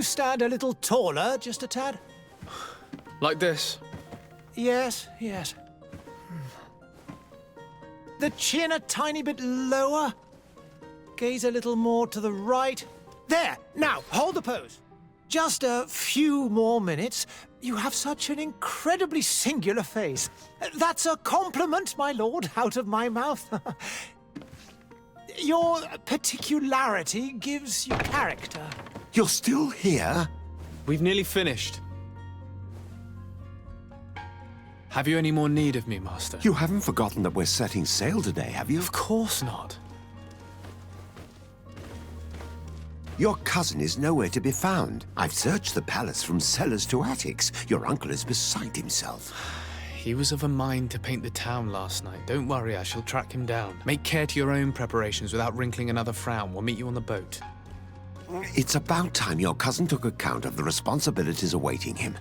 you stand a little taller, just a tad? Like this? Yes, yes. The chin a tiny bit lower. Gaze a little more to the right. There! Now, hold the pose. Just a few more minutes. You have such an incredibly singular face. That's a compliment, my lord, out of my mouth. Your particularity gives you character. You're still here? We've nearly finished. Have you any more need of me, Master? You haven't forgotten that we're setting sail today, have you? Of course not. Your cousin is nowhere to be found. I've searched the palace from cellars to attics. Your uncle is beside himself. He was of a mind to paint the town last night. Don't worry, I shall track him down. Make care to your own preparations without wrinkling another frown. We'll meet you on the boat. It's about time your cousin took account of the responsibilities awaiting him.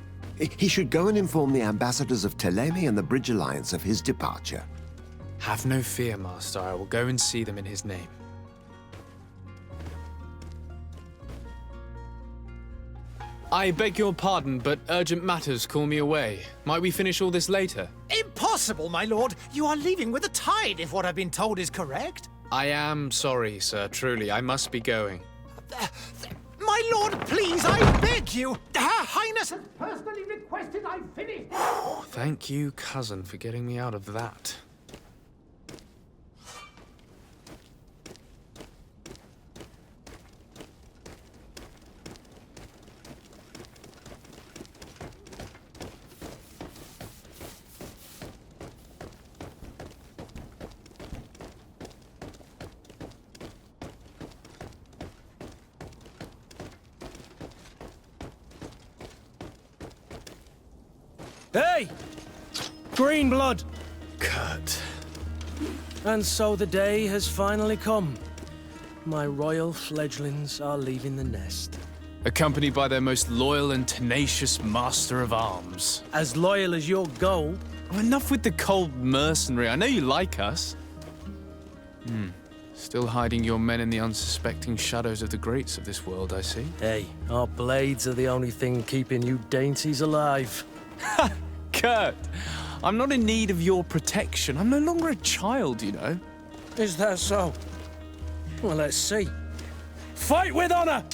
He should go and inform the ambassadors of Teleme and the Bridge Alliance of his departure. Have no fear, Master. I will go and see them in his name. I beg your pardon, but urgent matters call me away. Might we finish all this later? Impossible, my lord. You are leaving with the tide, if what I've been told is correct. I am sorry, sir. Truly, I must be going. My lord, please, I beg you. Her Highness has personally requested I finish. Thank you, cousin, for getting me out of that. Hey! Green blood! Kurt. And so the day has finally come. My royal fledglings are leaving the nest. Accompanied by their most loyal and tenacious master of arms. As loyal as your gold. Oh, enough with the cold mercenary. I know you like us. Still hiding your men in the unsuspecting shadows of the greats of this world, I see. Hey, our blades are the only thing keeping you dainties alive. Ha! Kurt! I'm not in need of your protection. I'm no longer a child, you know. Is that so? Well, let's see. Fight with honor!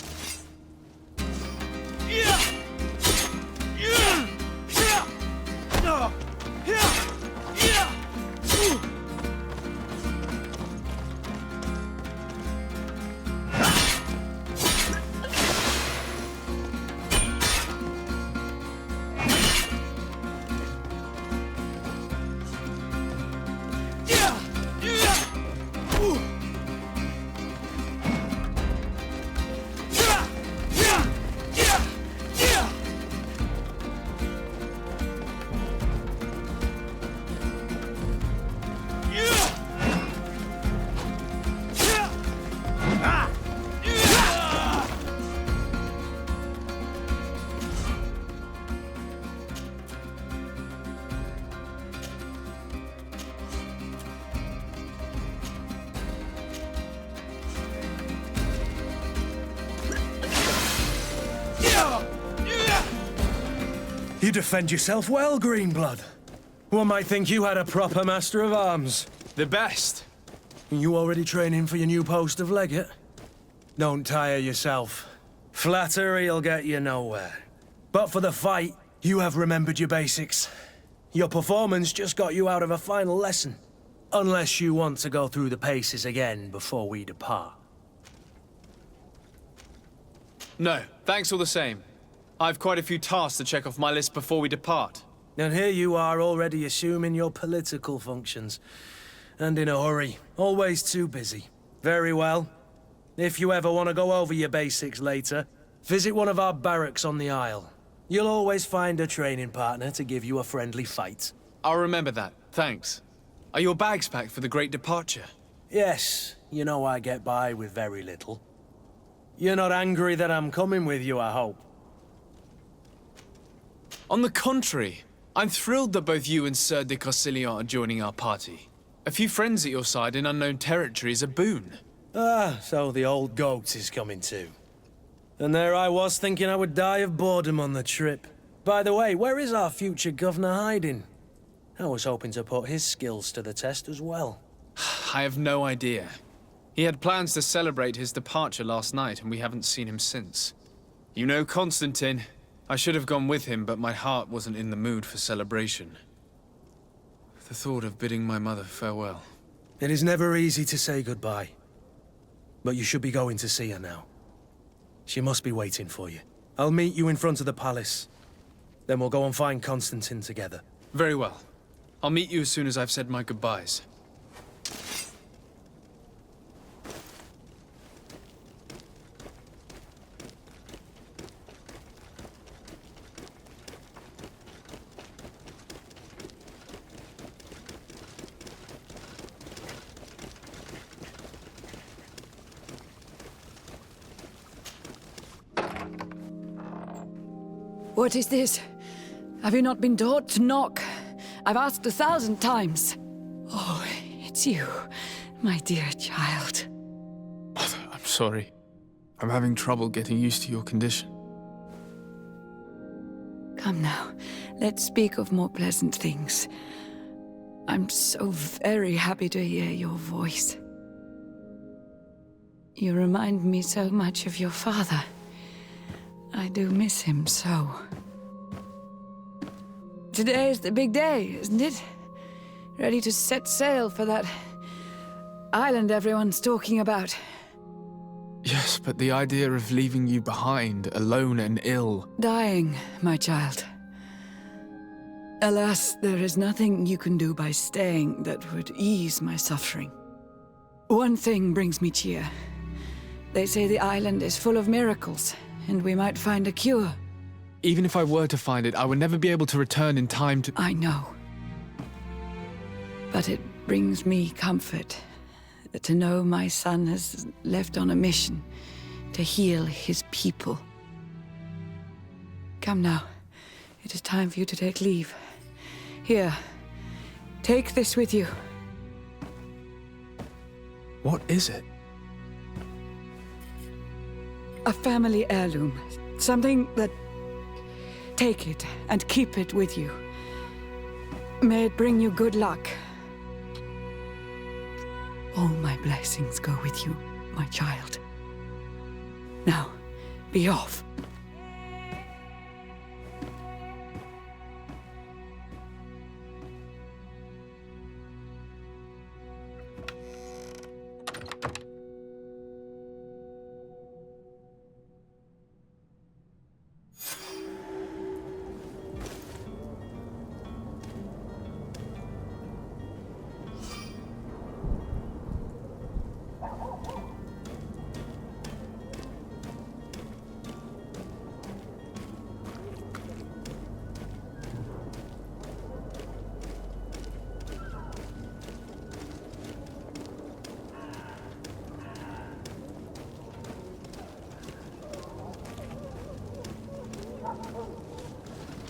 You defend yourself well, Greenblood. One might think you had a proper master of arms. The best. You already training for your new post of legate? Don't tire yourself. Flattery'll get you nowhere. But for the fight, you have remembered your basics. Your performance just got you out of a final lesson. Unless you want to go through the paces again before we depart. No, thanks all the same. I've quite a few tasks to check off my list before we depart. And here you are already assuming your political functions. And in a hurry. Always too busy. Very well. If you ever want to go over your basics later, visit one of our barracks on the Isle. You'll always find a training partner to give you a friendly fight. I'll remember that. Thanks. Are your bags packed for the great departure? Yes, you know I get by with very little. You're not angry that I'm coming with you, I hope. On the contrary, I'm thrilled that both you and Sardet are joining our party. A few friends at your side in unknown territory is a boon. Ah, so the old goat is coming too. And there I was thinking I would die of boredom on the trip. By the way, where is our future governor hiding? I was hoping to put his skills to the test as well. I have no idea. He had plans to celebrate his departure last night, and we haven't seen him since. You know Constantine. I should have gone with him, but my heart wasn't in the mood for celebration. The thought of bidding my mother farewell. It is never easy to say goodbye. But you should be going to see her now. She must be waiting for you. I'll meet you in front of the palace. Then we'll go and find Constantine together. Very well. I'll meet you as soon as I've said my goodbyes. What is this? Have you not been taught to knock? I've asked 1,000 times. Oh, it's you, my dear child. Mother, I'm sorry. I'm having trouble getting used to your condition. Come now, let's speak of more pleasant things. I'm so very happy to hear your voice. You remind me so much of your father. I do miss him so. Today is the big day, isn't it? Ready to set sail for that island everyone's talking about. Yes, but the idea of leaving you behind, alone and ill... Dying, my child. Alas, there is nothing you can do by staying that would ease my suffering. One thing brings me cheer. They say the island is full of miracles, and we might find a cure. Even if I were to find it, I would never be able to return in time to... I know. But it brings me comfort to know my son has left on a mission to heal his people. Come now. It is time for you to take leave. Here, take this with you. What is it? A family heirloom. Something that... Take it and keep it with you. May it bring you good luck. All my blessings go with you, my child. Now, be off.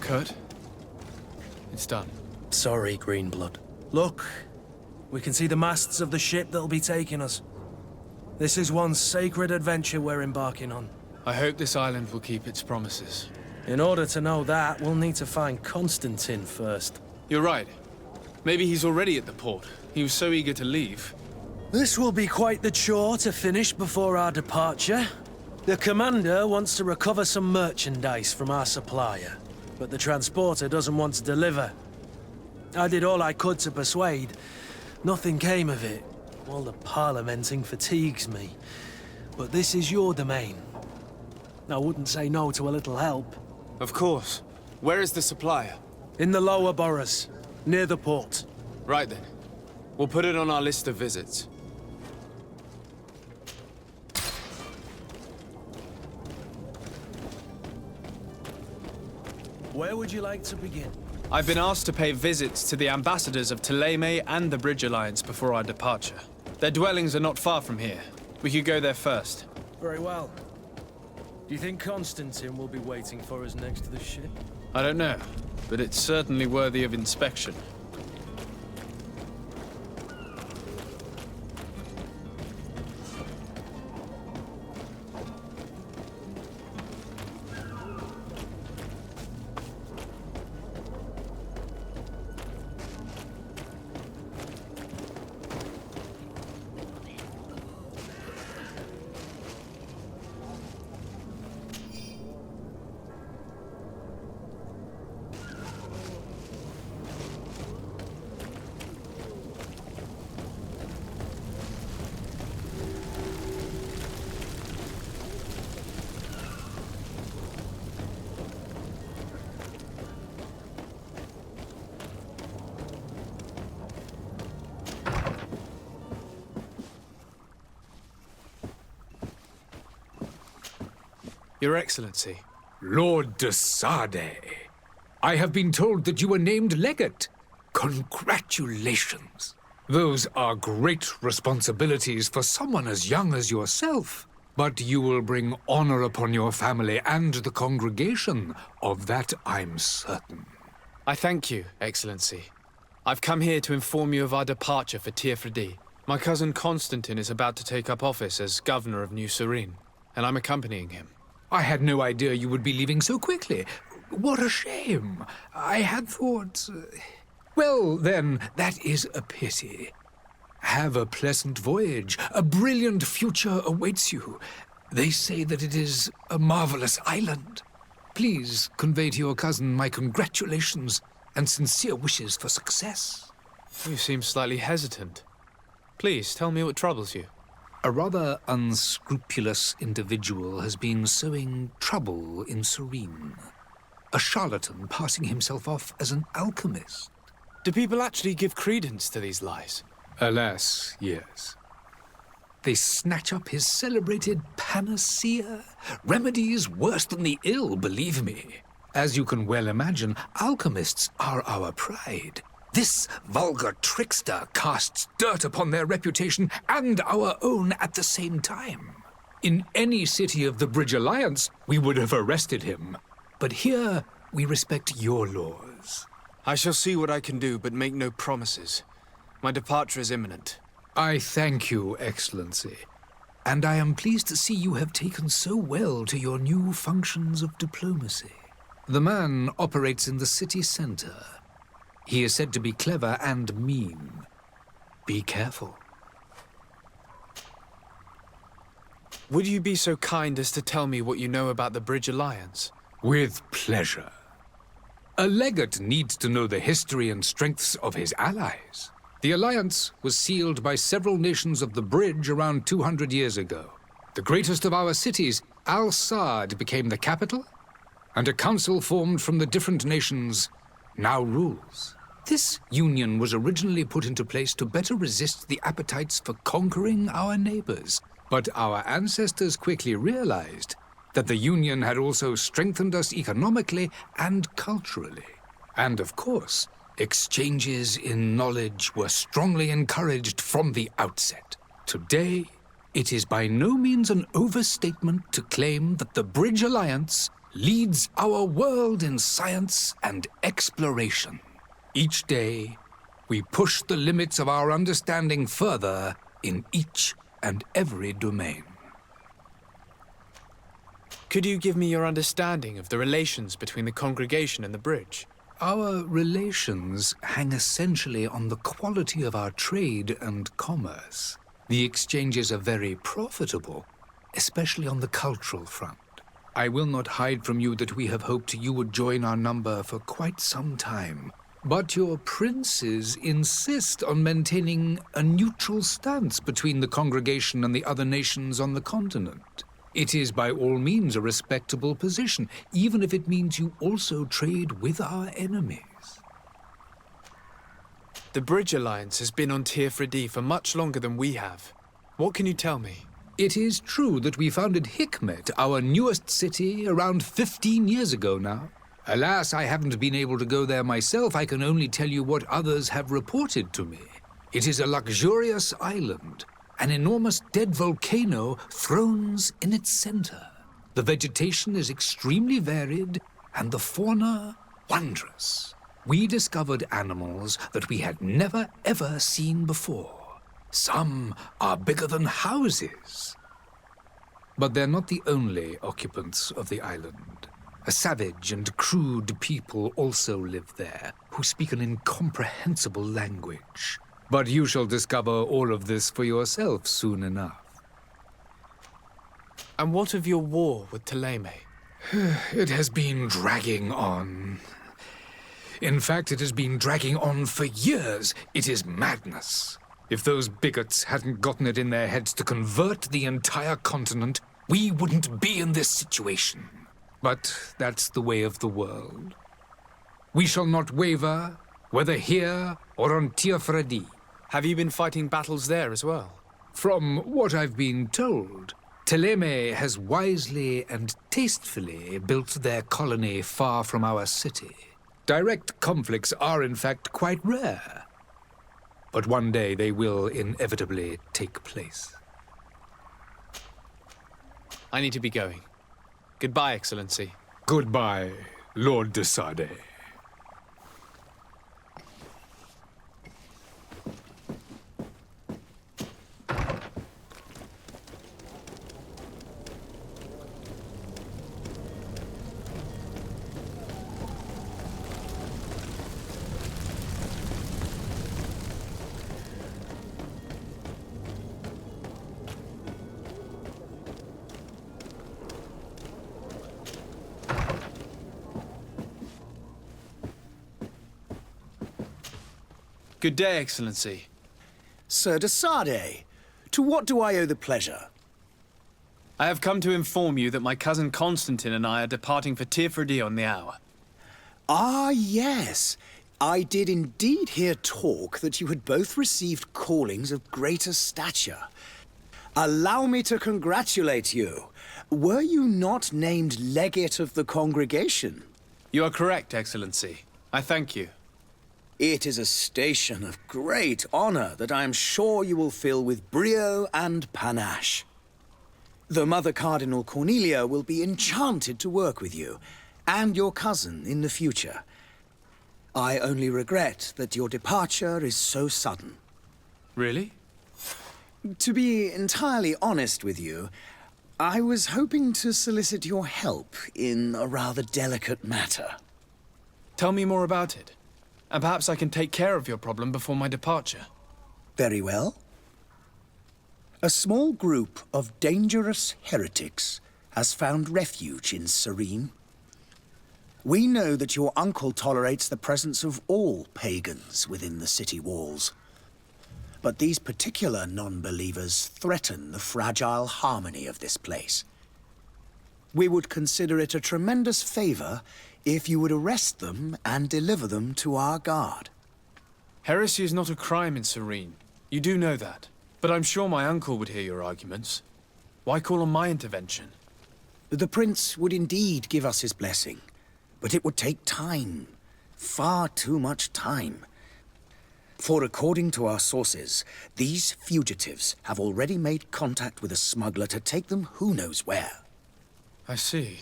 Kurt? It's done. Sorry, Greenblood. Look, we can see the masts of the ship that'll be taking us. This is one sacred adventure we're embarking on. I hope this island will keep its promises. In order to know that, we'll need to find Constantine first. You're right. Maybe he's already at the port. He was so eager to leave. This will be quite the chore to finish before our departure. The commander wants to recover some merchandise from our supplier, but the transporter doesn't want to deliver. I did all I could to persuade. Nothing came of it. All the parliamenting fatigues me. But this is your domain. I wouldn't say no to a little help. Of course. Where is the supplier? In the lower boroughs, near the port. Right then. We'll put it on our list of visits. Where would you like to begin? I've been asked to pay visits to the ambassadors of Thélème and the Bridge Alliance before our departure. Their dwellings are not far from here. We could go there first. Very well. Do you think Constantine will be waiting for us next to the ship? I don't know, but it's certainly worthy of inspection. Your Excellency. Lord de Sardet, I have been told that you were named legate. Congratulations. Those are great responsibilities for someone as young as yourself. But you will bring honor upon your family and the congregation. Of that I'm certain. I thank you, Excellency. I've come here to inform you of our departure for Heretic. My cousin Constantine is about to take up office as governor of New Serene, and I'm accompanying him. I had no idea you would be leaving so quickly. What a shame. I had thought... Well, then, that is a pity. Have a pleasant voyage. A brilliant future awaits you. They say that it is a marvelous island. Please convey to your cousin my congratulations and sincere wishes for success. You seem slightly hesitant. Please, tell me what troubles you. A rather unscrupulous individual has been sowing trouble in Serene. A charlatan passing himself off as an alchemist. Do people actually give credence to these lies? Alas, yes. They snatch up his celebrated panacea. Remedies worse than the ill, believe me. As you can well imagine, alchemists are our pride. This vulgar trickster casts dirt upon their reputation and our own at the same time. In any city of the Bridge Alliance, we would have arrested him. But here, we respect your laws. I shall see what I can do, but make no promises. My departure is imminent. I thank you, Excellency. And I am pleased to see you have taken so well to your new functions of diplomacy. The man operates in the city center. He is said to be clever and mean. Be careful. Would you be so kind as to tell me what you know about the Bridge Alliance? With pleasure. A legate needs to know the history and strengths of his allies. The alliance was sealed by several nations of the Bridge around 200 years ago. The greatest of our cities, Al-Sad, became the capital, and a council formed from the different nations now rules. This union was originally put into place to better resist the appetites for conquering our neighbors. But our ancestors quickly realized that the union had also strengthened us economically and culturally. And of course, exchanges in knowledge were strongly encouraged from the outset. Today, it is by no means an overstatement to claim that the Bridge Alliance leads our world in science and exploration. Each day, we push the limits of our understanding further in each and every domain. Could you give me your understanding of the relations between the congregation and the Bridge? Our relations hang essentially on the quality of our trade and commerce. The exchanges are very profitable, especially on the cultural front. I will not hide from you that we have hoped you would join our number for quite some time. But your princes insist on maintaining a neutral stance between the congregation and the other nations on the continent. It is by all means a respectable position, even if it means you also trade with our enemies. The Bridge Alliance has been on Heretic for much longer than we have. What can you tell me? It is true that we founded Hikmet, our newest city, around 15 years ago now. Alas, I haven't been able to go there myself. I can only tell you what others have reported to me. It is a luxurious island. An enormous dead volcano thrones in its center. The vegetation is extremely varied, and the fauna wondrous. We discovered animals that we had never ever seen before. Some are bigger than houses. But they're not the only occupants of the island. A savage and crude people also live there, who speak an incomprehensible language. But you shall discover all of this for yourself soon enough. And what of your war with Thélème? It has been dragging on. In fact, it has been dragging on for years. It is madness. If those bigots hadn't gotten it in their heads to convert the entire continent, we wouldn't be in this situation. But that's the way of the world. We shall not waver, whether here or on Heretic. Have you been fighting battles there as well? From what I've been told, Thélème has wisely and tastefully built their colony far from our city. Direct conflicts are, in fact, quite rare. But one day they will inevitably take place. I need to be going. Goodbye, Excellency. Goodbye, Lord de Sardet. Good day, Excellency. Sir de Sardet, to what do I owe the pleasure? I have come to inform you that my cousin Constantine and I are departing for Tirfredi on the hour. Ah, yes. I did indeed hear talk that you had both received callings of greater stature. Allow me to congratulate you. Were you not named legate of the congregation? You are correct, Excellency. I thank you. It is a station of great honor that I am sure you will fill with brio and panache. The Mother Cardinal Cornelia will be enchanted to work with you, and your cousin in the future. I only regret that your departure is so sudden. Really? To be entirely honest with you, I was hoping to solicit your help in a rather delicate matter. Tell me more about it. And perhaps I can take care of your problem before my departure. Very well. A small group of dangerous heretics has found refuge in Serene. We know that your uncle tolerates the presence of all pagans within the city walls. But these particular non-believers threaten the fragile harmony of this place. We would consider it a tremendous favor if you would arrest them and deliver them to our guard. Heresy is not a crime in Serene. You do know that. But I'm sure my uncle would hear your arguments. Why call on my intervention? The prince would indeed give us his blessing, but it would take time. Far too much time. For according to our sources, these fugitives have already made contact with a smuggler to take them who knows where. I see.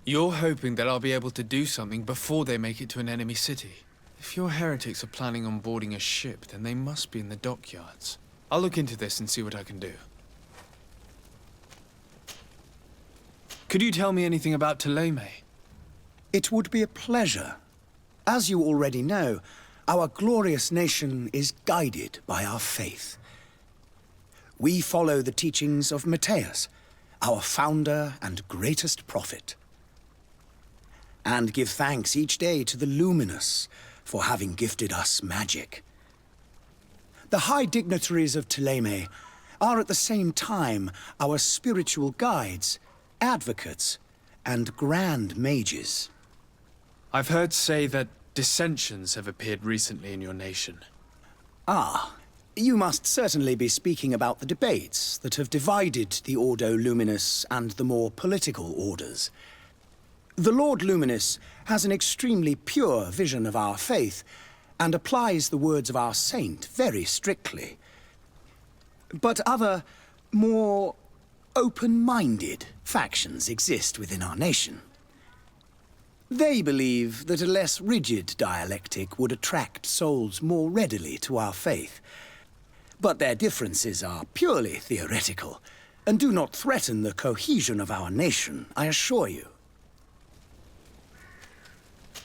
You're hoping that I'll be able to do something before they make it to an enemy city. If your heretics are planning on boarding a ship, then they must be in the dockyards. I'll look into this and see what I can do. Could you tell me anything about Thélème? It would be a pleasure. As you already know, our glorious nation is guided by our faith. We follow the teachings of Matthias, our founder and greatest prophet, and give thanks each day to the Luminous for having gifted us magic. The high dignitaries of Thélème are at the same time our spiritual guides, advocates, and grand mages. I've heard say that dissensions have appeared recently in your nation. Ah, you must certainly be speaking about the debates that have divided the Ordo Luminous and the more political orders. The Lord Luminous has an extremely pure vision of our faith and applies the words of our saint very strictly. But other, more open-minded factions exist within our nation. They believe that a less rigid dialectic would attract souls more readily to our faith. But their differences are purely theoretical and do not threaten the cohesion of our nation, I assure you.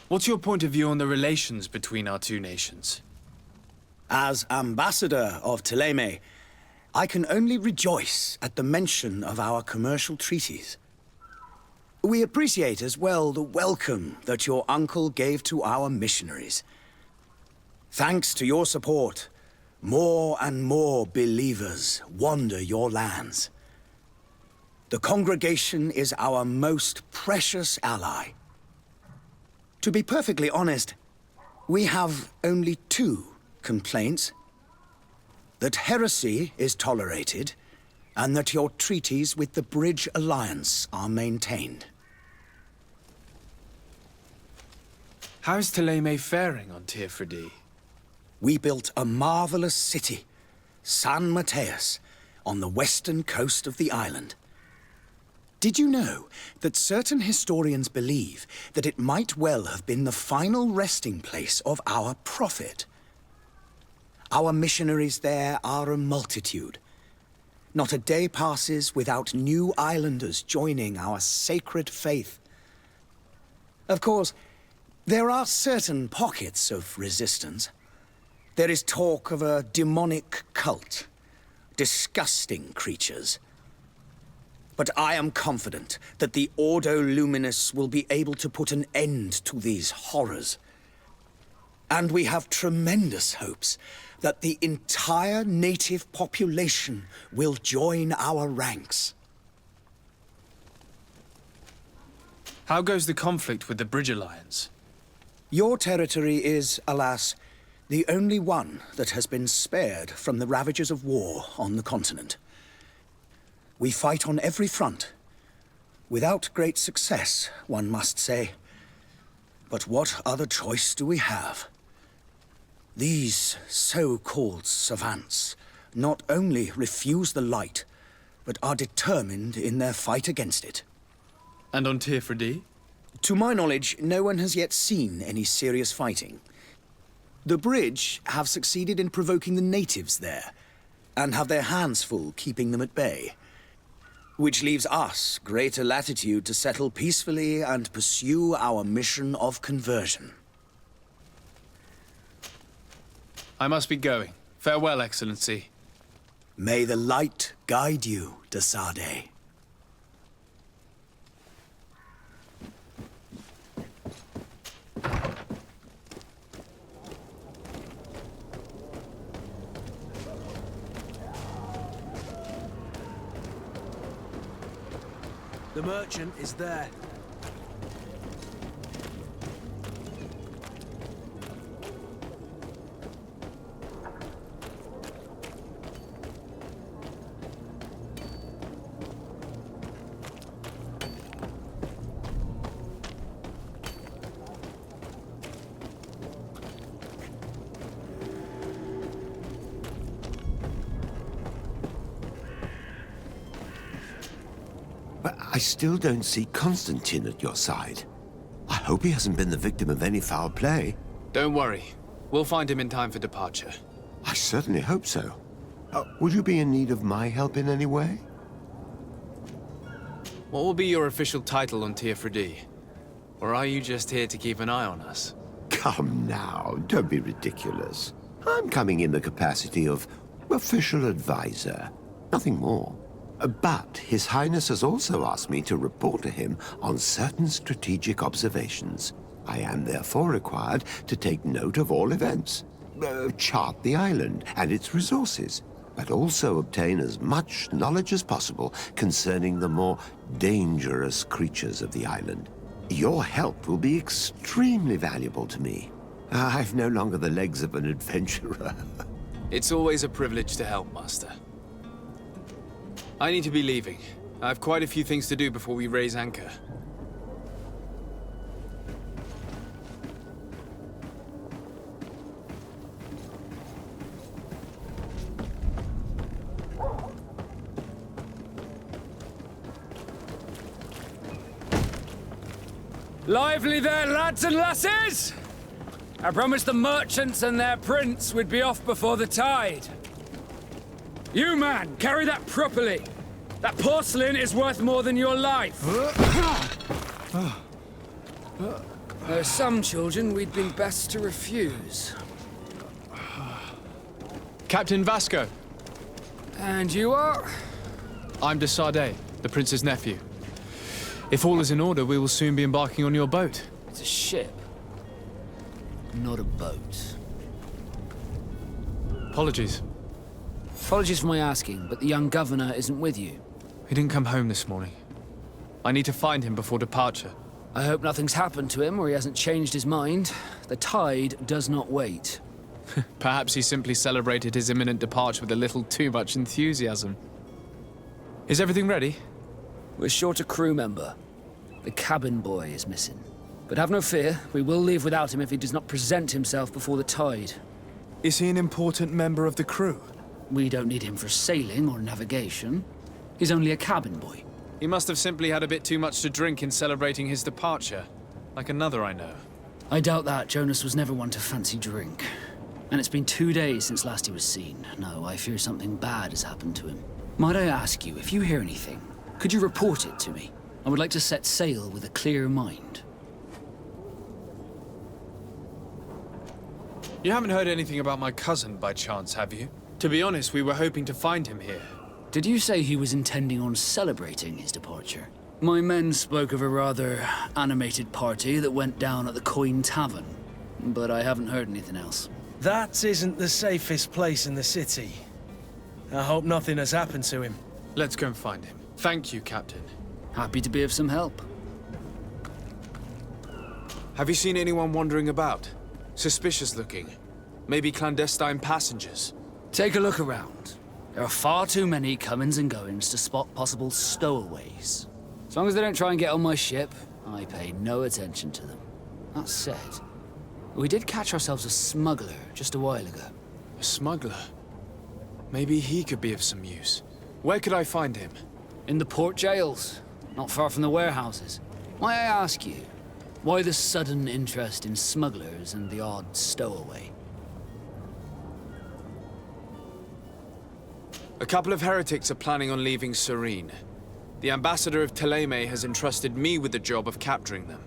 What's your point of view on the relations between our two nations? As ambassador of Thélème, I can only rejoice at the mention of our commercial treaties. We appreciate as well the welcome that your uncle gave to our missionaries. Thanks to your support, more and more believers wander your lands. The congregation is our most precious ally. To be perfectly honest, we have only two complaints. That heresy is tolerated, and that your treaties with the Bridge Alliance are maintained. How's Thélème faring on Teofredi? We built a marvelous city, San Mateus, on the western coast of the island. Did you know that certain historians believe that it might well have been the final resting place of our prophet? Our missionaries there are a multitude. Not a day passes without new islanders joining our sacred faith. Of course, there are certain pockets of resistance. There is talk of a demonic cult, disgusting creatures. But I am confident that the Ordo Luminous will be able to put an end to these horrors. And we have tremendous hopes that the entire native population will join our ranks. How goes the conflict with the Bridge Alliance? Your territory is, alas, the only one that has been spared from the ravages of war on the continent. We fight on every front. Without great success, one must say. But what other choice do we have? These so-called savants not only refuse the light, but are determined in their fight against it. And on Teofredi? To my knowledge, no one has yet seen any serious fighting. The Bridge have succeeded in provoking the natives there, and have their hands full keeping them at bay. Which leaves us greater latitude to settle peacefully and pursue our mission of conversion. I must be going. Farewell, Excellency. May the light guide you, de Sardet. The merchant is there. But I still don't see Constantine at your side. I hope he hasn't been the victim of any foul play. Don't worry. We'll find him in time for departure. I certainly hope so. Would you be in need of my help in any way? What will be your official title on Teofredi? Or are you just here to keep an eye on us? Come now, don't be ridiculous. I'm coming in the capacity of official advisor, nothing more. But His Highness has also asked me to report to him on certain strategic observations. I am therefore required to take note of all events, chart the island and its resources, but also obtain as much knowledge as possible concerning the more dangerous creatures of the island. Your help will be extremely valuable to me. I've no longer the legs of an adventurer. It's always a privilege to help, Master. I need to be leaving. I have quite a few things to do before we raise anchor. Lively there, lads and lasses! I promised the merchants and their prince we'd be off before the tide. You, man, carry that properly. That porcelain is worth more than your life. There are some children we'd been best to refuse. Captain Vasco. And you are? I'm de Sardet, the prince's nephew. If all is in order, we will soon be embarking on your boat. It's a ship, not a boat. Apologies. Apologies for my asking, but the young governor isn't with you. He didn't come home this morning. I need to find him before departure. I hope nothing's happened to him or he hasn't changed his mind. The tide does not wait. Perhaps he simply celebrated his imminent departure with a little too much enthusiasm. Is everything ready? We're short a crew member. The cabin boy is missing. But have no fear, we will leave without him if he does not present himself before the tide. Is he an important member of the crew? We don't need him for sailing or navigation. He's only a cabin boy. He must have simply had a bit too much to drink in celebrating his departure, like another I know. I doubt that. Jonas was never one to fancy drink. And it's been 2 days since last he was seen. No, I fear something bad has happened to him. Might I ask you, if you hear anything, could you report it to me? I would like to set sail with a clear mind. You haven't heard anything about my cousin by chance, have you? To be honest, we were hoping to find him here. Did you say he was intending on celebrating his departure? My men spoke of a rather animated party that went down at the Coin Tavern, but I haven't heard anything else. That isn't the safest place in the city. I hope nothing has happened to him. Let's go and find him. Thank you, Captain. Happy to be of some help. Have you seen anyone wandering about? Suspicious looking. Maybe clandestine passengers. Take a look around. There are far too many comings and goings to spot possible stowaways. As long as they don't try and get on my ship, I pay no attention to them. That said, we did catch ourselves a smuggler just a while ago. A smuggler? Maybe he could be of some use. Where could I find him? In the port jails, not far from the warehouses. May I ask you, why the sudden interest in smugglers and the odd stowaway? A couple of heretics are planning on leaving Serene. The ambassador of Thélème has entrusted me with the job of capturing them.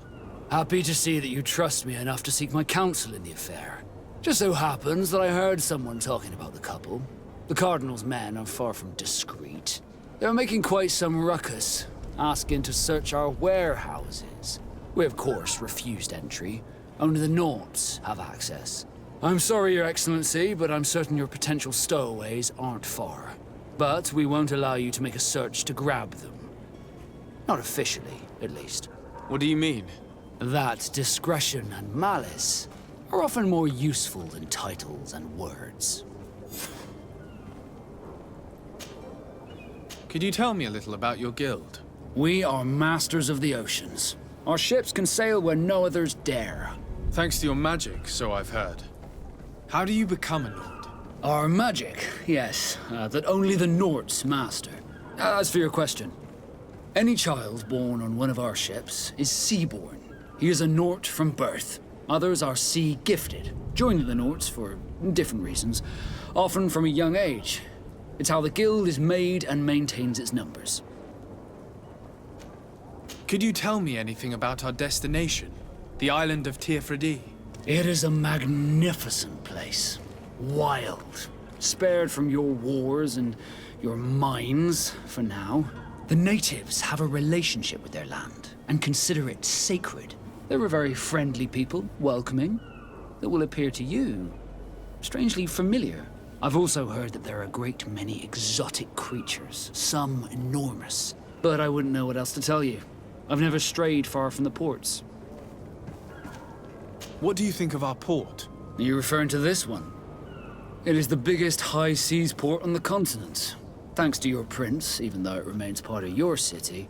Happy to see that you trust me enough to seek my counsel in the affair. Just so happens that I heard someone talking about the couple. The Cardinal's men are far from discreet. They were making quite some ruckus, asking to search our warehouses. We, of course, refused entry. Only the Nauts have access. I'm sorry, Your Excellency, but I'm certain your potential stowaways aren't far. But we won't allow you to make a search to grab them. Not officially, at least. What do you mean? That discretion and malice are often more useful than titles and words. Could you tell me a little about your guild? We are masters of the oceans. Our ships can sail where no others dare. Thanks to your magic, so I've heard. How do you become a Nord? Our magic, yes, that only the Nords master. As for your question, any child born on one of our ships is sea-born. He is a Nord from birth. Others are sea-gifted, joining the Nords for different reasons, often from a young age. It's how the guild is made and maintains its numbers. Could you tell me anything about our destination? The island of Tirfredi? It is a magnificent place. Wild. Spared from your wars and your mines, for now. The natives have a relationship with their land and consider it sacred. They're a very friendly people, welcoming, that will appear to you strangely familiar. I've also heard that there are a great many exotic creatures, some enormous. But I wouldn't know what else to tell you. I've never strayed far from the ports. What do you think of our port? Are you referring to this one? It is the biggest high seas port on the continent. Thanks to your prince, even though it remains part of your city,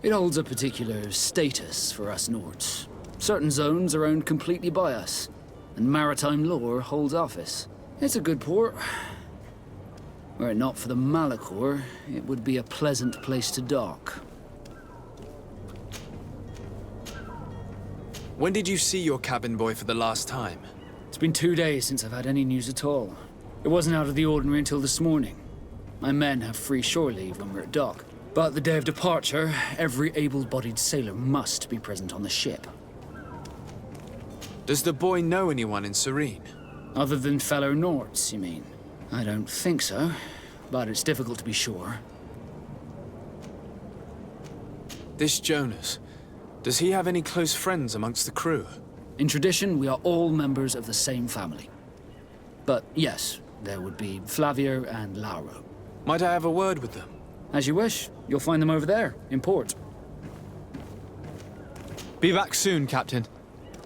it holds a particular status for us Nords. Certain zones are owned completely by us, and maritime law holds office. It's a good port. Were it not for the Malachor, it would be a pleasant place to dock. When did you see your cabin boy for the last time? It's been 2 days since I've had any news at all. It wasn't out of the ordinary until this morning. My men have free shore leave when we're at dock. But the day of departure, every able-bodied sailor must be present on the ship. Does the boy know anyone in Serene? Other than fellow Nords, you mean? I don't think so, but it's difficult to be sure. This Jonas, does he have any close friends amongst the crew? In tradition, we are all members of the same family. But yes, there would be Flavio and Lauro. Might I have a word with them? As you wish. You'll find them over there, in port. Be back soon, Captain.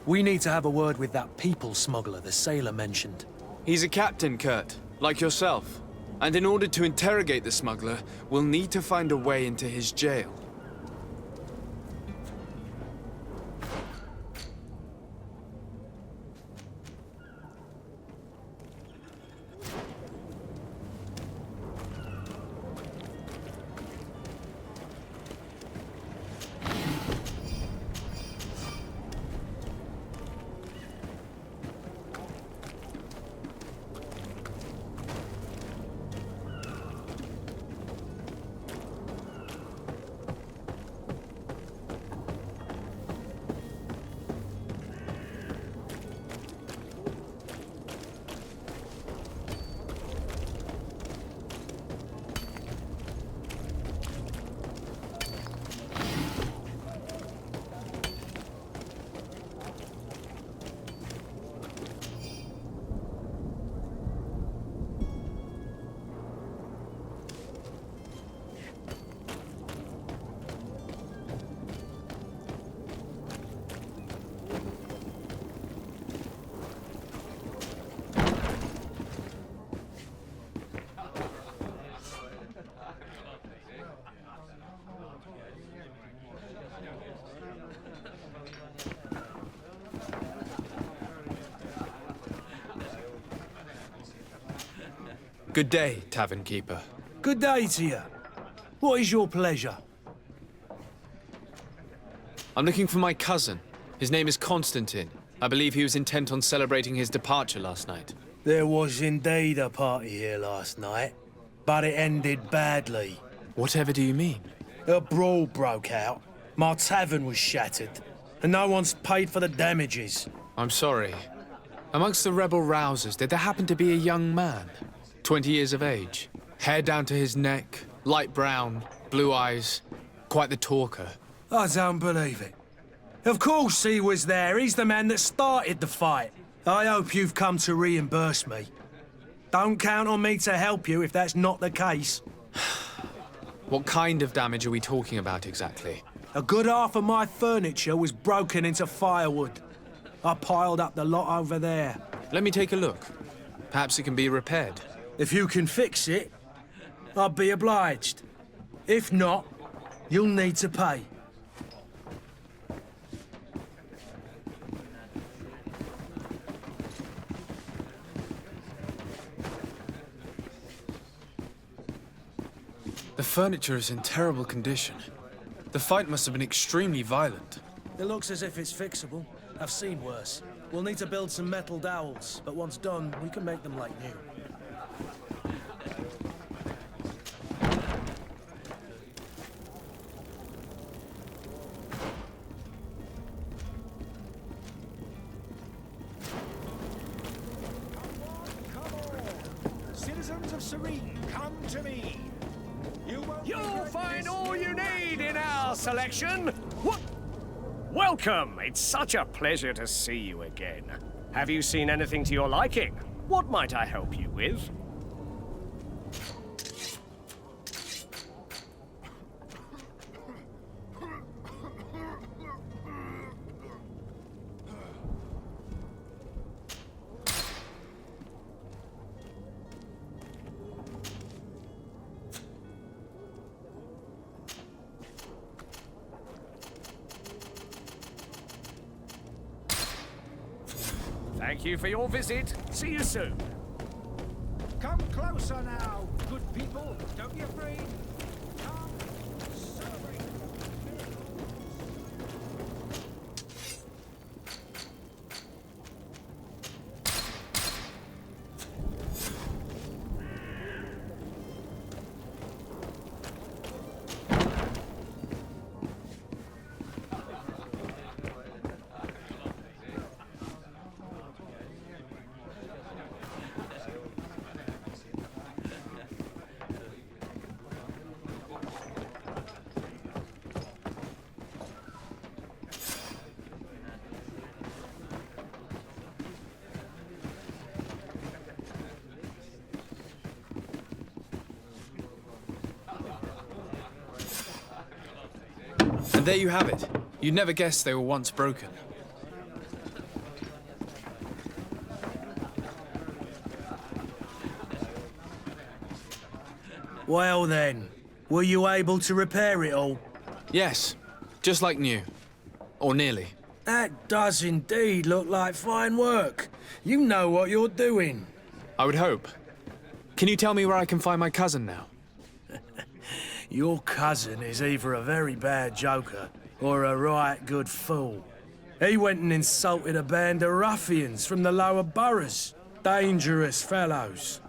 We need to have a word with that people smuggler the sailor mentioned. He's a captain, Kurt, like yourself. And in order to interrogate the smuggler, we'll need to find a way into his jail. Good day, tavern keeper. Good day to you. What is your pleasure? I'm looking for my cousin. His name is Constantine. I believe he was intent on celebrating his departure last night. There was indeed a party here last night, but it ended badly. Whatever do you mean? A brawl broke out. My tavern was shattered, and no one's paid for the damages. I'm sorry. Amongst the rebel rousers, did there happen to be a young man? 20 years of age, hair down to his neck, light brown, blue eyes, quite the talker. I don't believe it. Of course he was there. He's the man that started the fight. I hope you've come to reimburse me. Don't count on me to help you if that's not the case. What kind of damage are we talking about exactly? A good half of my furniture was broken into firewood. I piled up the lot over there. Let me take a look. Perhaps it can be repaired. If you can fix it, I'd be obliged. If not, you'll need to pay. The furniture is in terrible condition. The fight must have been extremely violent. It looks as if it's fixable. I've seen worse. We'll need to build some metal dowels, but once done, we can make them like new. Citizens of Serene, come to me. You'll find all you need in our selection. What? Welcome. It's such a pleasure to see you again. Have you seen anything to your liking? What might I help you with? Thank you for your visit. See you soon. Come closer now, good people. Don't be afraid. Come, celebrate. And there you have it. You'd never guess they were once broken. Well then, were you able to repair it all? Yes, just like new. Or nearly. That does indeed look like fine work. You know what you're doing. I would hope. Can you tell me where I can find my cousin now? Your cousin is either a very bad joker or a right good fool. He went and insulted a band of ruffians from the lower boroughs. Dangerous fellows.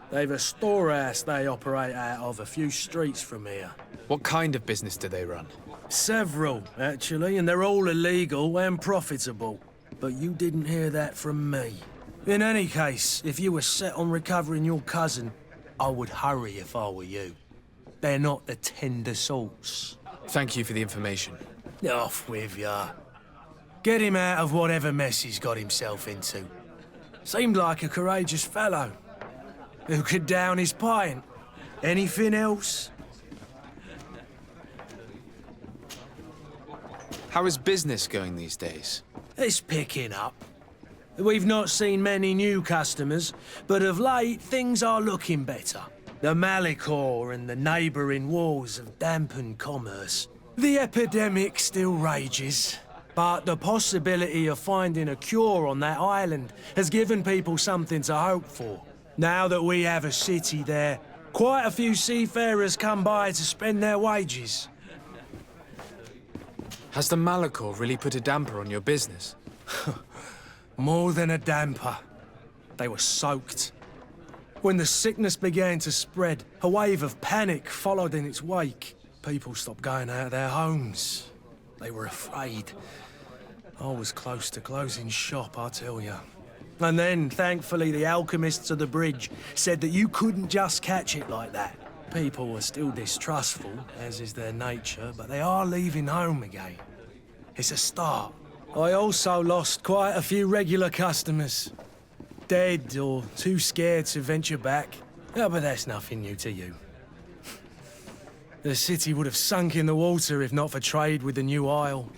They've a storehouse they operate out of a few streets from here. What kind of business do they run? Several, actually, and they're all illegal and profitable. But you didn't hear that from me. In any case, if you were set on recovering your cousin, I would hurry if I were you. They're not the tender sorts. Thank you for the information. Off with ya. Get him out of whatever mess he's got himself into. Seemed like a courageous fellow. Who could down his pint? Anything else? How is business going these days? It's picking up. We've not seen many new customers, but of late things are looking better. The Malicor and the neighbouring wars have dampened commerce. The epidemic still rages, but the possibility of finding a cure on that island has given people something to hope for. Now that we have a city there, quite a few seafarers come by to spend their wages. Has the Malicor really put a damper on your business? More than a damper. They were soaked. When the sickness began to spread, a wave of panic followed in its wake. People stopped going out of their homes. They were afraid. I was close to closing shop, I tell you. And then, thankfully, the alchemists of the bridge said that you couldn't just catch it like that. People were still distrustful, as is their nature, but they are leaving home again. It's a start. I also lost quite a few regular customers. Dead or too scared to venture back. Oh, but that's nothing new to you. The city would have sunk in the water if not for trade with the new isle.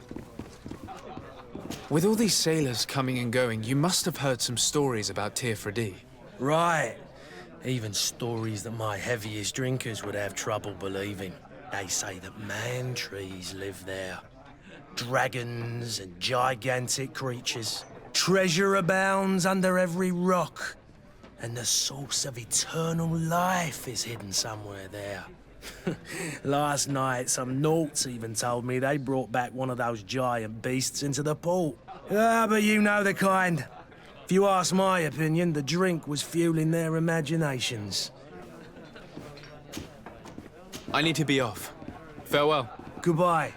With all these sailors coming and going, you must have heard some stories about Tirfredi. Right. Even stories that my heaviest drinkers would have trouble believing. They say that man-trees live there. Dragons and gigantic creatures. Treasure abounds under every rock. And the source of eternal life is hidden somewhere there. Last night, some Nauts even told me they brought back one of those giant beasts into the port. Ah, but you know the kind. If you ask my opinion, the drink was fueling their imaginations. I need to be off. Farewell. Goodbye.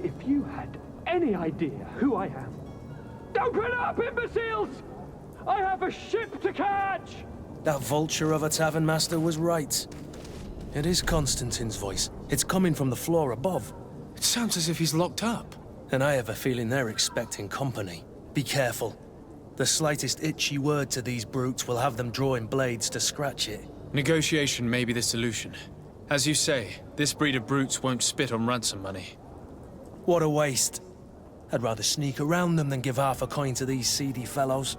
If you had any idea who I am... Open up, imbeciles! I have a ship to catch! That vulture of a tavern master was right. It is Constantine's voice. It's coming from the floor above. It sounds as if he's locked up. And I have a feeling they're expecting company. Be careful. The slightest itchy word to these brutes will have them drawing blades to scratch it. Negotiation may be the solution. As you say, this breed of brutes won't spit on ransom money. What a waste. I'd rather sneak around them than give half a coin to these seedy fellows.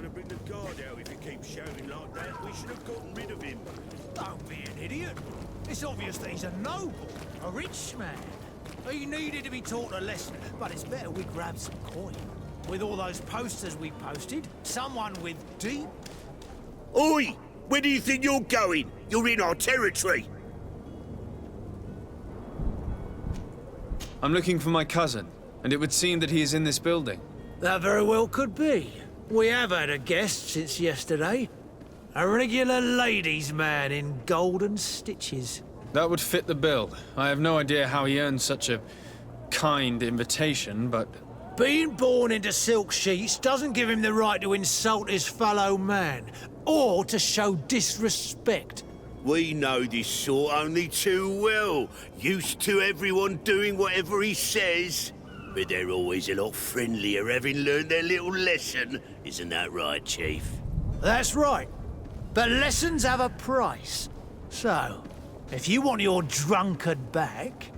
gonna bring the guard out if he keeps shouting like that. We should have gotten rid of him. Don't be an idiot. It's obvious that he's a noble, a rich man. He needed to be taught a lesson, but it's better we grab some coin. With all those posters we posted, someone with deep... Oi! Where do you think you're going? You're in our territory. I'm looking for my cousin, and it would seem that he is in this building. That very well could be. We have had a guest since yesterday. A regular ladies' man in golden stitches. That would fit the bill. I have no idea how he earned such a kind invitation, but... Being born into silk sheets doesn't give him the right to insult his fellow man, or to show disrespect. We know this sort only too well. Used to everyone doing whatever he says. But they're always a lot friendlier having learned their little lesson. Isn't that right, Chief? That's right. But lessons have a price. So, if you want your drunkard back...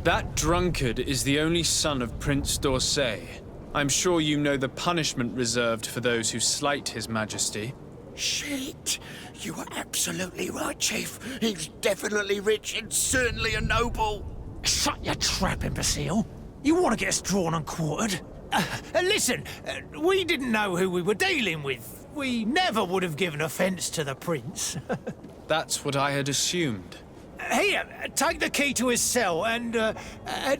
That drunkard is the only son of Prince d'Orsay. I'm sure you know the punishment reserved for those who slight His Majesty. Shit! You are absolutely right, Chief. He's definitely rich and certainly a noble. Shut your trap, imbecile. You want to get us drawn and quartered? Listen, we didn't know who we were dealing with. We never would have given offence to the prince. That's what I had assumed. Here, take the key to his cell and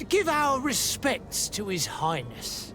give our respects to His Highness.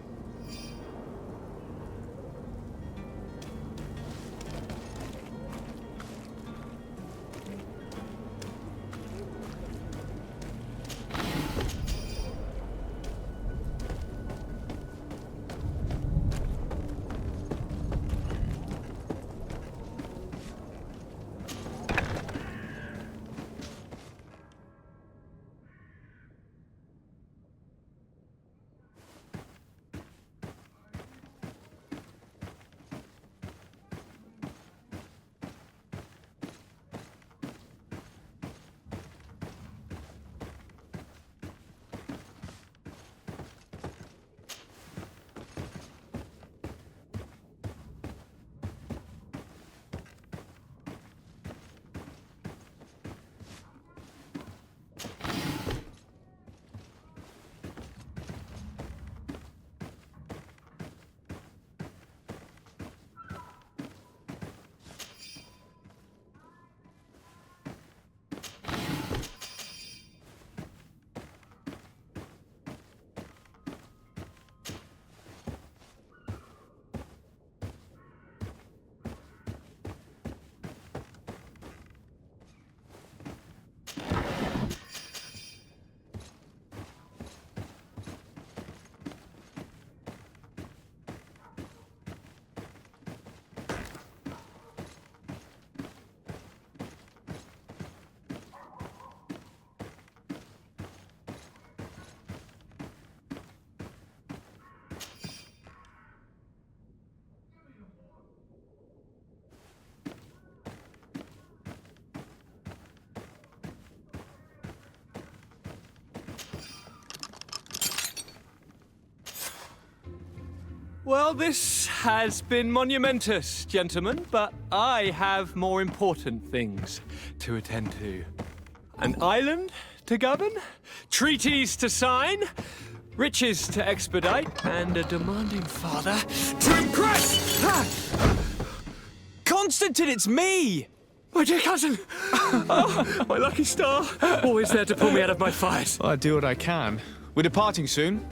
Well, this has been monumentous, gentlemen, but I have more important things to attend to. An island to govern, treaties to sign, riches to expedite, and a demanding father to impress! Constantine, it's me! My dear cousin! Oh, my lucky star! Always there to pull me out of my fires. Well, I do what I can. We're departing soon.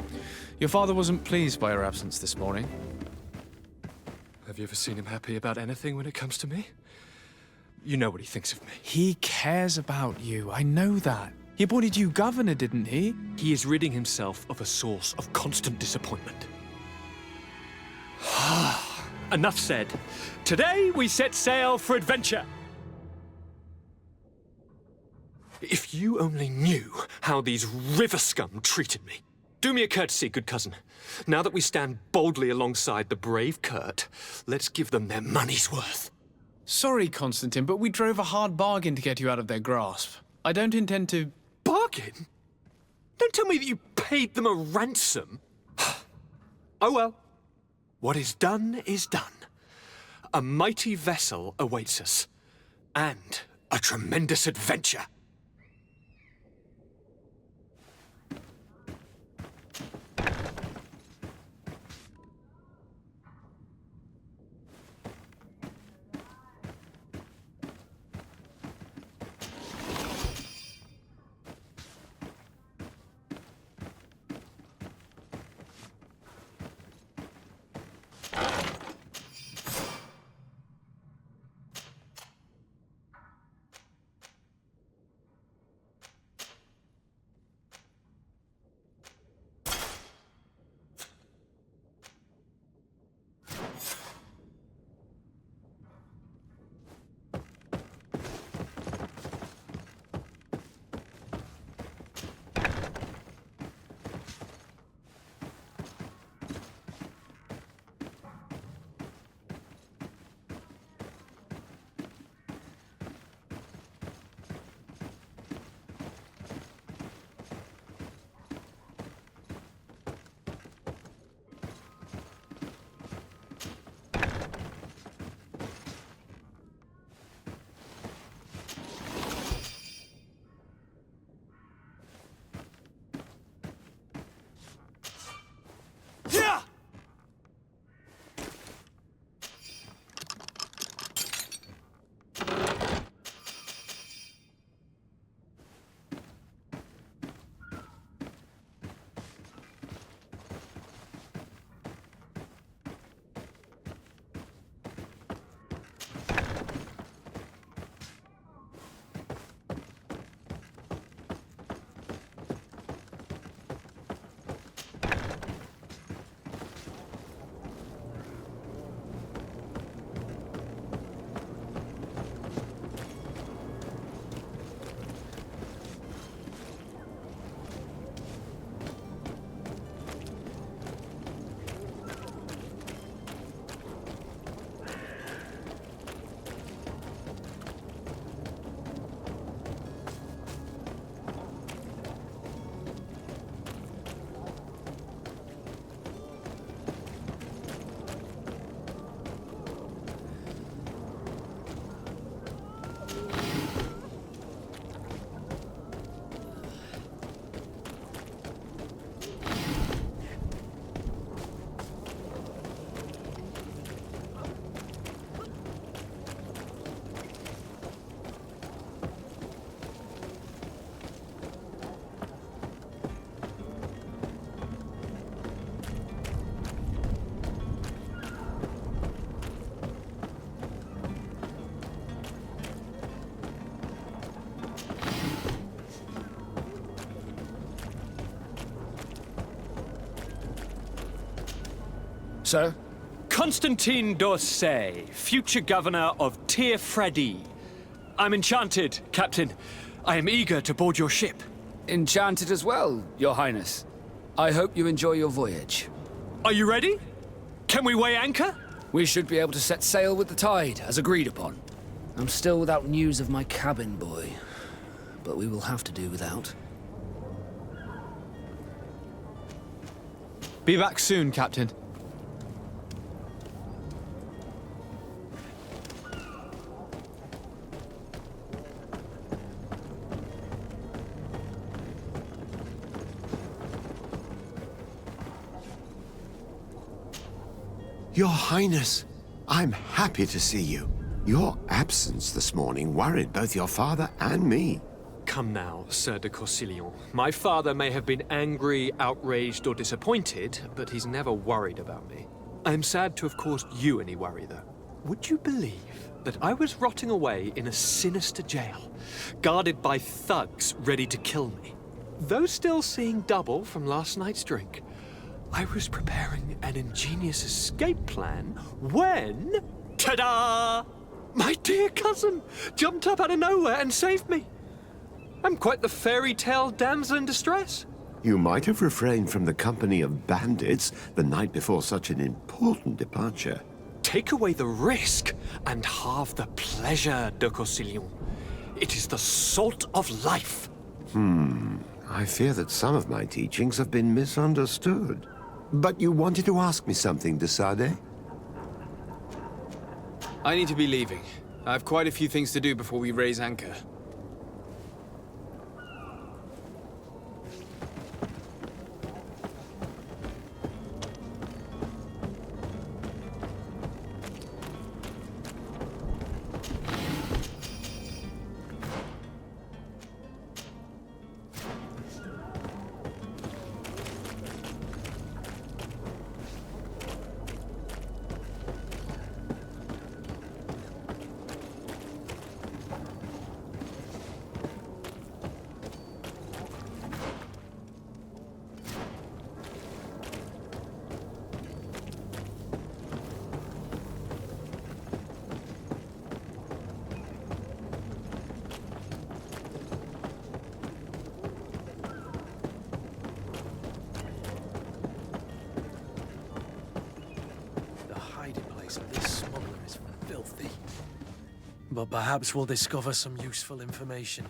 Your father wasn't pleased by your absence this morning. Have you ever seen him happy about anything when it comes to me? You know what he thinks of me. He cares about you, I know that. He appointed you governor, didn't he? He is ridding himself of a source of constant disappointment. Enough said. Today we set sail for adventure. If you only knew how these river scum treated me. Do me a courtesy, good cousin. Now that we stand boldly alongside the brave Kurt, let's give them their money's worth. Sorry, Constantine, but we drove a hard bargain to get you out of their grasp. I don't intend to... Bargain? Don't tell me that you paid them a ransom. Oh well. What is done is done. A mighty vessel awaits us. And a tremendous adventure. Sir? Constantine d'Orsay, future governor of Tirfredi. I'm enchanted, Captain. I am eager to board your ship. Enchanted as well, Your Highness. I hope you enjoy your voyage. Are you ready? Can we weigh anchor? We should be able to set sail with the tide, as agreed upon. I'm still without news of my cabin boy, but we will have to do without. Be back soon, Captain. Your Highness, I'm happy to see you. Your absence this morning worried both your father and me. Come now, Sir de Corsilion. My father may have been angry, outraged, or disappointed, but he's never worried about me. I am sad to have caused you any worry, though. Would you believe that I was rotting away in a sinister jail, guarded by thugs ready to kill me? Though still seeing double from last night's drink, I was preparing an ingenious escape plan when... ta-da! My dear cousin jumped up out of nowhere and saved me. I'm quite the fairy tale damsel in distress. You might have refrained from the company of bandits the night before such an important departure. Take away the risk and halve the pleasure, de Corsilion. It is the salt of life. I fear that some of my teachings have been misunderstood. But you wanted to ask me something, Sardet? I need to be leaving. I have quite a few things to do before we raise anchor. But perhaps we'll discover some useful information.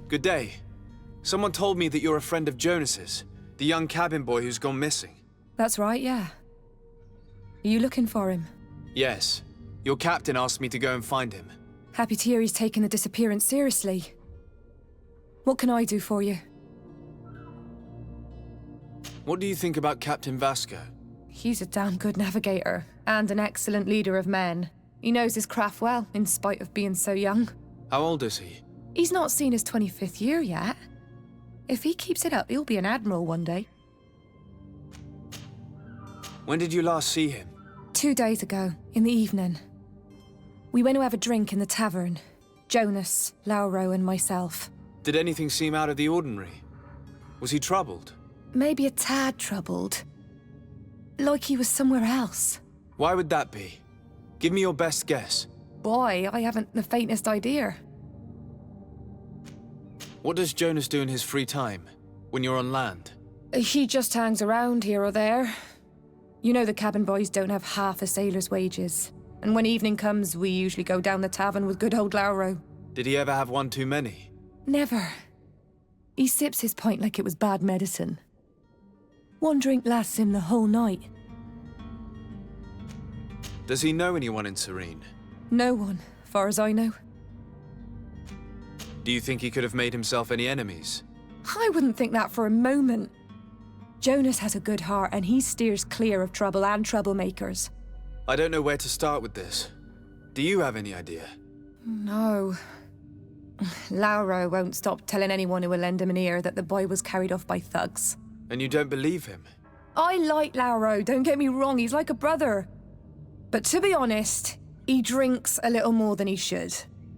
Good day. Someone told me that you're a friend of Jonas's, the young cabin boy who's gone missing. That's right, yeah. Are you looking for him? Yes. Your captain asked me to go and find him. Happy to hear he's taken the disappearance seriously. What can I do for you? What do you think about Captain Vasco? He's a damn good navigator, and an excellent leader of men. He knows his craft well, in spite of being so young. How old is he? He's not seen his 25th year yet. If he keeps it up, he'll be an admiral one day. When did you last see him? 2 days ago, in the evening. We went to have a drink in the tavern. Jonas, Lauro, and myself. Did anything seem out of the ordinary? Was he troubled? Maybe a tad troubled. Like he was somewhere else. Why would that be? Give me your best guess. Boy, I haven't the faintest idea. What does Jonas do in his free time, when you're on land? He just hangs around here or there. You know the cabin boys don't have half a sailor's wages. And when evening comes, we usually go down the tavern with good old Lauro. Did he ever have one too many? Never. He sips his pint like it was bad medicine. One drink lasts him the whole night. Does he know anyone in Serene? No one, far as I know. Do you think he could have made himself any enemies? I wouldn't think that for a moment. Jonas has a good heart and he steers clear of trouble and troublemakers. I don't know where to start with this. Do you have any idea? No. Lauro won't stop telling anyone who will lend him an ear that the boy was carried off by thugs. And you don't believe him? I like Lauro, don't get me wrong, he's like a brother. But to be honest, he drinks a little more than he should.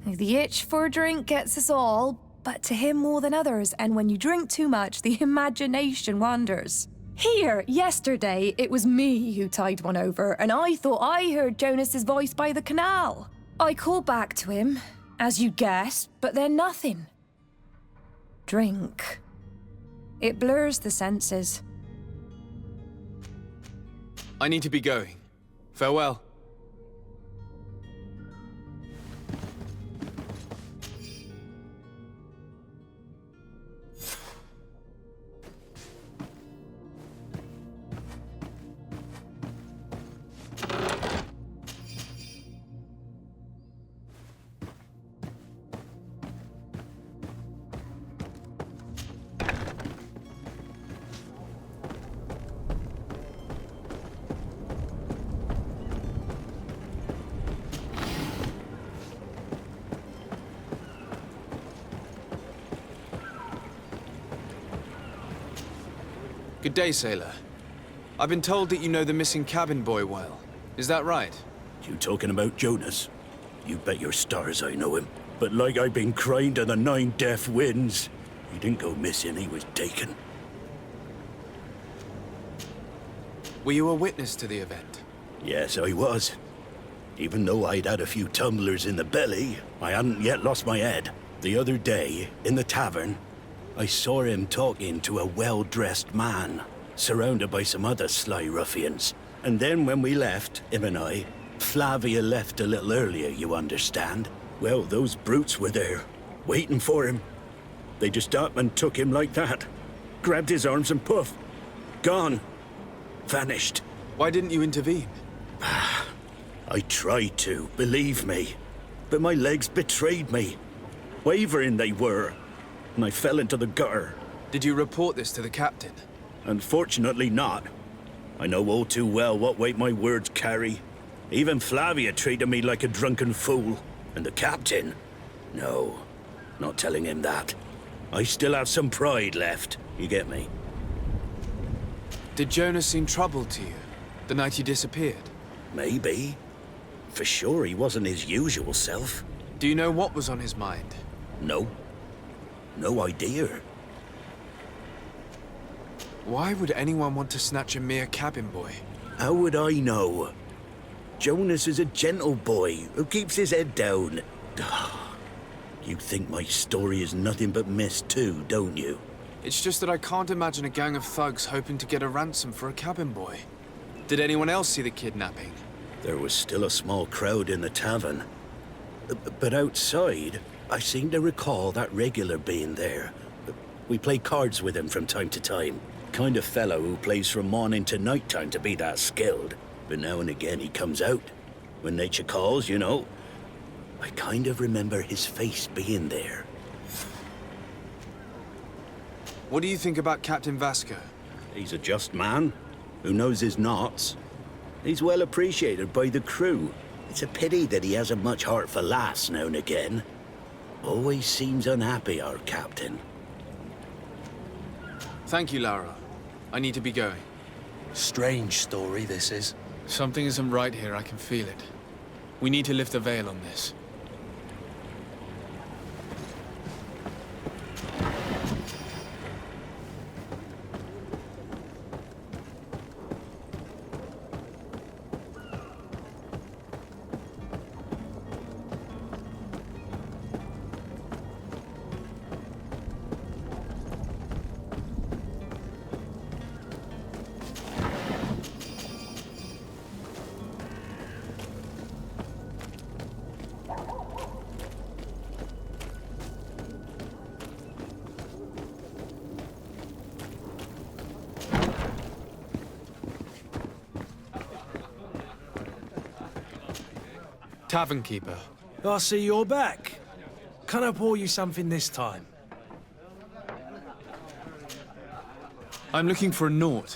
The itch for a drink gets us all, but to him more than others, and when you drink too much, the imagination wanders. Here, yesterday, it was me who tied one over, and I thought I heard Jonas's voice by the canal. I called back to him, as you guessed, but then nothing. Drink. It blurs the senses. I need to be going. Farewell. Good day, sailor. I've been told that you know the missing cabin boy well. Is that right? You talking about Jonas? You bet your stars I know him. But like I've been crying to the 9 deaf winds, he didn't go missing, he was taken. Were you a witness to the event? Yes, I was. Even though I'd had a few tumblers in the belly, I hadn't yet lost my head. The other day, in the tavern, I saw him talking to a well-dressed man, surrounded by some other sly ruffians. And then when we left, him and I, Flavia left a little earlier, you understand. Well, those brutes were there, waiting for him. They just up and took him like that. Grabbed his arms and poof. Gone. Vanished. Why didn't you intervene? I tried to, believe me. But my legs betrayed me. Wavering they were. And I fell into the gutter. Did you report this to the captain? Unfortunately not. I know all too well what weight my words carry. Even Flavia treated me like a drunken fool. And the captain? No, not telling him that. I still have some pride left, you get me? Did Jonas seem troubled to you, the night he disappeared? Maybe. For sure he wasn't his usual self. Do you know what was on his mind? No. No idea. Why would anyone want to snatch a mere cabin boy? How would I know? Jonas is a gentle boy who keeps his head down. You think my story is nothing but mist too, don't you? It's just that I can't imagine a gang of thugs hoping to get a ransom for a cabin boy. Did anyone else see the kidnapping? There was still a small crowd in the tavern. But outside, I seem to recall that regular being there. We play cards with him from time to time. Kind of fellow who plays from morning to night time to be that skilled. But now and again he comes out. When nature calls, you know. I kind of remember his face being there. What do you think about Captain Vasco? He's a just man who knows his Nauts. He's well appreciated by the crew. It's a pity that he hasn't much heart for laughs now and again. Always seems unhappy, our captain. Thank you, Lara. I need to be going. Strange story, this is. Something isn't right here, I can feel it. We need to lift the veil on this. Tavern keeper. I see you're back. Can I pour you something this time? I'm looking for a Naut.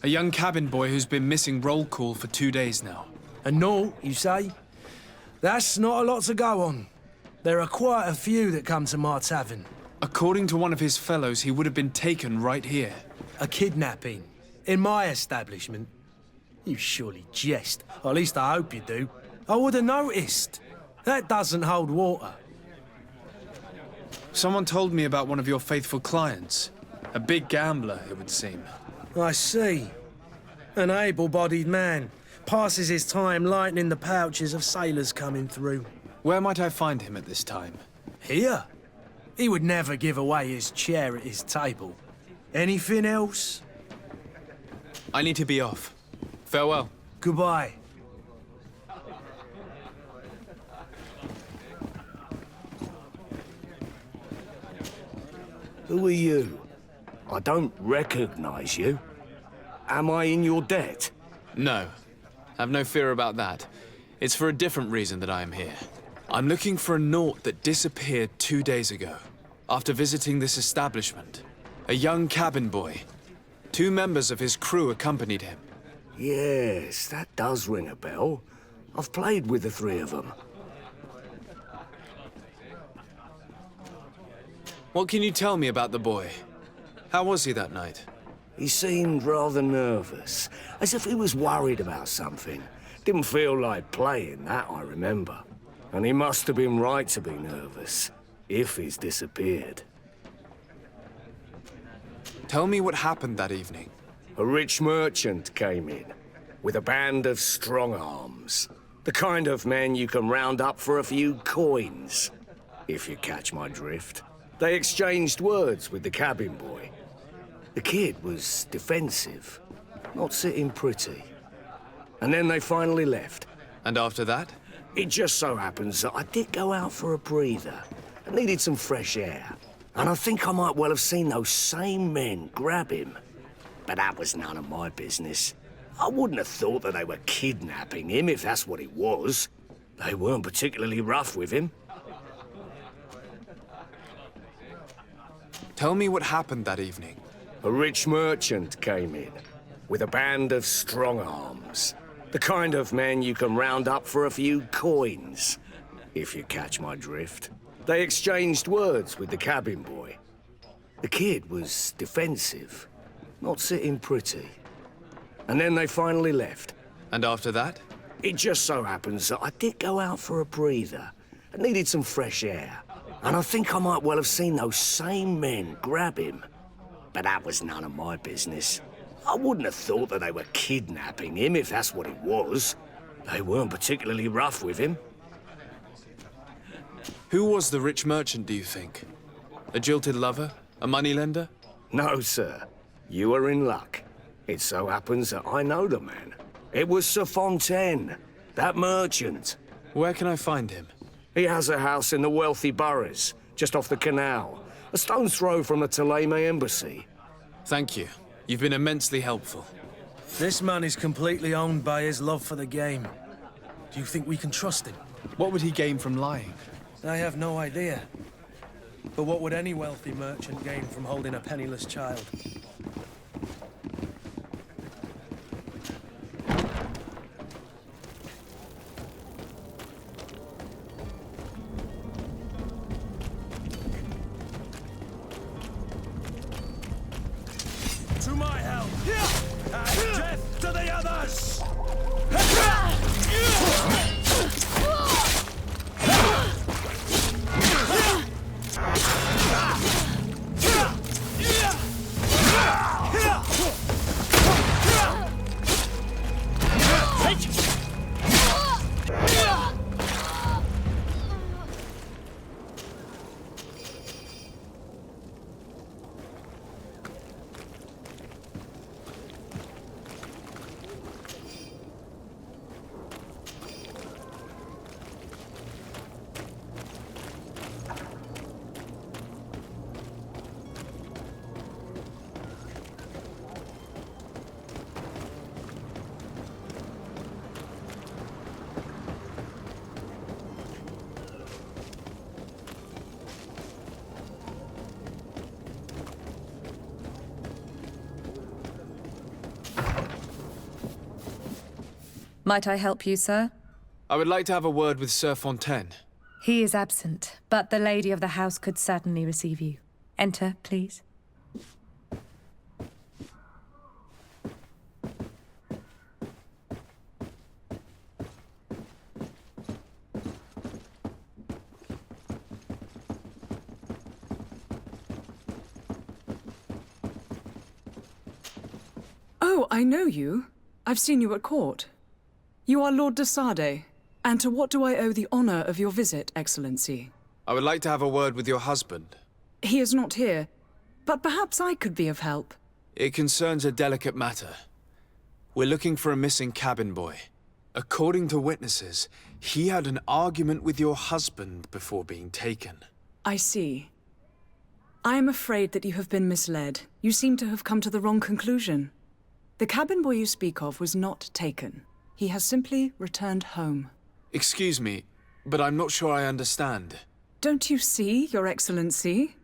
A young cabin boy who's been missing roll call for 2 days now. A Naut, you say? That's not a lot to go on. There are quite a few that come to my tavern. According to one of his fellows, he would have been taken right here. A kidnapping? In my establishment? You surely jest. Or at least I hope you do. I would have noticed. That doesn't hold water. Someone told me about one of your faithful clients. A big gambler, it would seem. I see. An able-bodied man. Passes his time lightening the pouches of sailors coming through. Where might I find him at this time? Here? He would never give away his chair at his table. Anything else? I need to be off. Farewell. Goodbye. Who are you? I don't recognize you. Am I in your debt? No. Have no fear about that. It's for a different reason that I am here. I'm looking for a Naut that disappeared 2 days ago, after visiting this establishment. A young cabin boy. 2 members of his crew accompanied him. Yes, that does ring a bell. I've played with the 3 of them. What can you tell me about the boy? How was he that night? He seemed rather nervous, as if he was worried about something. Didn't feel like playing, that I remember. And he must have been right to be nervous, if he's disappeared. Tell me what happened that evening. A rich merchant came in, with a band of strong arms. The kind of men you can round up for a few coins, if you catch my drift. They exchanged words with the cabin boy. The kid was defensive, not sitting pretty. And then they finally left. And after that? It just so happens that I did go out for a breather. I needed some fresh air. And I think I might well have seen those same men grab him. But that was none of my business. I wouldn't have thought that they were kidnapping him if that's what it was. They weren't particularly rough with him. Tell me what happened that evening. A rich merchant came in with a band of strong arms. The kind of men you can round up for a few coins, if you catch my drift. They exchanged words with the cabin boy. The kid was defensive, not sitting pretty. And then they finally left. And after that? It just so happens that I did go out for a breather. I needed some fresh air. And I think I might well have seen those same men grab him. But that was none of my business. I wouldn't have thought that they were kidnapping him if that's what it was. They weren't particularly rough with him. Who was the rich merchant, do you think? A jilted lover? A moneylender? No, sir. You are in luck. It so happens that I know the man. It was Sir Fontaine, that merchant. Where can I find him? He has a house in the wealthy boroughs, just off the canal. A stone's throw from the Theleme embassy. Thank you. You've been immensely helpful. This man is completely owned by his love for the game. Do you think we can trust him? What would he gain from lying? I have no idea. But what would any wealthy merchant gain from holding a penniless child? To my help! And death to the others! Might I help you, sir? I would like to have a word with Sir Fontaine. He is absent, but the lady of the house could certainly receive you. Enter, please. Oh, I know you. I've seen you at court. You are Lord de Sardet. And to what do I owe the honor of your visit, Excellency? I would like to have a word with your husband. He is not here, but perhaps I could be of help. It concerns a delicate matter. We're looking for a missing cabin boy. According to witnesses, he had an argument with your husband before being taken. I see. I am afraid that you have been misled. You seem to have come to the wrong conclusion. The cabin boy you speak of was not taken. He has simply returned home. Excuse me, but I'm not sure I understand. Don't you see, Your Excellency?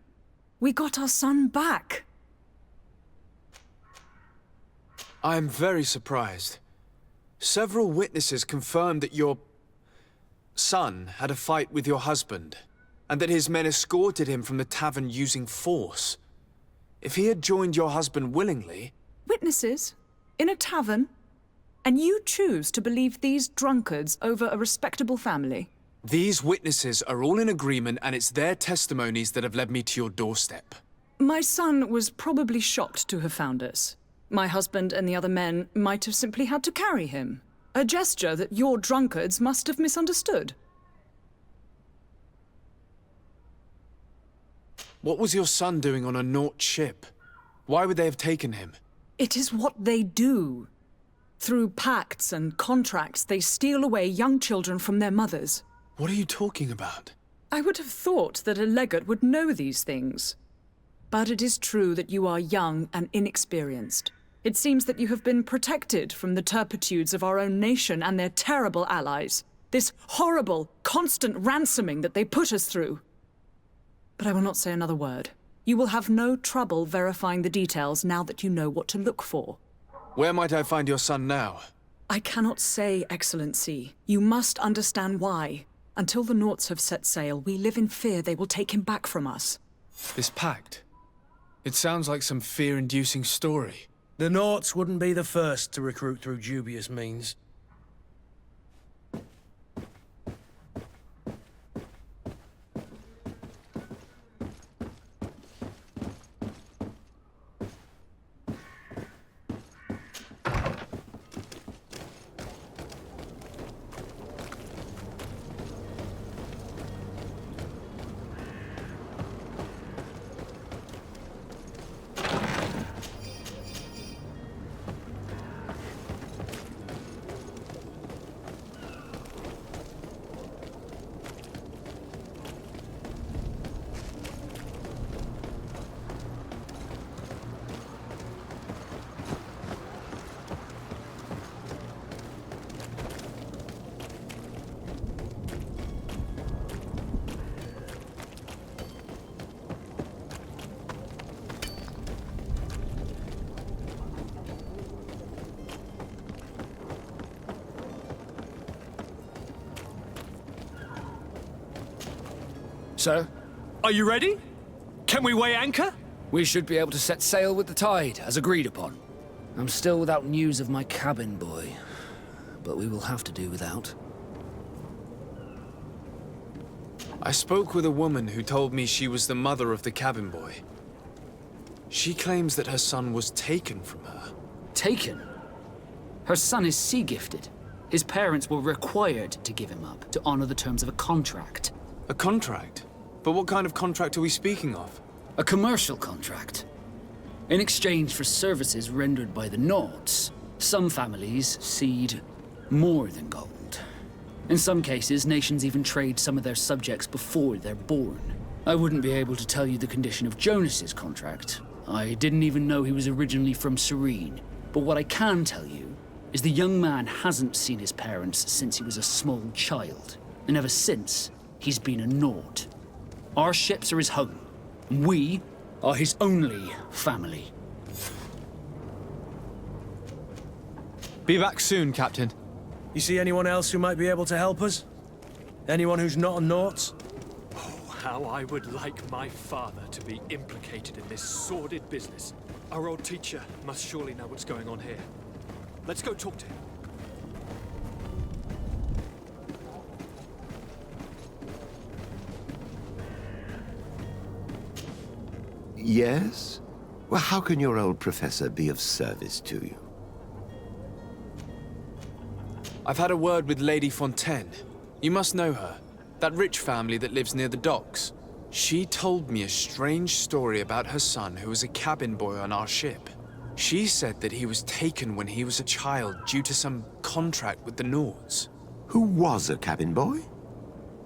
We got our son back. I am very surprised. Several witnesses confirmed that your son had a fight with your husband, and that his men escorted him from the tavern using force. If he had joined your husband willingly... Witnesses? In a tavern? And you choose to believe these drunkards over a respectable family? These witnesses are all in agreement, and it's their testimonies that have led me to your doorstep. My son was probably shocked to have found us. My husband and the other men might have simply had to carry him. A gesture that your drunkards must have misunderstood. What was your son doing on a Nauts ship? Why would they have taken him? It is what they do. Through pacts and contracts, they steal away young children from their mothers. What are you talking about? I would have thought that a legate would know these things. But it is true that you are young and inexperienced. It seems that you have been protected from the turpitudes of our own nation and their terrible allies. This horrible, constant ransoming that they put us through. But I will not say another word. You will have no trouble verifying the details now that you know what to look for. Where might I find your son now? I cannot say, Excellency. You must understand why. Until the Nauts have set sail, we live in fear they will take him back from us. This pact? It sounds like some fear-inducing story. The Nauts wouldn't be the first to recruit through dubious means. Sir? Are you ready? Can we weigh anchor? We should be able to set sail with the tide, as agreed upon. I'm still without news of my cabin boy, but we will have to do without. I spoke with a woman who told me she was the mother of the cabin boy. She claims that her son was taken from her. Taken? Her son is sea-gifted. His parents were required to give him up, to honor the terms of a contract. A contract? But what kind of contract are we speaking of? A commercial contract. In exchange for services rendered by the Nauts, some families cede more than gold. In some cases, nations even trade some of their subjects before they're born. I wouldn't be able to tell you the condition of Jonas's contract. I didn't even know he was originally from Serene. But what I can tell you is the young man hasn't seen his parents since he was a small child. And ever since, he's been a Naut. Our ships are his home. We are his only family. Be back soon, Captain. You see anyone else who might be able to help us? Anyone who's not a Naut? Oh, how I would like my father to be implicated in this sordid business. Our old teacher must surely know what's going on here. Let's go talk to him. Yes? Well, how can your old professor be of service to you? I've had a word with Lady Fontaine. You must know her. That rich family that lives near the docks. She told me a strange story about her son who was a cabin boy on our ship. She said that he was taken when he was a child due to some contract with the Nauts. Who was a cabin boy?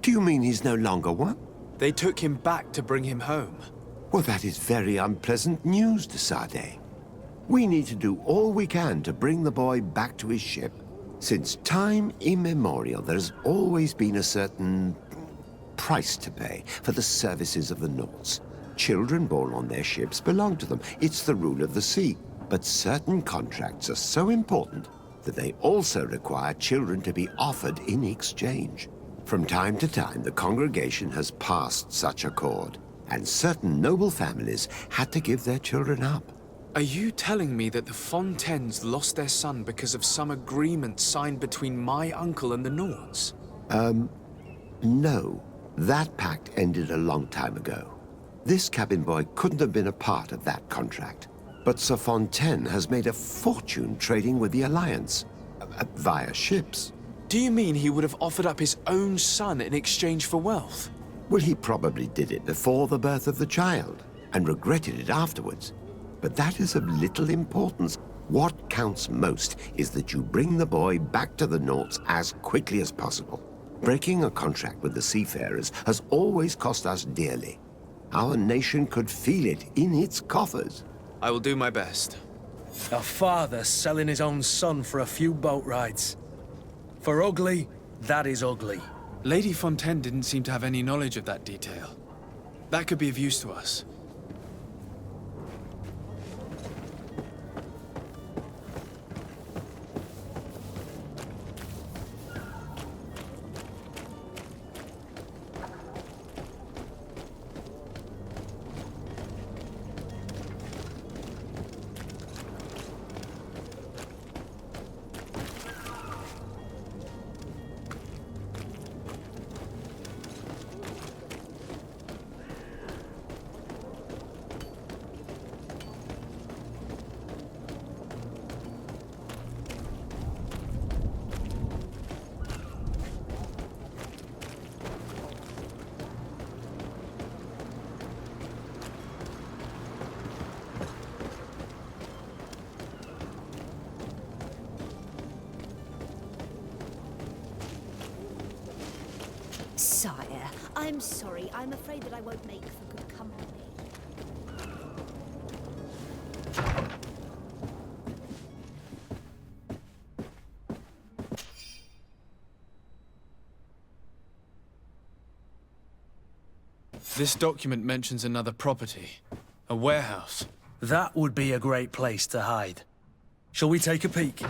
Do you mean he's no longer one? They took him back to bring him home. Well, that is very unpleasant news to Sardet. We need to do all we can to bring the boy back to his ship. Since time immemorial, there has always been a certain price to pay for the services of the Nauts. Children born on their ships belong to them. It's the rule of the sea. But certain contracts are so important that they also require children to be offered in exchange. From time to time, the congregation has passed such accord, and certain noble families had to give their children up. Are you telling me that the Fontaines lost their son because of some agreement signed between my uncle and the Nauts? No. That pact ended a long time ago. This cabin boy couldn't have been a part of that contract. But Sir Fontaine has made a fortune trading with the Alliance, via ships. Do you mean he would have offered up his own son in exchange for wealth? Well, he probably did it before the birth of the child, and regretted it afterwards. But that is of little importance. What counts most is that you bring the boy back to the Nauts as quickly as possible. Breaking a contract with the seafarers has always cost us dearly. Our nation could feel it in its coffers. I will do my best. A father selling his own son for a few boat rides. For ugly, that is ugly. Lady Fontaine didn't seem to have any knowledge of that detail. That could be of use to us. Sire, I'm sorry. I'm afraid that I won't make for good company. This document mentions another property. A warehouse. That would be a great place to hide. Shall we take a peek?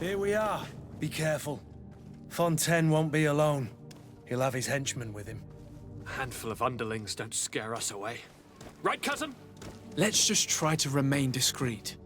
Here we are. Be careful. Fontaine won't be alone. He'll have his henchmen with him. A handful of underlings don't scare us away. Right, cousin? Let's just try to remain discreet.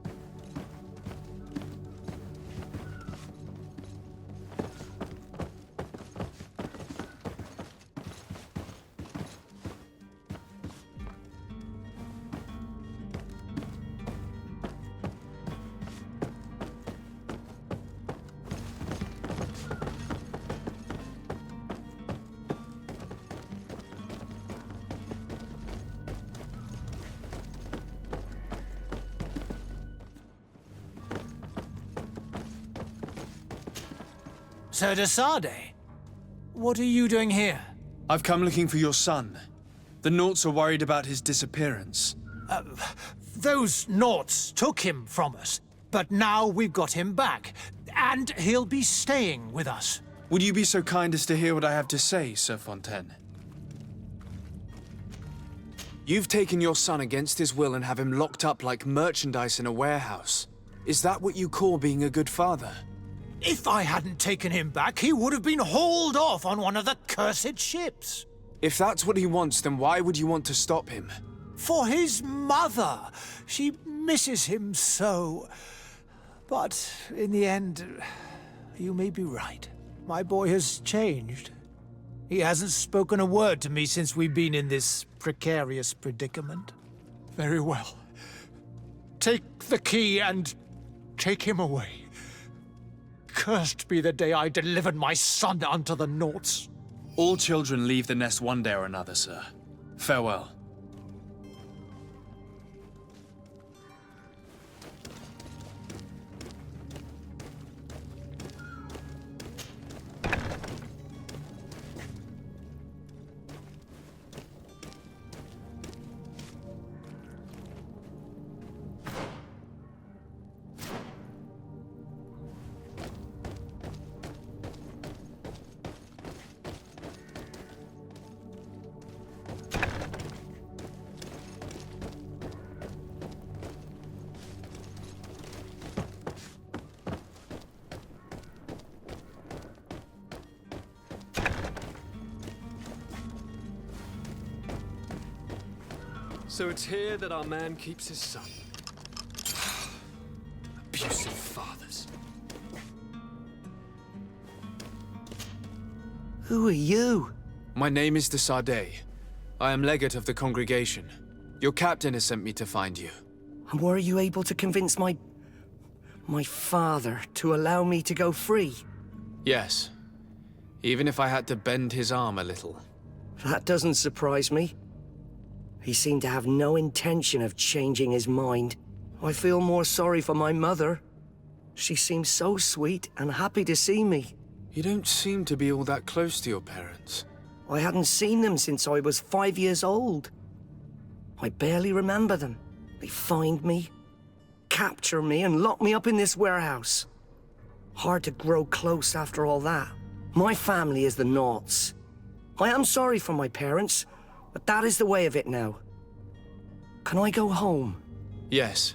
Sir Sardet, what are you doing here? I've come looking for your son. The Nauts are worried about his disappearance. Those Nauts took him from us, but now we've got him back, and he'll be staying with us. Would you be so kind as to hear what I have to say, Sir Fontaine? You've taken your son against his will and have him locked up like merchandise in a warehouse. Is that what you call being a good father? If I hadn't taken him back, he would have been hauled off on one of the cursed ships. If that's what he wants, then why would you want to stop him? For his mother. She misses him so. But in the end, you may be right. My boy has changed. He hasn't spoken a word to me since we've been in this precarious predicament. Very well. Take the key and take him away. Cursed be the day I delivered my son unto the Nauts. All children leave the nest one day or another, sir. Farewell. So it's here that our man keeps his son. Abusive fathers. Who are you? My name is the Sardet. I am legate of the congregation. Your captain has sent me to find you. And were you able to convince my father to allow me to go free? Yes. Even if I had to bend his arm a little. That doesn't surprise me. He seemed to have no intention of changing his mind. I feel more sorry for my mother. She seemed so sweet and happy to see me. You don't seem to be all that close to your parents. I hadn't seen them since I was 5 years old. I barely remember them. They find me, capture me, and lock me up in this warehouse. Hard to grow close after all that. My family is the Nauts. I am sorry for my parents, but that is the way of it now. Can I go home? Yes.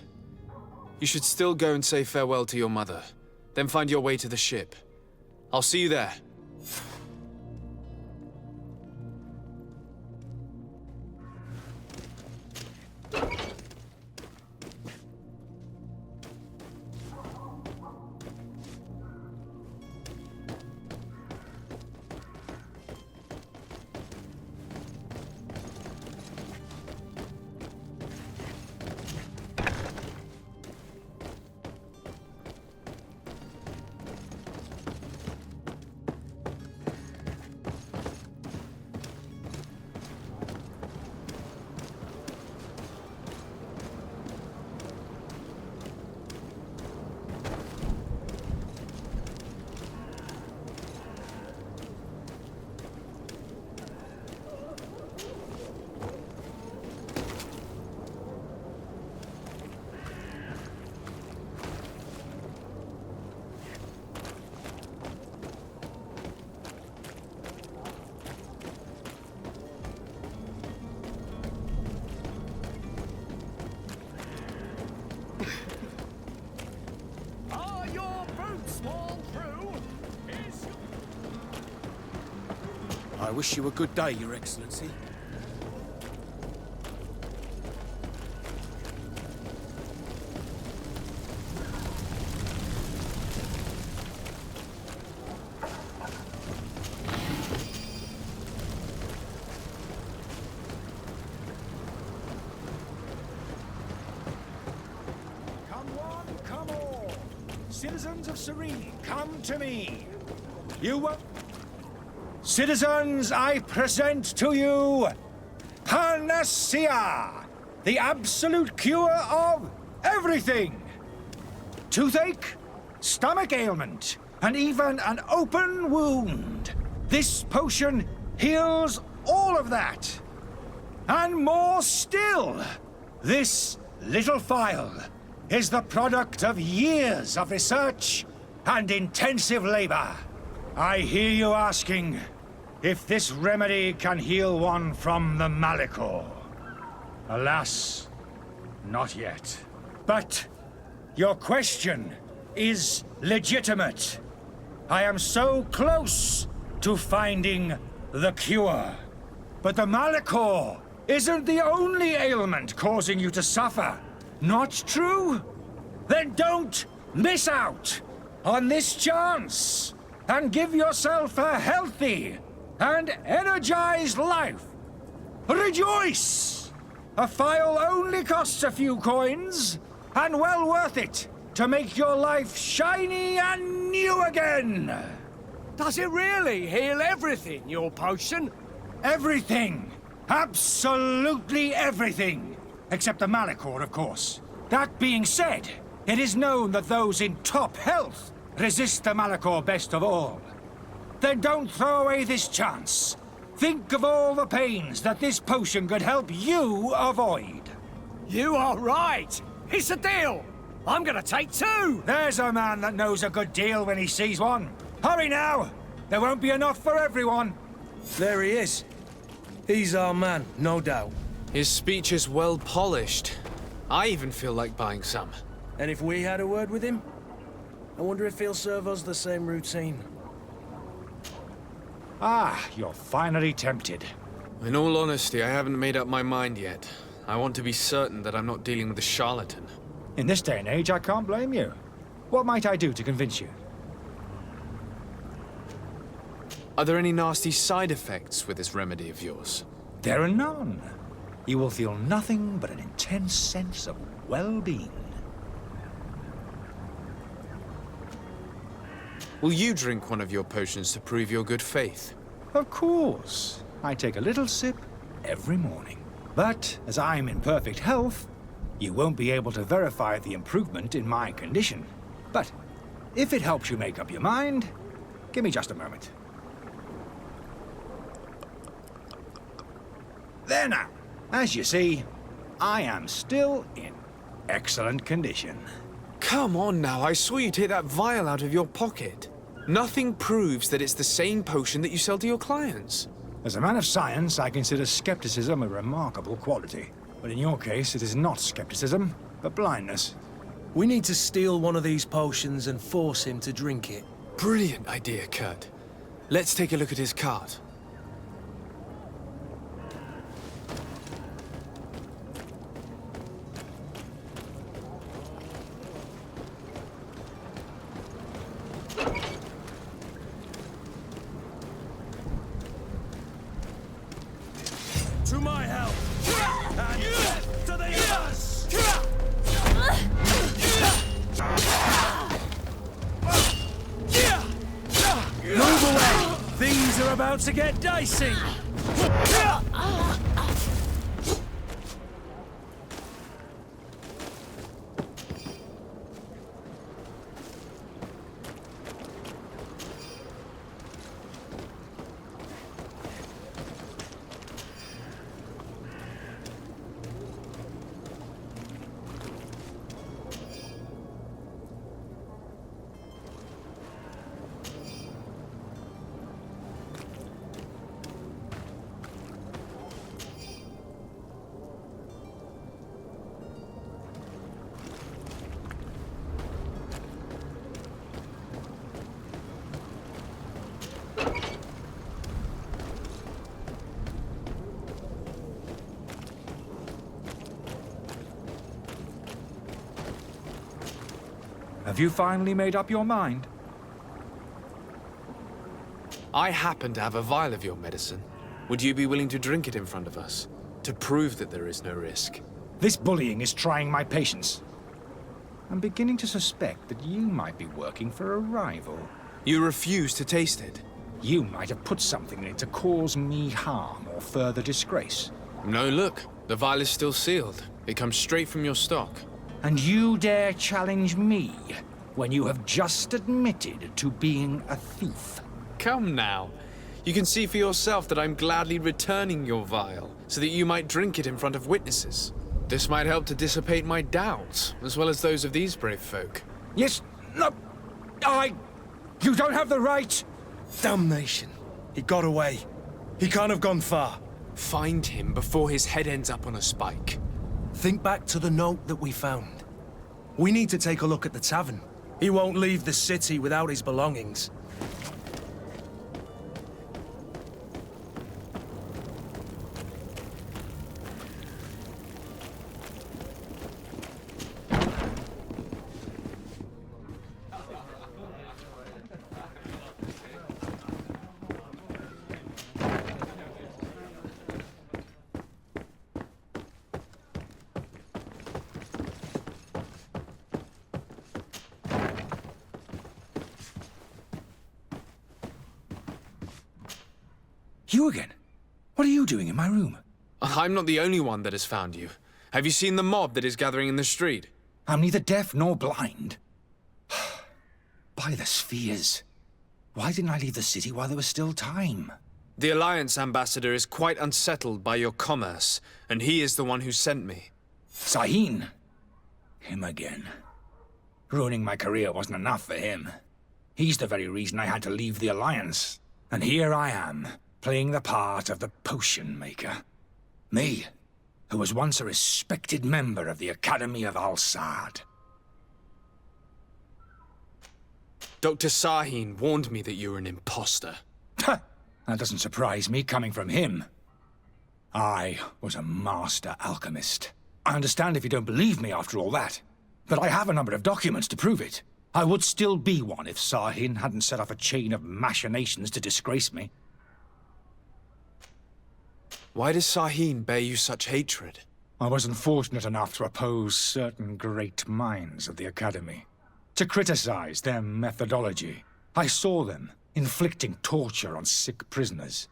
You should still go and say farewell to your mother. Then find your way to the ship. I'll see you there. I wish you a good day, Your Excellency. Come one, come all. Citizens of Serene, come to me. You won't... Citizens, I present to you Panacea, the absolute cure of everything. Toothache, stomach ailment, and even an open wound. This potion heals all of that. And more still, this little phial is the product of years of research and intensive labor. I hear you asking if this remedy can heal one from the Malachor. Alas, not yet. But your question is legitimate. I am so close to finding the cure. But the Malachor isn't the only ailment causing you to suffer. Not true? Then don't miss out on this chance and give yourself a healthy and energized life. Rejoice! A phial only costs a few coins, and well worth it to make your life shiny and new again. Does it really heal everything, your potion? Everything. Absolutely everything. Except the Malachor, of course. That being said, it is known that those in top health resist the Malachor best of all. Then don't throw away this chance. Think of all the pains that this potion could help you avoid. You are right. It's a deal. I'm gonna take two. There's a man that knows a good deal when he sees one. Hurry now. There won't be enough for everyone. There he is. He's our man, no doubt. His speech is well polished. I even feel like buying some. And if we had a word with him? I wonder if he'll serve us the same routine. Ah, you're finally tempted. In all honesty, I haven't made up my mind yet. I want to be certain that I'm not dealing with a charlatan. In this day and age, I can't blame you. What might I do to convince you? Are there any nasty side effects with this remedy of yours? There are none. You will feel nothing but an intense sense of well-being. Will you drink one of your potions to prove your good faith? Of course. I take a little sip every morning. But, as I'm in perfect health, you won't be able to verify the improvement in my condition. But, if it helps you make up your mind, give me just a moment. There now. As you see, I am still in excellent condition. Come on now, I saw you take that vial out of your pocket. Nothing proves that it's the same potion that you sell to your clients. As a man of science, I consider skepticism a remarkable quality. But in your case, it is not skepticism, but blindness. We need to steal one of these potions and force him to drink it. Brilliant idea, Kurt. Let's take a look at his cart. To my help! And to the others! Move away! Things are about to get dicey! Have you finally made up your mind? I happen to have a vial of your medicine. Would you be willing to drink it in front of us? To prove that there is no risk? This bullying is trying my patience. I'm beginning to suspect that you might be working for a rival. You refuse to taste it? You might have put something in it to cause me harm or further disgrace. No, look. The vial is still sealed. It comes straight from your stock. And you dare challenge me when you have just admitted to being a thief? Come now. You can see for yourself that I'm gladly returning your vial, so that you might drink it in front of witnesses. This might help to dissipate my doubts, as well as those of these brave folk. Yes, no, you don't have the right! Damnation. He got away. He can't have gone far. Find him before his head ends up on a spike. Think back to the note that we found. We need to take a look at the tavern. He won't leave the city without his belongings. You again? What are you doing in my room? I'm not the only one that has found you. Have you seen the mob that is gathering in the street? I'm neither deaf nor blind. By the spheres. Why didn't I leave the city while there was still time? The Alliance ambassador is quite unsettled by your commerce, and he is the one who sent me. Sahin. Him again. Ruining my career wasn't enough for him. He's the very reason I had to leave the Alliance. And here I am, playing the part of the potion maker. Me, who was once a respected member of the Academy of Al-Sad. Dr. Sahin warned me that you were an imposter. That doesn't surprise me, coming from him. I was a master alchemist. I understand if you don't believe me after all that, but I have a number of documents to prove it. I would still be one if Sahin hadn't set off a chain of machinations to disgrace me. Why does Sahin bear you such hatred? I wasn't fortunate enough to oppose certain great minds of the Academy. To criticize their methodology. I saw them inflicting torture on sick prisoners,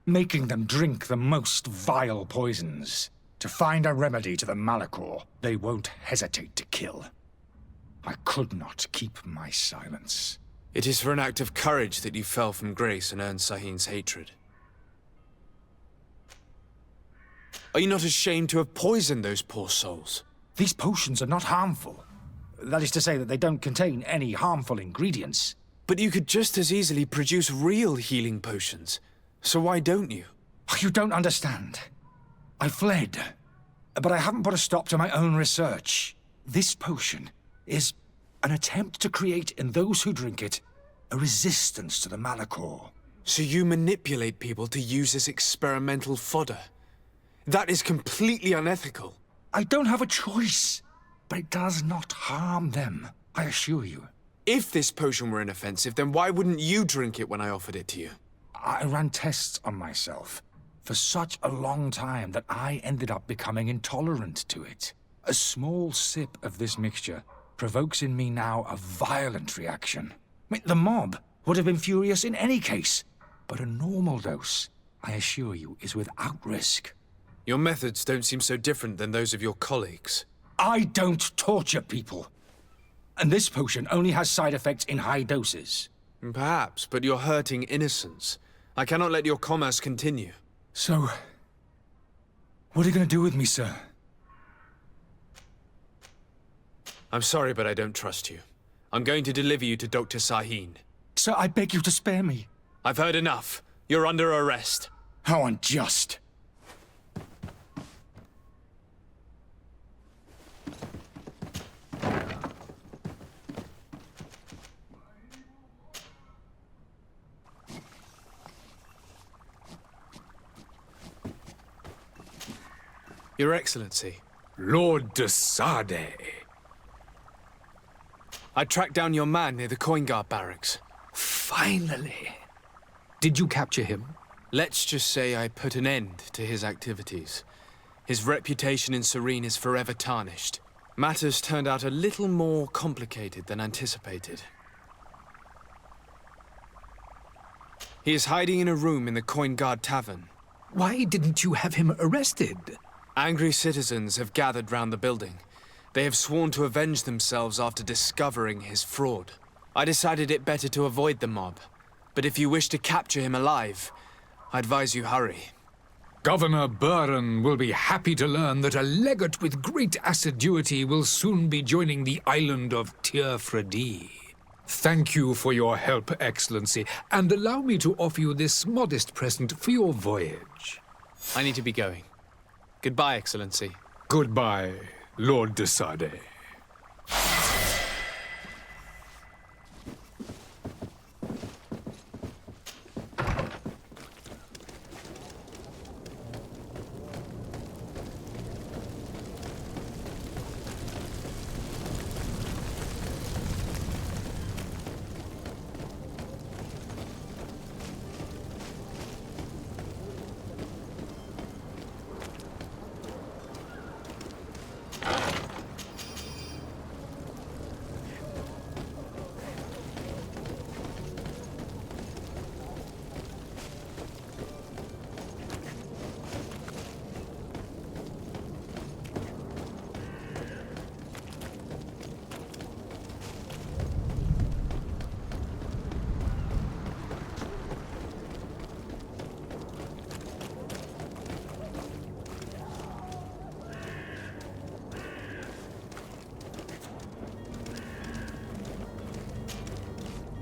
making them drink the most vile poisons. To find a remedy to the Malachor, they won't hesitate to kill. I could not keep my silence. It is for an act of courage that you fell from grace and earned Sahin's hatred. Are you not ashamed to have poisoned those poor souls? These potions are not harmful. That is to say that they don't contain any harmful ingredients. But you could just as easily produce real healing potions. So why don't you? You don't understand. I fled. But I haven't put a stop to my own research. This potion is an attempt to create in those who drink it a resistance to the Malachor. So you manipulate people to use as experimental fodder? That is completely unethical. I don't have a choice, but it does not harm them, I assure you. If this potion were inoffensive, then why wouldn't you drink it when I offered it to you? I ran tests on myself for such a long time that I ended up becoming intolerant to it. A small sip of this mixture provokes in me now a violent reaction. The mob would have been furious in any case, but a normal dose, I assure you, is without risk. Your methods don't seem so different than those of your colleagues. I don't torture people. And this potion only has side effects in high doses. Perhaps, but you're hurting innocents. I cannot let your commerce continue. So, what are you going to do with me, sir? I'm sorry, but I don't trust you. I'm going to deliver you to Dr. Sahin. Sir, I beg you to spare me. I've heard enough. You're under arrest. How unjust. Your Excellency. Lord de Sardet. I tracked down your man near the coin guard barracks. Finally. Did you capture him? Let's just say I put an end to his activities. His reputation in Serene is forever tarnished. Matters turned out a little more complicated than anticipated. He is hiding in a room in the Coin Guard Tavern. Why didn't you have him arrested? Angry citizens have gathered round the building. They have sworn to avenge themselves after discovering his fraud. I decided it better to avoid the mob. But if you wish to capture him alive, I advise you hurry. Governor Buren will be happy to learn that a legate with great assiduity will soon be joining the island of Tirfredi. Thank you for your help, Excellency, and allow me to offer you this modest present for your voyage. I need to be going. Goodbye, Excellency. Goodbye, Lord de Sardet.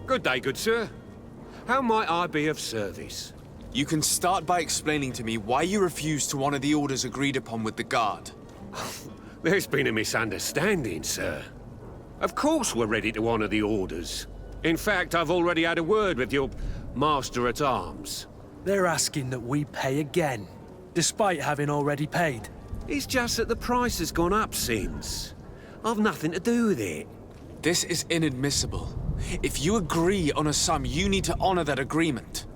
Good day, good sir. How might I be of service? You can start by explaining to me why you refused to honor the orders agreed upon with the guard. There's been a misunderstanding, sir. Of course we're ready to honor the orders. In fact, I've already had a word with your master-at-arms. They're asking that we pay again. despite having already paid. It's just that the price has gone up since. I've nothing to do with it. This is inadmissible. If you agree on a sum, you need to honor that agreement.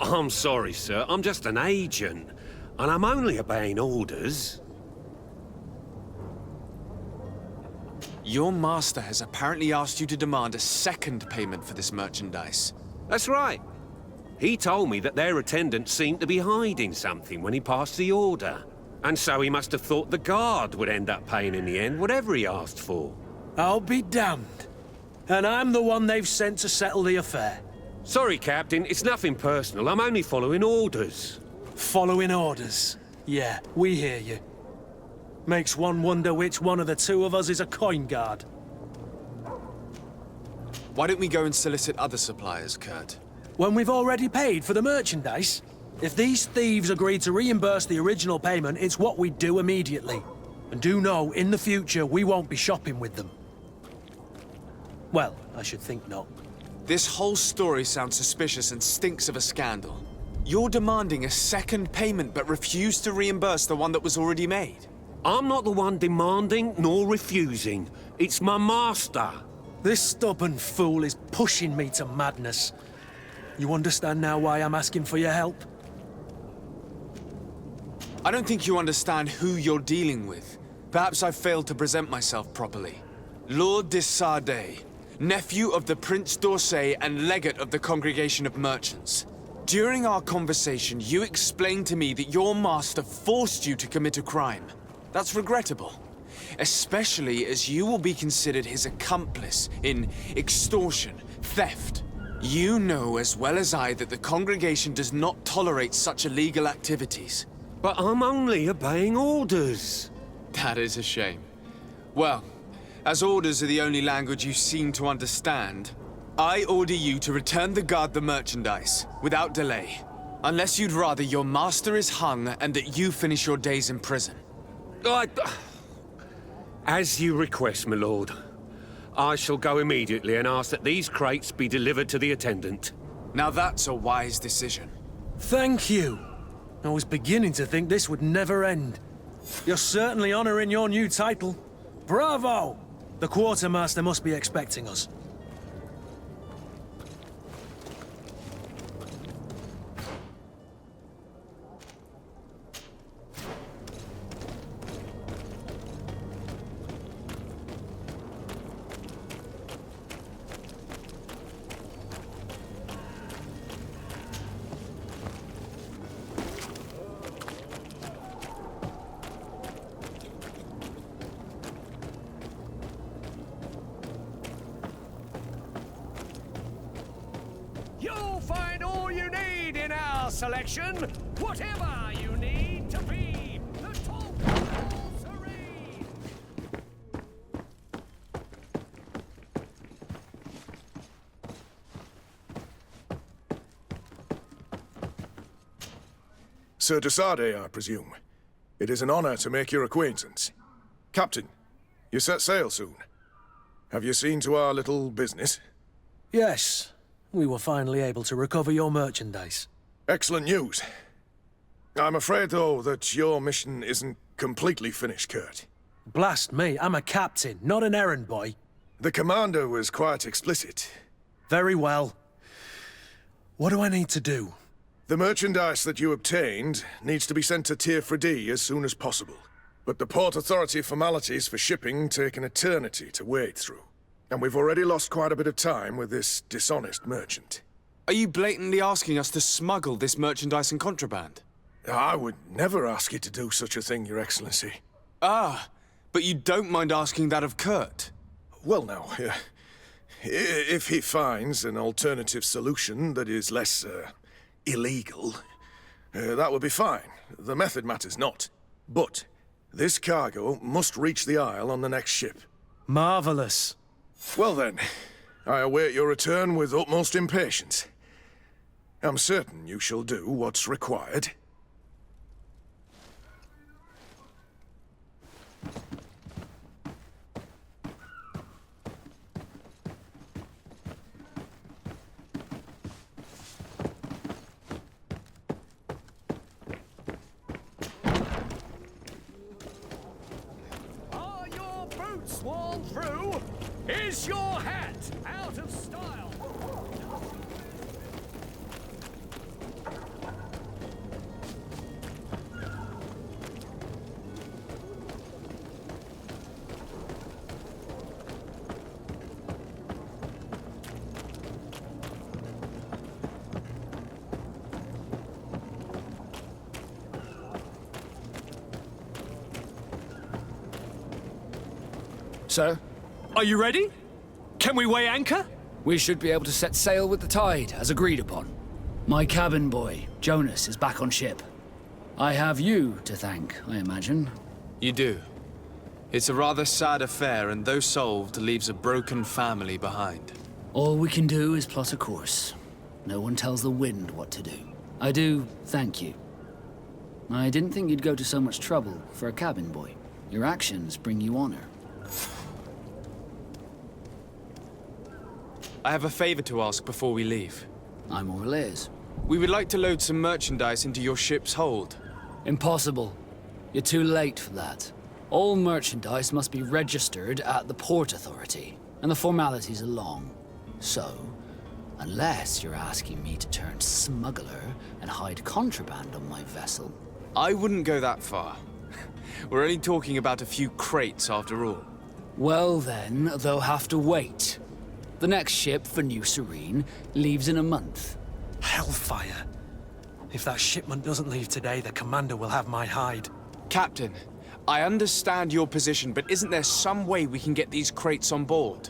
I'm sorry, sir. I'm just an agent. And I'm only obeying orders. Your master has apparently asked you to demand a second payment for this merchandise. That's right. He told me that their attendant seemed to be hiding something when he passed the order. And so he must have thought the guard would end up paying in the end, whatever he asked for. I'll be damned. And I'm the one they've sent to settle the affair. Sorry, Captain. It's nothing personal. I'm only following orders. Following orders? Yeah, we hear you. Makes one wonder which one of the two of us is a coin guard. Why don't we go and solicit other suppliers, Kurt? When we've already paid for the merchandise? If these thieves agreed to reimburse the original payment, it's what we'd do immediately. And do know, in the future, we won't be shopping with them. Well, I should think not. This whole story sounds suspicious and stinks of a scandal. You're demanding a second payment but refuse to reimburse the one that was already made. I'm not the one demanding nor refusing. It's my master. This stubborn fool is pushing me to madness. You understand now why I'm asking for your help? I don't think you understand who you're dealing with. Perhaps I failed to present myself properly. Lord de Sardet, nephew of the Prince d'Orsay and legate of the Congregation of Merchants. During our conversation, you explained to me that your master forced you to commit a crime. That's regrettable, especially as you will be considered his accomplice in extortion, theft. You know as well as I that the congregation does not tolerate such illegal activities. But I'm only obeying orders. That is a shame. Well, as orders are the only language you seem to understand, I order you to return the guard the merchandise, without delay. Unless you'd rather your master is hung and that you finish your days in prison. As you request, my lord. I shall go immediately and ask that these crates be delivered to the attendant. Now that's a wise decision. Thank you. I was beginning to think this would never end. You're certainly honoring your new title. Bravo! The quartermaster must be expecting us. You'll find all you need in our selection, whatever you need to be the total serene. Sir de Sardet, I presume. It is an honor to make your acquaintance. Captain, you set sail soon. Have you seen to our little business? Yes. We were finally able to recover your merchandise. Excellent news. I'm afraid, though, that your mission isn't completely finished, Kurt. Blast me, I'm a captain, not an errand boy. The commander was quite explicit. Very well. What do I need to do? The merchandise that you obtained needs to be sent to Tier 4D as soon as possible. But the Port Authority formalities for shipping take an eternity to wade through. And we've already lost quite a bit of time with this dishonest merchant. Are you blatantly asking us to smuggle this merchandise and contraband? I would never ask you to do such a thing, Your Excellency. Ah, but you don't mind asking that of Kurt? Well, now, if he finds an alternative solution that is less, illegal, that would be fine. The method matters not. But this cargo must reach the Isle on the next ship. Marvelous. Well then, I await your return with utmost impatience. I'm certain you shall do what's required. Is your hat out of style? Sir? Are you ready? Can we weigh anchor? We should be able to set sail with the tide, as agreed upon. My cabin boy, Jonas, is back on ship. I have you to thank, I imagine. You do. It's a rather sad affair, and though solved, leaves a broken family behind. All we can do is plot a course. No one tells the wind what to do. I do thank you. I didn't think you'd go to so much trouble for a cabin boy. Your actions bring you honor. I have a favor to ask before we leave. I'm all ears. We would like to load some merchandise into your ship's hold. Impossible. You're too late for that. All merchandise must be registered at the Port Authority, and the formalities are long. So, unless you're asking me to turn smuggler and hide contraband on my vessel... I wouldn't go that far. We're only talking about a few crates after all. Well then, they'll have to wait. The next ship for New Serene leaves in a month. Hellfire. If that shipment doesn't leave today, the commander will have my hide. Captain, I understand your position, but isn't there some way we can get these crates on board?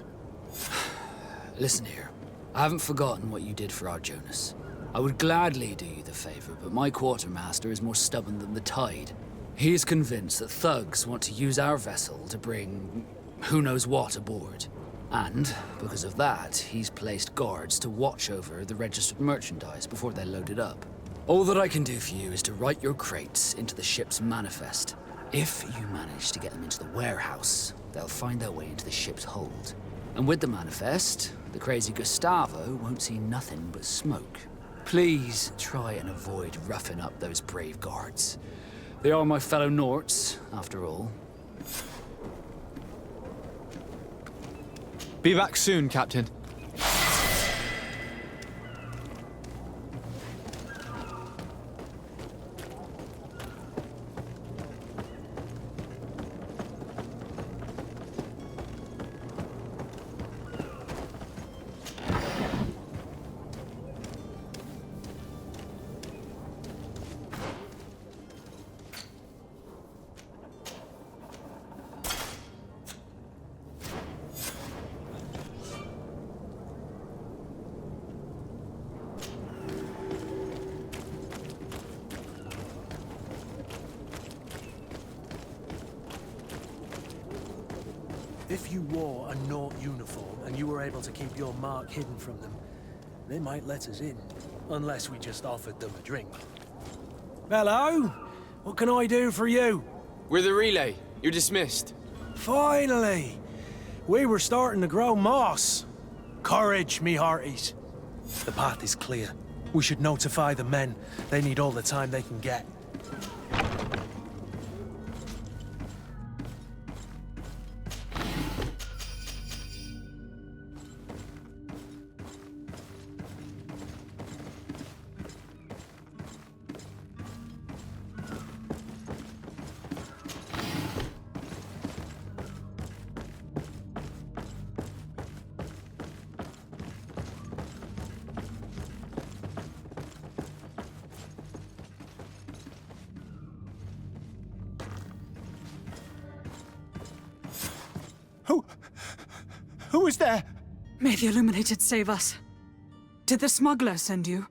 Listen here. I haven't forgotten what you did for our Jonas. I would gladly do you the favor, but my quartermaster is more stubborn than the tide. He is convinced that thugs want to use our vessel to bring who knows what aboard. And, because of that, he's placed guards to watch over the registered merchandise before they're loaded up. All that I can do for you is to write your crates into the ship's manifest. If you manage to get them into the warehouse, they'll find their way into the ship's hold. And with the manifest, the crazy Gustavo won't see nothing but smoke. Please try and avoid roughing up those brave guards. They are my fellow Nauts, after all. Be back soon, Captain. If you wore a Naut uniform and you were able to keep your mark hidden from them, they might let us in, unless we just offered them a drink. Hello? What can I do for you? We're the relay. You're dismissed. Finally! We were starting to grow moss. Courage, me hearties. The path is clear. We should notify the men. They need all the time they can get. Who is there? May the Illuminated save us. Did the smuggler send you?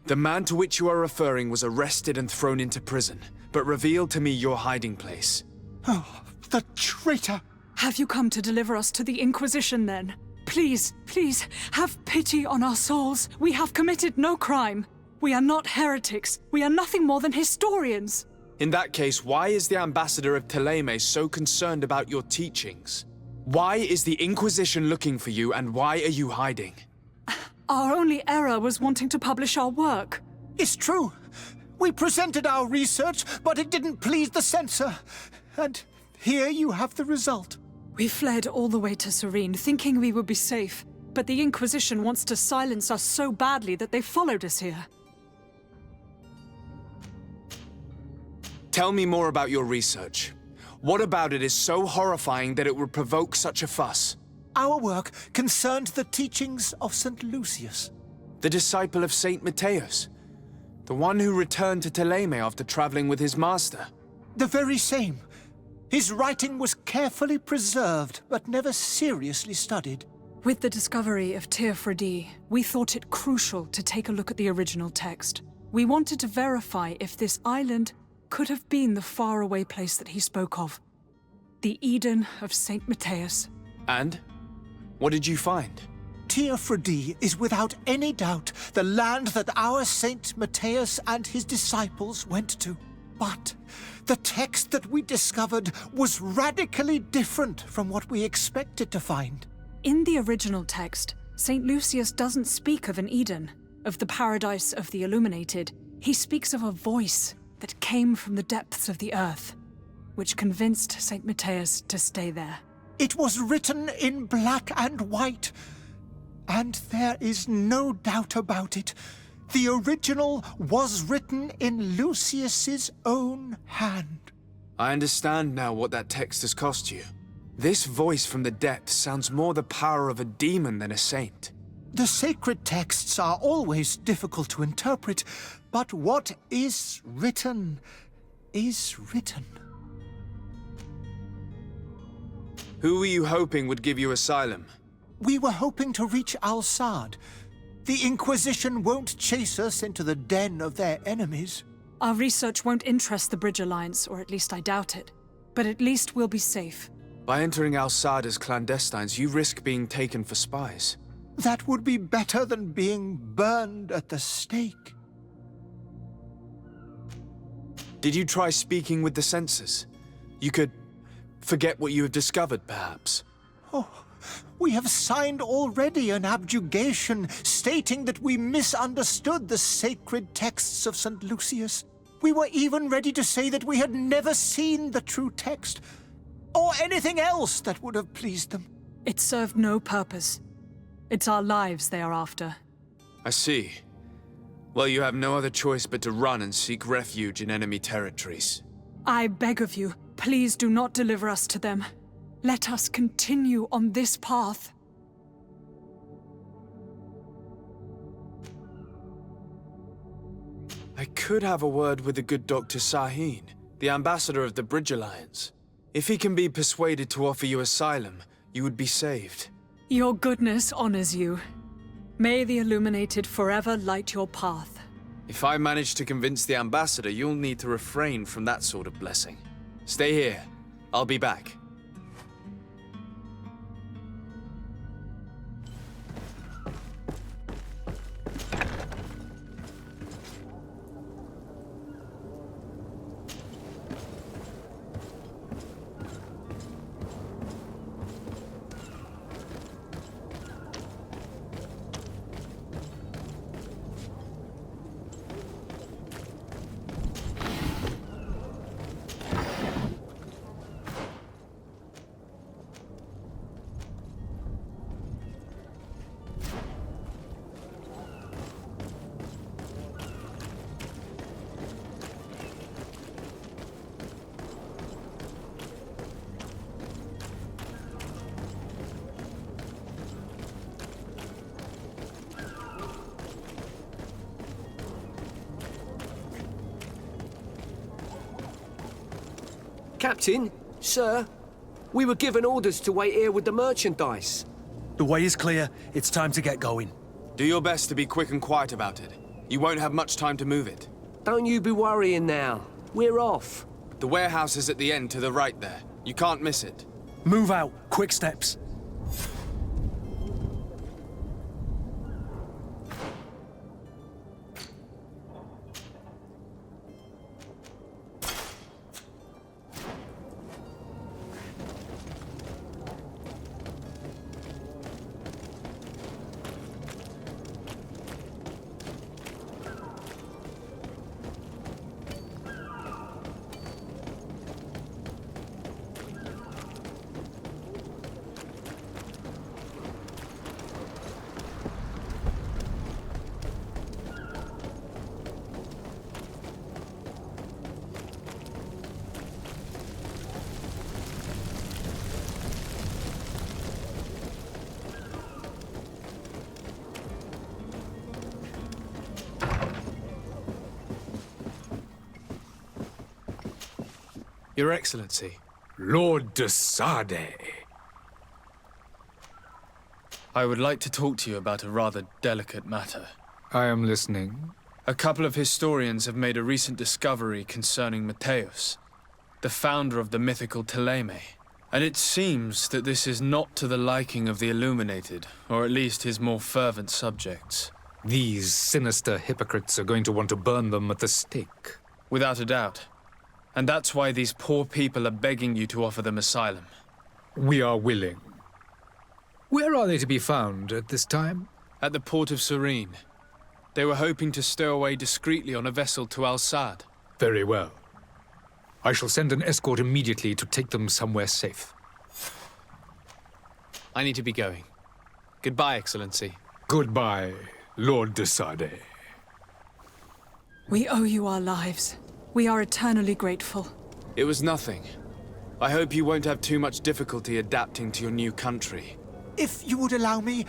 The man to which you are referring was arrested and thrown into prison, but revealed to me your hiding place. Oh, the traitor! Have you come to deliver us to the Inquisition, then? Please, please, have pity on our souls. We have committed no crime. We are not heretics. We are nothing more than historians. In that case, why is the ambassador of Thélème so concerned about your teachings? Why is the Inquisition looking for you, and why are you hiding? Our only error was wanting to publish our work. It's true. We presented our research, but it didn't please the censor. And here you have the result. We fled all the way to Serene, thinking we would be safe. But the Inquisition wants to silence us so badly that they followed us here. Tell me more about your research. What about it is so horrifying that it would provoke such a fuss? Our work concerned the teachings of St. Lucius. The disciple of St. Matthias. The one who returned to Teleme after traveling with his master. The very same. His writing was carefully preserved, but never seriously studied. With the discovery of Teofredi, we thought it crucial to take a look at the original text. We wanted to verify if this island could have been the faraway place that he spoke of. The Eden of St. Matthias. And? What did you find? Teofredi is without any doubt the land that our Saint Matthias and his disciples went to. But the text that we discovered was radically different from what we expected to find. In the original text, St. Lucius doesn't speak of an Eden, of the paradise of the illuminated. He speaks of a voice that came from the depths of the earth, which convinced St. Matthias to stay there. It was written in black and white, and there is no doubt about it. The original was written in Lucius's own hand. I understand now what that text has cost you. This voice from the depths sounds more the power of a demon than a saint. The sacred texts are always difficult to interpret, but what is written is written. Who were you hoping would give you asylum? We were hoping to reach Al-Sad. The Inquisition won't chase us into the den of their enemies. Our research won't interest the Bridge Alliance, or at least I doubt it. But at least we'll be safe. By entering Al-Sad as clandestines, you risk being taken for spies. That would be better than being burned at the stake. Did you try speaking with the censors? You could forget what you have discovered, perhaps. Oh, we have signed already an abjugation stating that we misunderstood the sacred texts of St. Lucius. We were even ready to say that we had never seen the true text, or anything else that would have pleased them. It served no purpose. It's our lives they are after. I see. Well, you have no other choice but to run and seek refuge in enemy territories. I beg of you, please do not deliver us to them. Let us continue on this path. I could have a word with the good Dr. Sahin, the ambassador of the Bridge Alliance. If he can be persuaded to offer you asylum, you would be saved. Your goodness honors you. May the Illuminated forever light your path. If I manage to convince the ambassador, you'll need to refrain from that sort of blessing. Stay here. I'll be back. Captain, sir, we were given orders to wait here with the merchandise. The way is clear. It's time to get going. Do your best to be quick and quiet about it. You won't have much time to move it. Don't you be worrying now. We're off. The warehouse is at the end to the right there. You can't miss it. Move out. Quick steps. Your Excellency. Lord de Sardet. I would like to talk to you about a rather delicate matter. I am listening. A couple of historians have made a recent discovery concerning Matthäus, the founder of the mythical Teleme. And it seems that this is not to the liking of the Illuminated, or at least his more fervent subjects. These sinister hypocrites are going to want to burn them at the stake. Without a doubt. And that's why these poor people are begging you to offer them asylum. We are willing. Where are they to be found at this time? At the port of Serene. They were hoping to stow away discreetly on a vessel to Al-Sad. Very well. I shall send an escort immediately to take them somewhere safe. I need to be going. Goodbye, Excellency. Goodbye, Lord de Sardet. We owe you our lives. We are eternally grateful. It was nothing. I hope you won't have too much difficulty adapting to your new country. If you would allow me,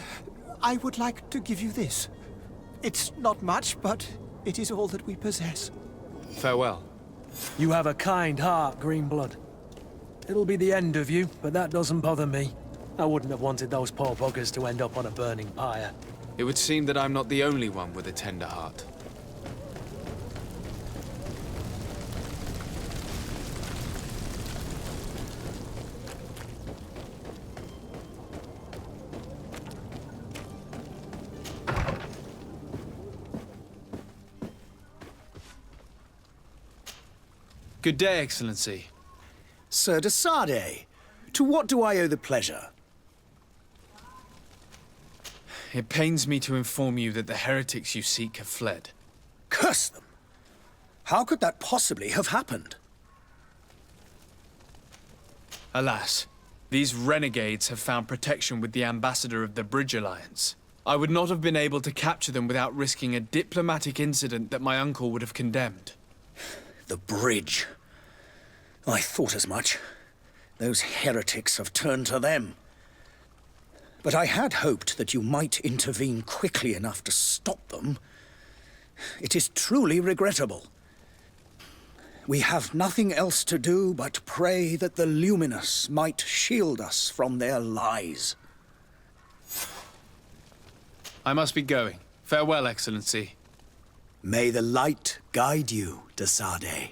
I would like to give you this. It's not much, but it is all that we possess. Farewell. You have a kind heart, Greenblood. It'll be the end of you, but that doesn't bother me. I wouldn't have wanted those poor buggers to end up on a burning pyre. It would seem that I'm not the only one with a tender heart. Good day, Excellency. Sir de Sardet, to what do I owe the pleasure? It pains me to inform you that the heretics you seek have fled. Curse them! How could that possibly have happened? Alas, these renegades have found protection with the ambassador of the Bridge Alliance. I would not have been able to capture them without risking a diplomatic incident that my uncle would have condemned. The bridge. I thought as much. Those heretics have turned to them. But I had hoped that you might intervene quickly enough to stop them. It is truly regrettable. We have nothing else to do but pray that the Luminous might shield us from their lies. I must be going. Farewell, Excellency. May the light guide you, de Sardet.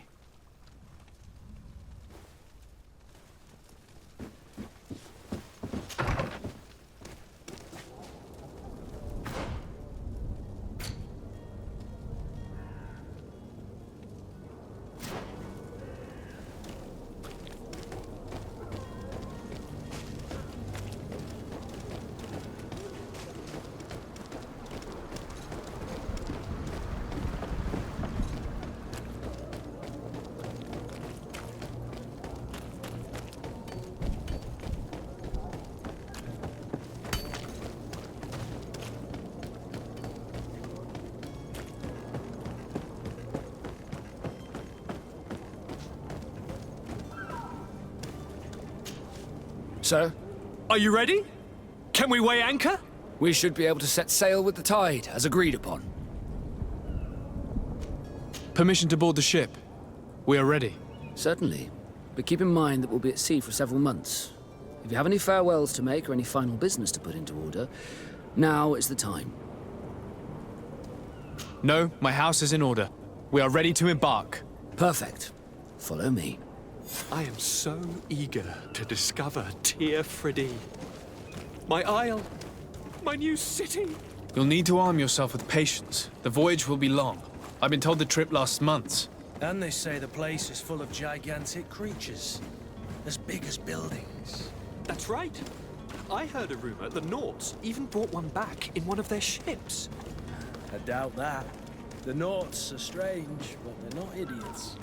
Sir? Are you ready? Can we weigh anchor? We should be able to set sail with the tide, as agreed upon. Permission to board the ship. We are ready. Certainly. But keep in mind that we'll be at sea for several months. If you have any farewells to make or any final business to put into order, now is the time. No, my house is in order. We are ready to embark. Perfect. Follow me. I am so eager to discover Tir Friddy. My isle, my new city. You'll need to arm yourself with patience. The voyage will be long. I've been told the trip lasts months. And they say the place is full of gigantic creatures, as big as buildings. That's right. I heard a rumor the Nauts even brought one back in one of their ships. I doubt that. The Nauts are strange, but they're not idiots.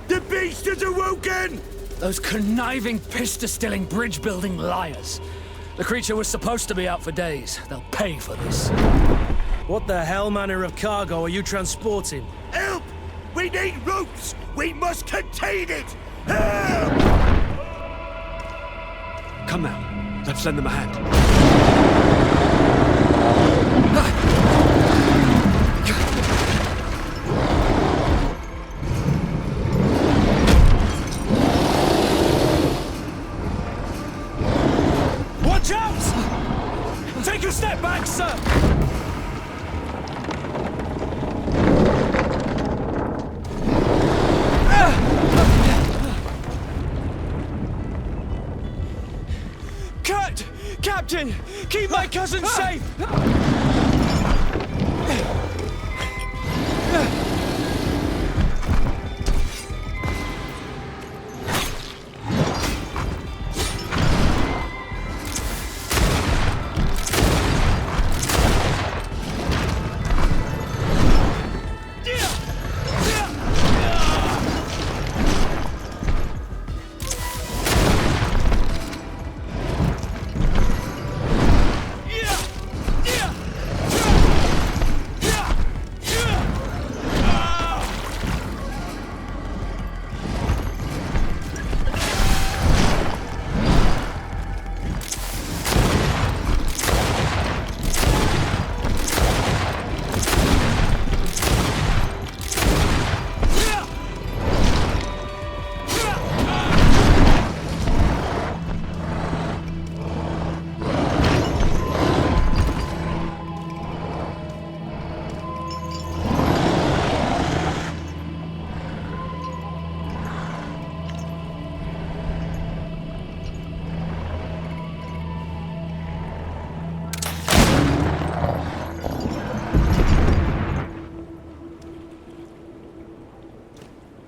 The beast has awoken! Those conniving, piss-distilling, bridge-building liars. The creature was supposed to be out for days. They'll pay for this. What the hell manner of cargo are you transporting? Help! We need ropes! We must contain it! Help! Come now, let's lend them a hand. Take a step back, sir! Kurt! Captain! Keep my cousin safe!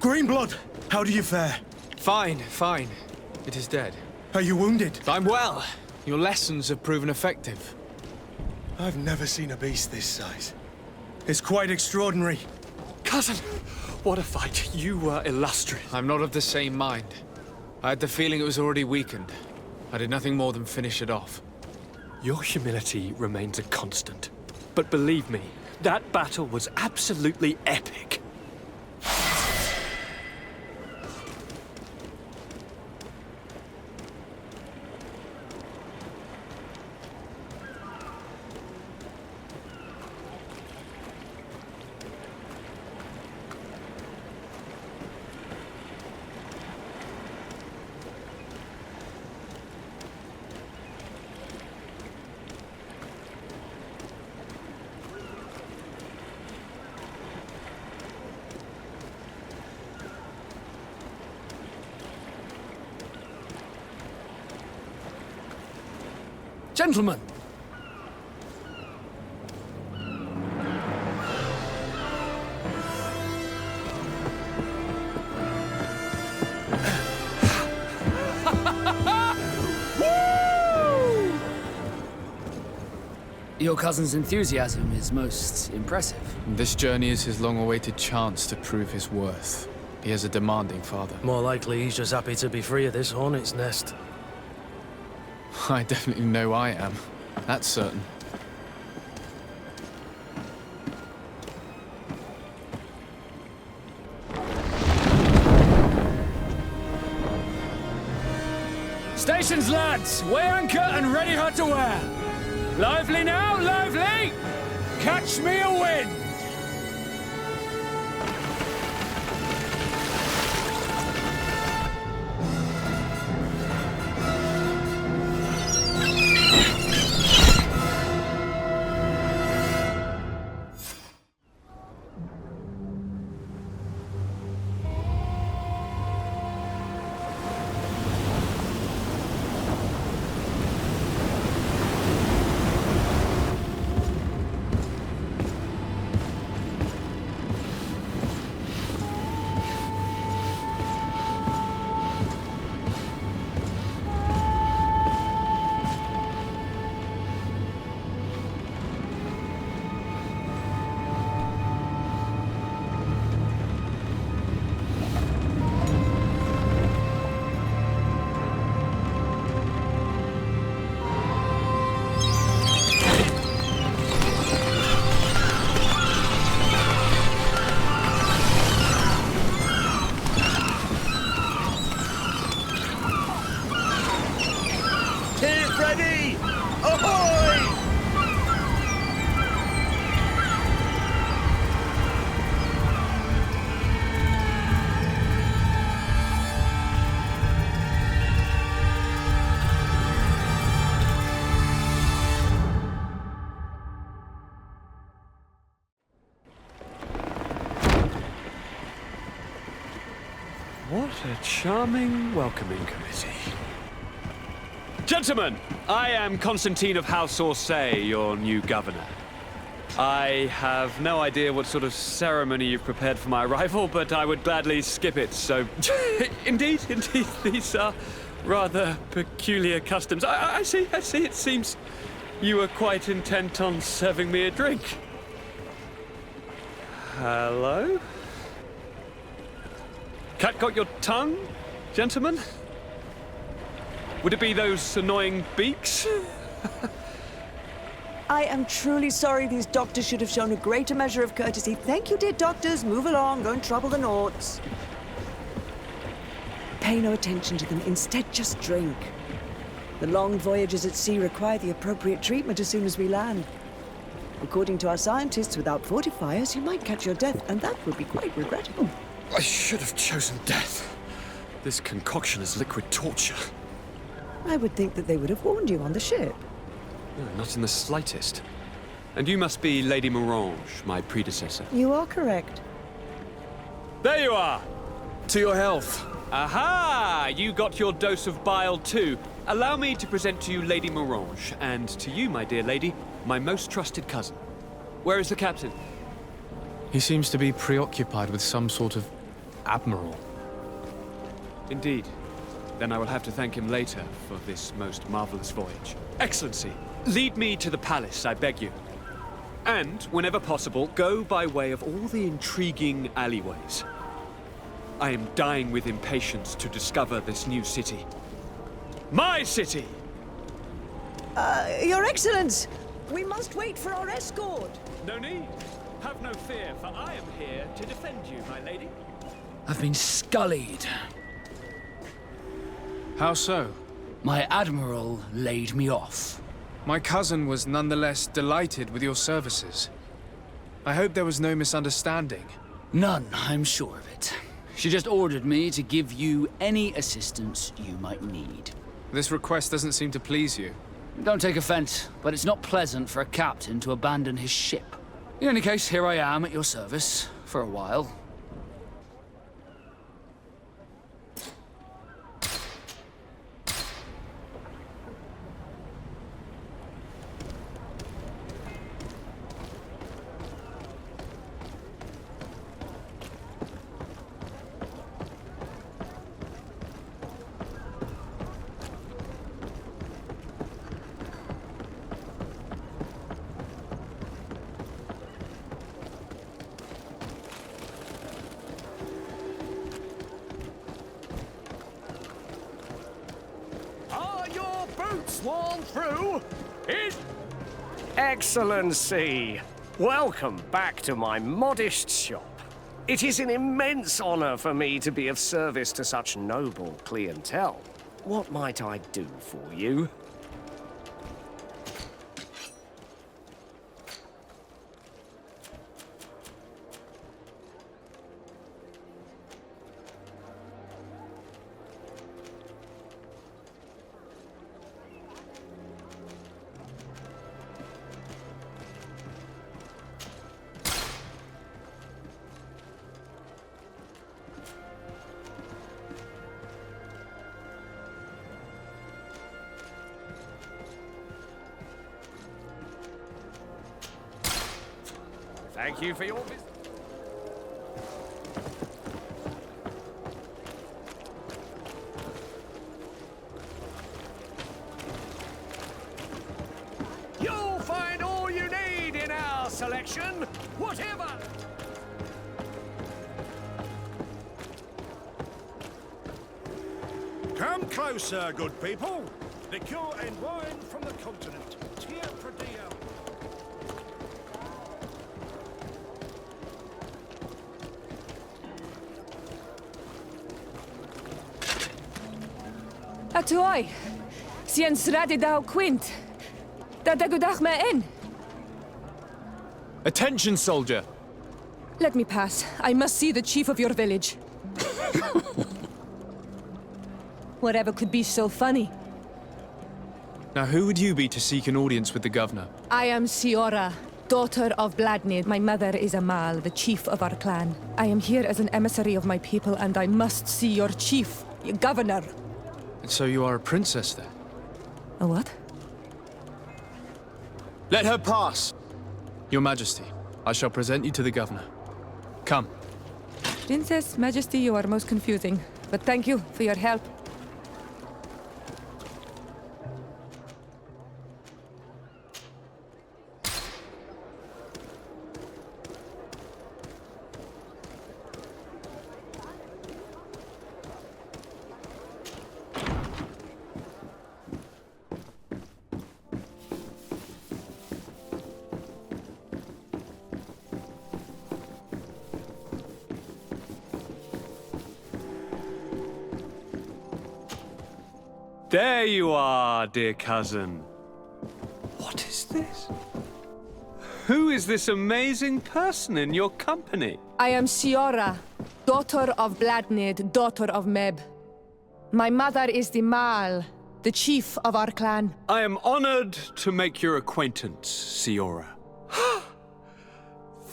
Greenblood, how do you fare? Fine, fine. It is dead. Are you wounded? I'm well. Your lessons have proven effective. I've never seen a beast this size. It's quite extraordinary. Cousin, what a fight. You were illustrious. I'm not of the same mind. I had the feeling it was already weakened. I did nothing more than finish it off. Your humility remains a constant. But believe me, that battle was absolutely epic. Gentlemen! Your cousin's enthusiasm is most impressive. This journey is his long-awaited chance to prove his worth. He has a demanding father. More likely he's just happy to be free of this hornet's nest. I definitely know I am. That's certain. Stations, lads! Weigh anchor and ready hot to wear! Lively now, lively! Catch me a wind! What a charming welcoming committee. Gentlemen, I am Constantine of House Orsay, your new governor. I have no idea what sort of ceremony you've prepared for my arrival, but I would gladly skip it, so... Indeed, these are rather peculiar customs. I see, it seems you were quite intent on serving me a drink. Hello? Cat got your tongue, gentlemen? Would it be those annoying beaks? I am truly sorry. These doctors should have shown a greater measure of courtesy. Thank you, dear doctors. Move along. Don't trouble the Nauts. Pay no attention to them. Instead, just drink. The long voyages at sea require the appropriate treatment as soon as we land. According to our scientists, without fortifiers, you might catch your death, and that would be quite regrettable. I should have chosen death. This concoction is liquid torture. I would think that they would have warned you on the ship. No, not in the slightest. And you must be Lady Morange, my predecessor. You are correct. There you are! To your health. Aha! You got your dose of bile too. Allow me to present to you Lady Morange, and to you, my dear lady, my most trusted cousin. Where is the captain? He seems to be preoccupied with some sort of admiral. Indeed. Then I will have to thank him later for this most marvelous voyage. Excellency, lead me to the palace, I beg you. And, whenever possible, go by way of all the intriguing alleyways. I am dying with impatience to discover this new city. My city! Your Excellence! We must wait for our escort! No need. Have no fear, for I am here to defend you, my lady. I've been scullied. How so? My admiral laid me off. My cousin was nonetheless delighted with your services. I hope there was no misunderstanding. None, I'm sure of it. She just ordered me to give you any assistance you might need. This request doesn't seem to please you. Don't take offense, but it's not pleasant for a captain to abandon his ship. In any case, here I am at your service, for a while. Sworn through is... Excellency! Welcome back to my modest shop. It is an immense honor for me to be of service to such noble clientele. What might I do for you? Thank you for your visit. You'll find all you need in our selection, whatever. Come closer, good people. Liqueur and wine from the continent. Tia for Dio. Atoy, sien StarkadAL.Quint. Dadagudach me in. Attention, soldier! Let me pass. I must see the chief of your village. Whatever could be so funny? Now, who would you be to seek an audience with the governor? I am Siora, daughter of Bladnid. My mother is Amal, the chief of our clan. I am here as an emissary of my people, and I must see your chief, your governor. So you are a princess, then? A what? Let her pass! Your Majesty, I shall present you to the governor. Come. Princess, Majesty, you are most confusing. But thank you for your help. There you are, dear cousin. What is this? Who is this amazing person in your company? I am Siora, daughter of Bladnid, daughter of Meb. My mother is the Mal, the chief of our clan. I am honored to make your acquaintance, Siora.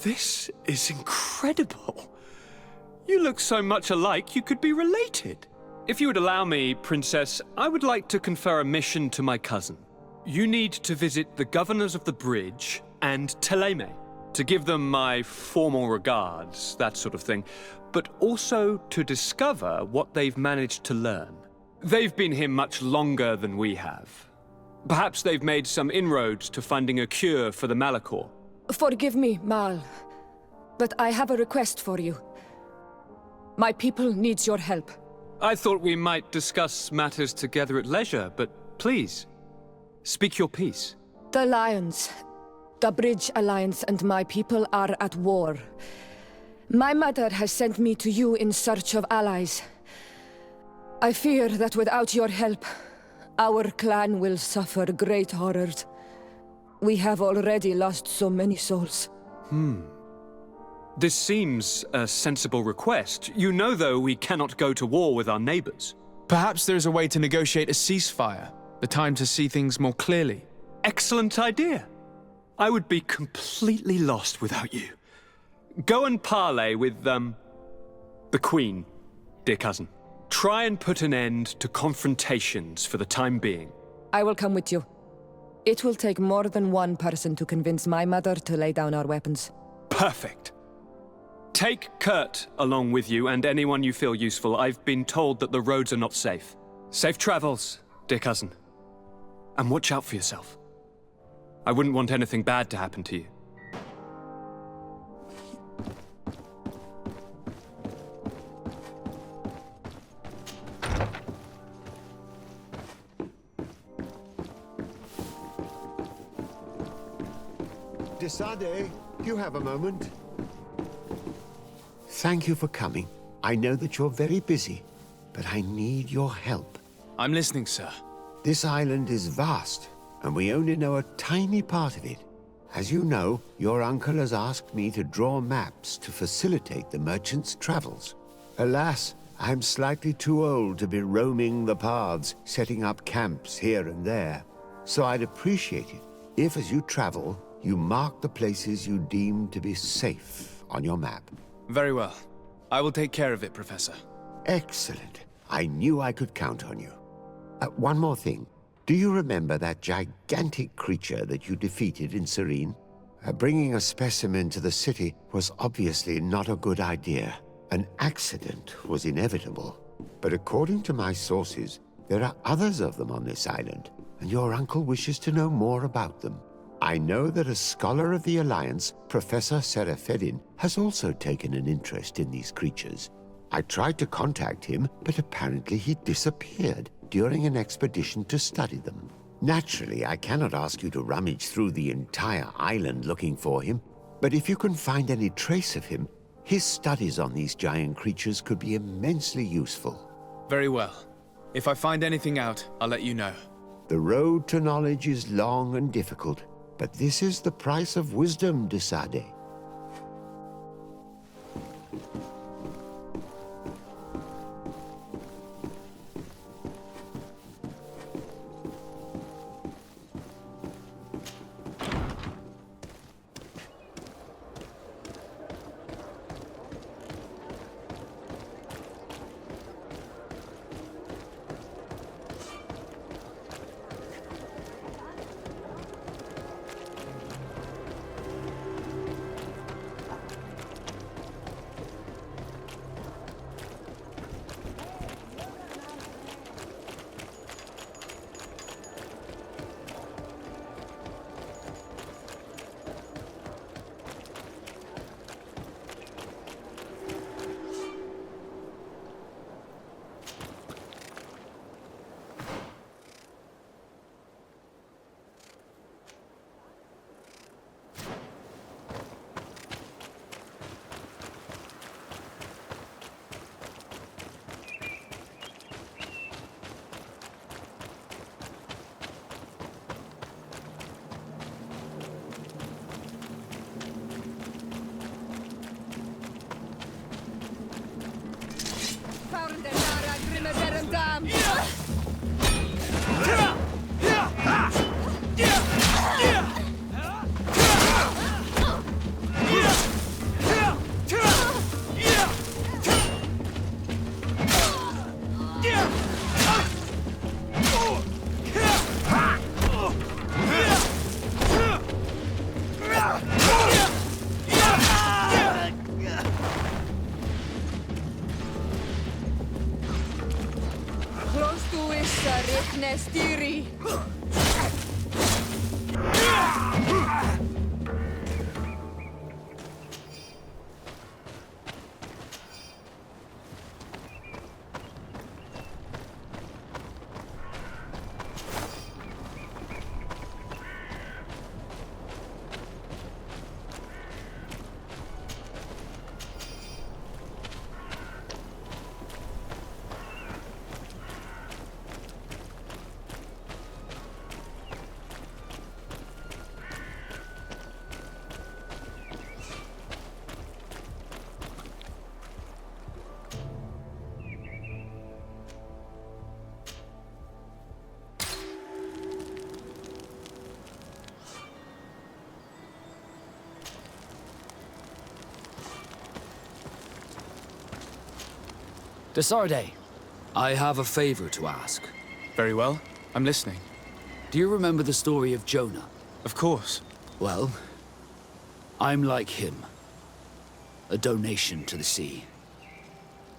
This is incredible. You look so much alike you could be related. If you would allow me, Princess, I would like to confer a mission to my cousin. You need to visit the governors of the bridge and Teleme, to give them my formal regards, that sort of thing, but also to discover what they've managed to learn. They've been here much longer than we have. Perhaps they've made some inroads to finding a cure for the Malachor. Forgive me, Mal, but I have a request for you. My people needs your help. I thought we might discuss matters together at leisure, but please, speak your piece. The Alliance, the Bridge Alliance and my people are at war. My mother has sent me to you in search of allies. I fear that without your help, our clan will suffer great horrors. We have already lost so many souls. This seems a sensible request. You know, though, we cannot go to war with our neighbors. Perhaps there is a way to negotiate a ceasefire. The time to see things more clearly. Excellent idea. I would be completely lost without you. Go and parley with, the Queen, dear cousin. Try and put an end to confrontations for the time being. I will come with you. It will take more than one person to convince my mother to lay down our weapons. Perfect. Take Kurt along with you and anyone you feel useful. I've been told that the roads are not safe. Safe travels, dear cousin. And watch out for yourself. I wouldn't want anything bad to happen to you. Sardet, do you have a moment? Thank you for coming. I know that you're very busy, but I need your help. I'm listening, sir. This island is vast, and we only know a tiny part of it. As you know, your uncle has asked me to draw maps to facilitate the merchants' travels. Alas, I'm slightly too old to be roaming the paths, setting up camps here and there. So I'd appreciate it if, as you travel, you mark the places you deem to be safe on your map. Very well. I will take care of it, Professor. Excellent. I knew I could count on you. One more thing. Do you remember that gigantic creature that you defeated in Serene? Bringing a specimen to the city was obviously not a good idea. An accident was inevitable. But according to my sources, there are others of them on this island, and your uncle wishes to know more about them. I know that a scholar of the Alliance, Professor Serafedin, has also taken an interest in these creatures. I tried to contact him, but apparently he disappeared during an expedition to study them. Naturally, I cannot ask you to rummage through the entire island looking for him, but if you can find any trace of him, his studies on these giant creatures could be immensely useful. Very well. If I find anything out, I'll let you know. The road to knowledge is long and difficult, but this is the price of wisdom, Sardet. Estiri! Sardet, I have a favor to ask. Very well. I'm listening. Do you remember the story of Jonah? Of course. Well, I'm like him. A donation to the sea.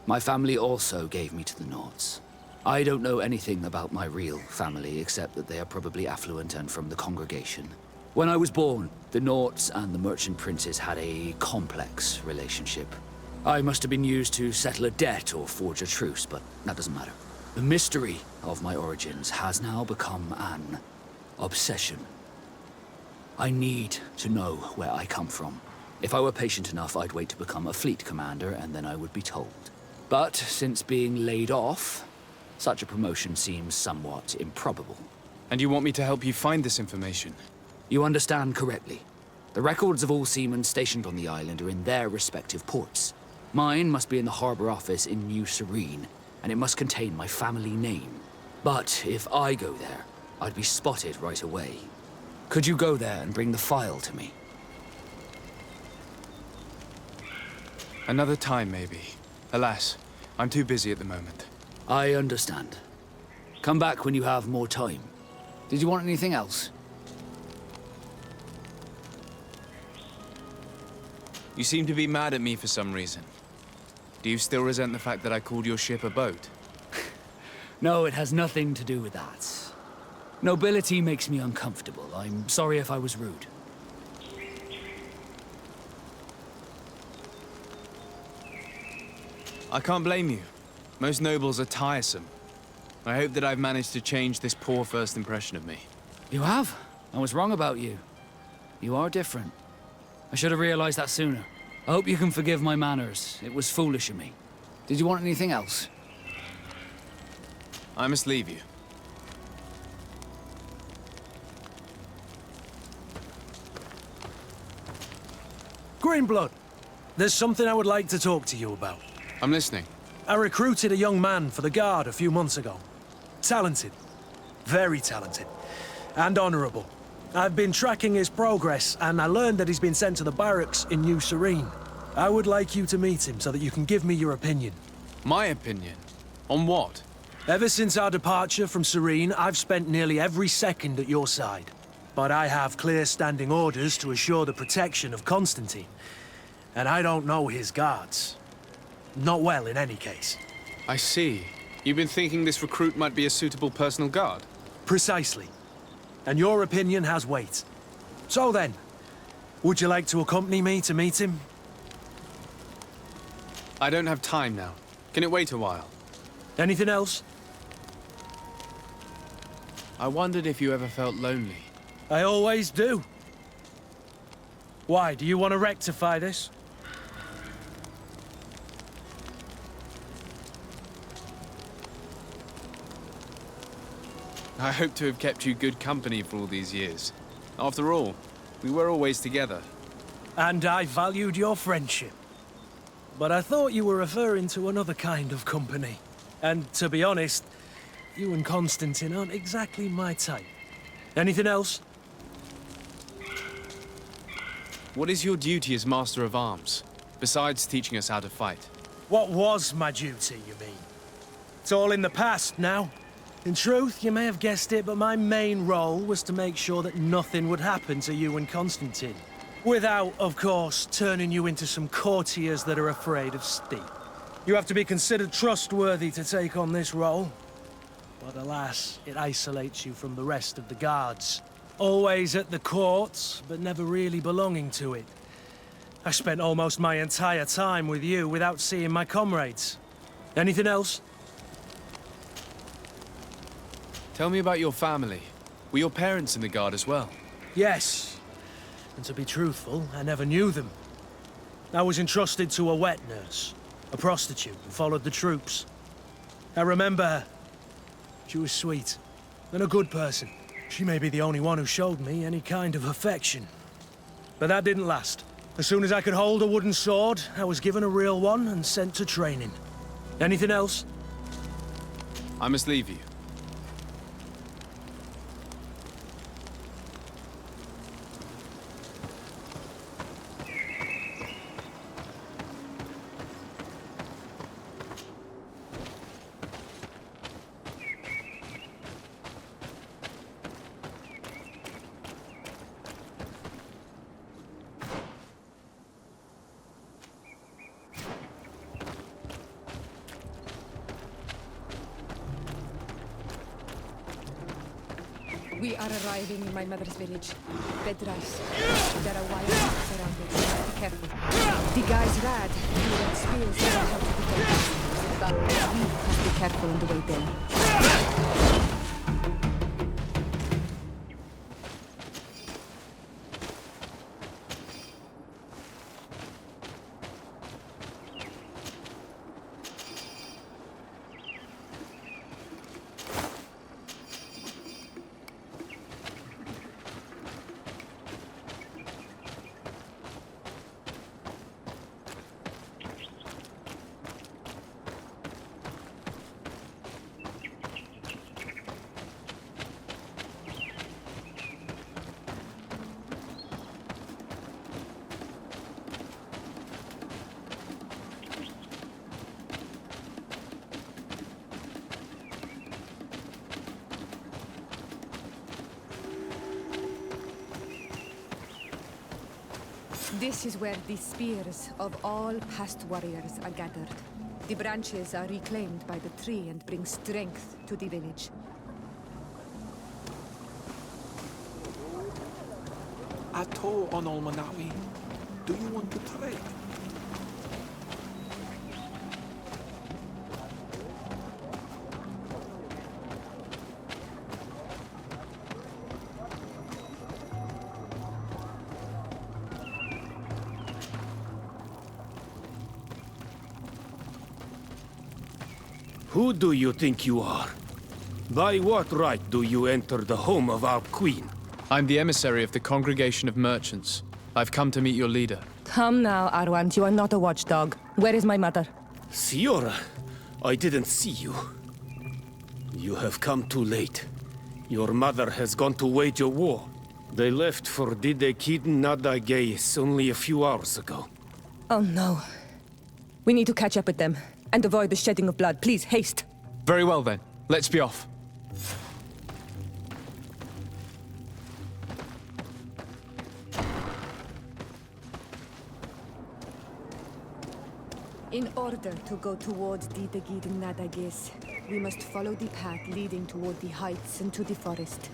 My family also gave me to the Nauts. I don't know anything about my real family, except that they are probably affluent and from the congregation. When I was born, the Nauts and the merchant princes had a complex relationship. I must have been used to settle a debt or forge a truce, but that doesn't matter. The mystery of my origins has now become an obsession. I need to know where I come from. If I were patient enough, I'd wait to become a fleet commander, and then I would be told. But since being laid off, such a promotion seems somewhat improbable. And you want me to help you find this information? You understand correctly. The records of all seamen stationed on the island are in their respective ports. Mine must be in the harbor office in New Serene, and it must contain my family name. But if I go there, I'd be spotted right away. Could you go there and bring the file to me? Another time, maybe. Alas, I'm too busy at the moment. I understand. Come back when you have more time. Did you want anything else? You seem to be mad at me for some reason. Do you still resent the fact that I called your ship a boat? No, it has nothing to do with that. Nobility makes me uncomfortable. I'm sorry if I was rude. I can't blame you. Most nobles are tiresome. I hope that I've managed to change this poor first impression of me. You have? I was wrong about you. You are different. I should have realized that sooner. I hope you can forgive my manners. It was foolish of me. Did you want anything else? I must leave you. Greenblood, there's something I would like to talk to you about. I'm listening. I recruited a young man for the Guard a few months ago. Talented. Very talented. And honorable. I've been tracking his progress, and I learned that he's been sent to the barracks in New Serene. I would like you to meet him so that you can give me your opinion. My opinion? On what? Ever since our departure from Serene, I've spent nearly every second at your side. But I have clear standing orders to assure the protection of Constantine. And I don't know his guards. Not well, in any case. I see. You've been thinking this recruit might be a suitable personal guard? Precisely. And your opinion has weight. So then, would you like to accompany me to meet him? I don't have time now. Can it wait a while? Anything else? I wondered if you ever felt lonely. I always do. Why, do you want to rectify this? I hope to have kept you good company for all these years. After all, we were always together. And I valued your friendship. But I thought you were referring to another kind of company. And to be honest, you and Constantine aren't exactly my type. Anything else? What is your duty as Master of Arms, besides teaching us how to fight? What was my duty, you mean? It's all in the past now. In truth, you may have guessed it, but my main role was to make sure that nothing would happen to you and Constantine. Without, of course, turning you into some courtiers that are afraid of steam. You have to be considered trustworthy to take on this role. but alas, it isolates you from the rest of the guards. Always at the courts, but never really belonging to it. I spent almost my entire time with you without seeing my comrades. Anything else? Tell me about your family. Were your parents in the guard as well? Yes. And to be truthful, I never knew them. I was entrusted to a wet nurse, a prostitute, and followed the troops. I remember her. She was sweet, and a good person. She may be the only one who showed me any kind of affection. But that didn't last. As soon as I could hold a wooden sword, I was given a real one and sent to training. Anything else? I must leave you. We are arriving in my mother's village, Bedras. There are wild dogs around it, so be careful. The guy's rad. He will spears to help to defend us. But we must be careful on the way there. This is where the spears of all past warriors are gathered. The branches are reclaimed by the tree and bring strength to the village. Ato on Olmanawi, do you want to trade? Who do you think you are? By what right do you enter the home of our queen? I'm the emissary of the Congregation of Merchants. I've come to meet your leader. Come now, Arwant. You are not a watchdog. Where is my mother? Siora, I didn't see you. You have come too late. Your mother has gone to wage a war. They left for StarkadAL.Gaming only a few hours ago. Oh no. We need to catch up with them. And avoid the shedding of blood. Please, haste. Very well then. Let's be off. In order to go towards the StarkadAL.Gaming, we must follow the path leading toward the heights and to the forest.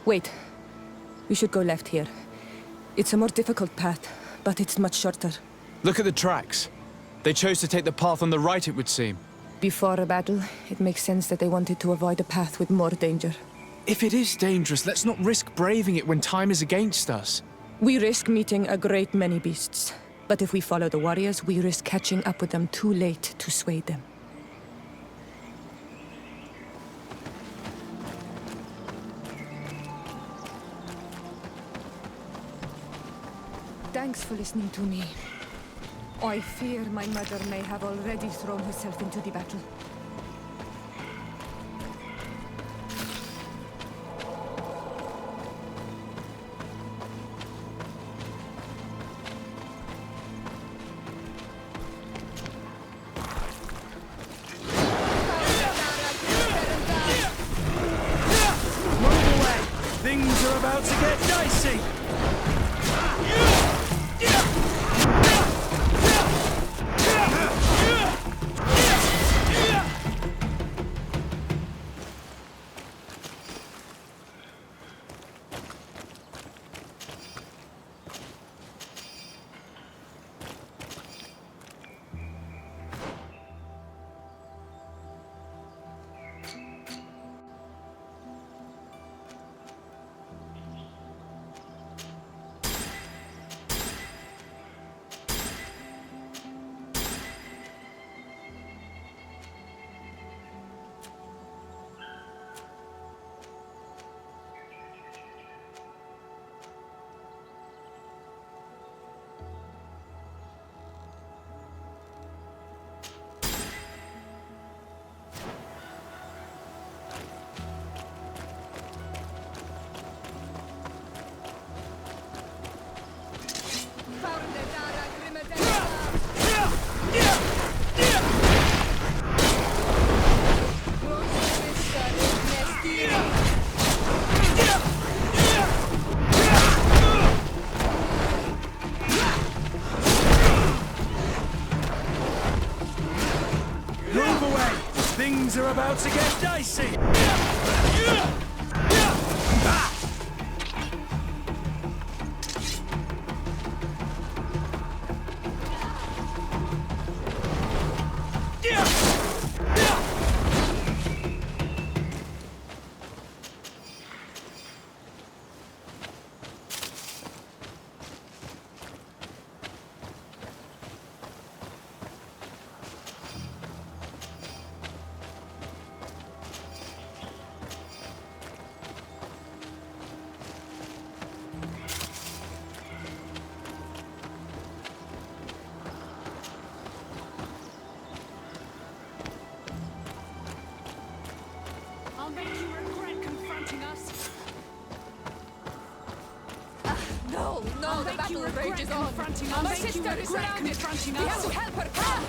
Wait. We should go left here. It's a more difficult path, but it's much shorter. Look at the tracks. They chose to take the path on the right, it would seem. Before a battle, it makes sense that they wanted to avoid a path with more danger. If it is dangerous, let's not risk braving it when time is against us. We risk meeting a great many beasts. But if we follow the warriors, we risk catching up with them too late to sway them. Thanks for listening to me. I fear my mother may have already thrown herself into the battle. Move away! Things are about to get dicey! Things are about to get dicey! I'll make you regret confronting us. No, the battle rages on. I'll My make you sister is regret surrounded. confronting We us. have to help her. Come!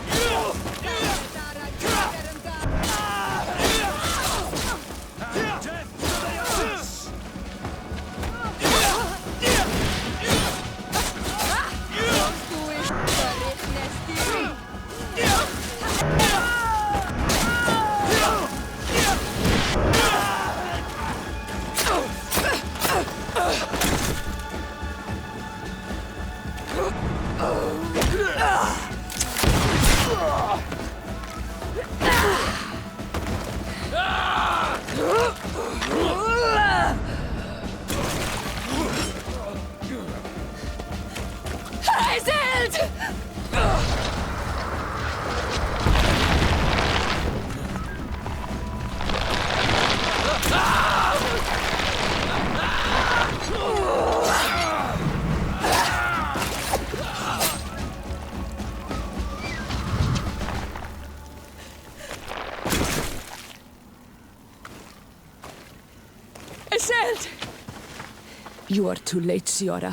You are too late, Siora.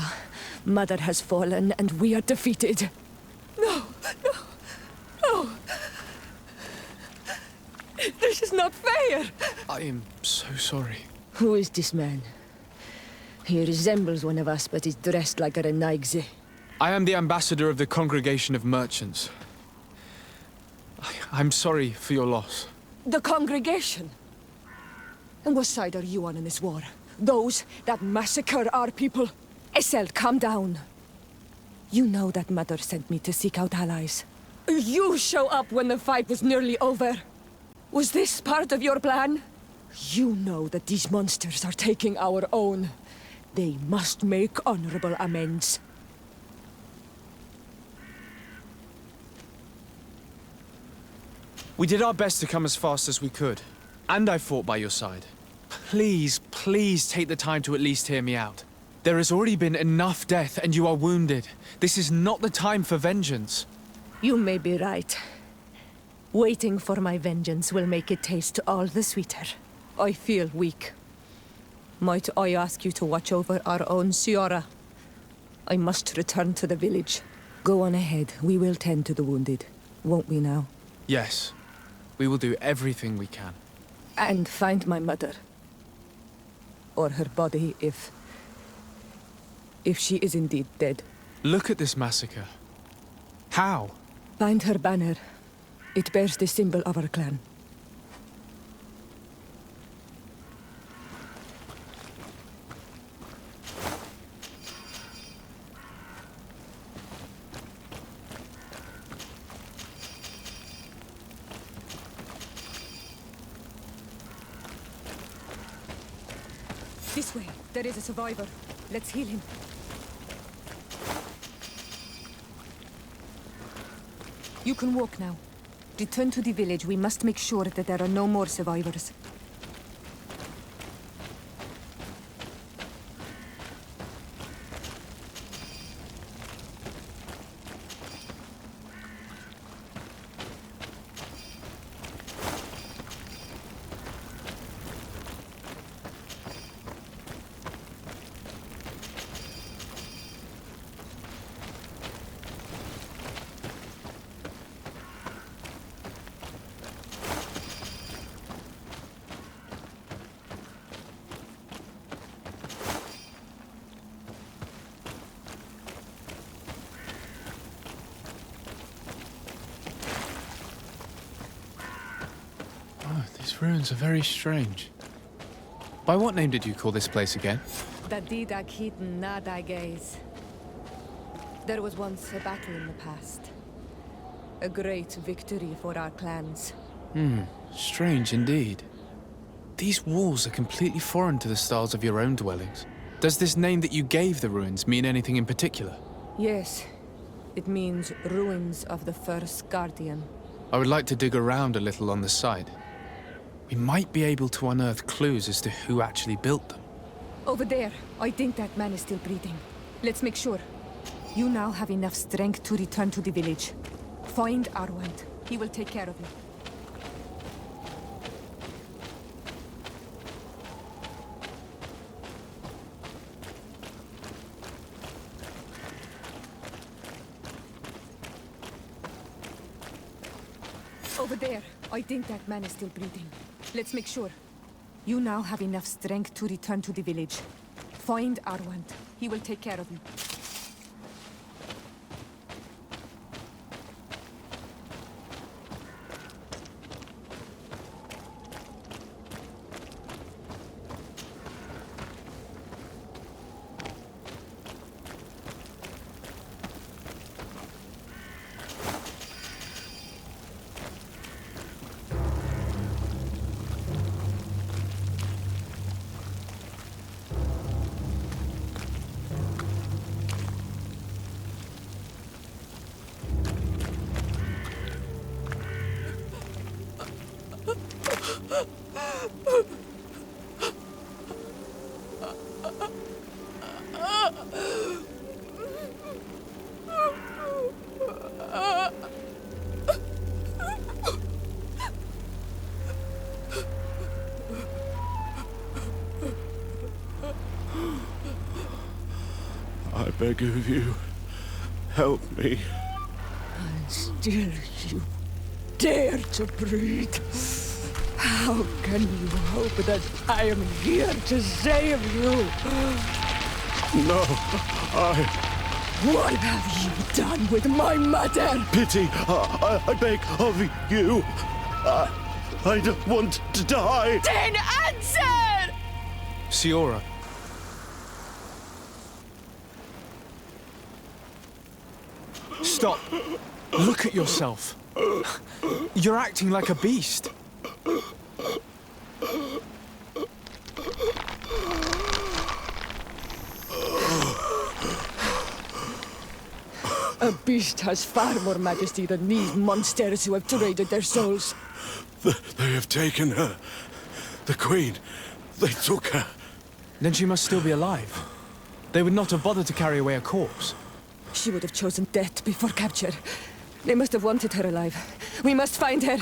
Mother has fallen, and we are defeated. No! This is not fair! I am so sorry. Who is this man? He resembles one of us, but is dressed like a Renaigze. I am the ambassador of the Congregation of Merchants. I'm sorry for your loss. The congregation? And what side are you on in this war? Those that massacre our people? Essel, calm down. You know that Mother sent me to seek out allies. You show up when the fight was nearly over. Was this part of your plan? You know that these monsters are taking our own. They must make honorable amends. We did our best to come as fast as we could. And I fought by your side. Please, please take the time to at least hear me out. There has already been enough death and you are wounded. This is not the time for vengeance. You may be right. Waiting for my vengeance will make it taste all the sweeter. I feel weak. Might I ask you to watch over our own Siora? I must return to the village. Go on ahead. We will tend to the wounded. Won't we now? Yes. We will do everything we can. And find my mother. Or her body, if she is indeed dead. Look at this massacre. How? Find her banner. It bears the symbol of our clan. This way. There is a survivor. Let's heal him. You can walk now. Return to the village. We must make sure that there are no more survivors. These ruins are very strange. By what name did you call this place again? There was once a battle in the past. A great victory for our clans. Strange indeed. These walls are completely foreign to the styles of your own dwellings. Does this name that you gave the ruins mean anything in particular? Yes. It means ruins of the first guardian. I would like to dig around a little on the site. We might be able to unearth clues as to who actually built them. Over there. I think that man is still breathing. Let's make sure. You now have enough strength to return to the village. Find Arwand. He will take care of you. Over there. I think that man is still breathing. Let's make sure. You now have enough strength to return to the village. Find Arwand. He will take care of you. I beg of you, help me. And still you dare to breathe. How can you hope that I am here to save you? No, What have you done with my mother? Pity, I beg of you. I don't want to die. Then answer! Siora. Stop. Look at yourself. You're acting like a beast. A beast has far more majesty than these monsters who have traded their souls. They have taken her. The Queen. They took her. Then she must still be alive. They would not have bothered to carry away a corpse. She would have chosen death before capture. They must have wanted her alive. We must find her.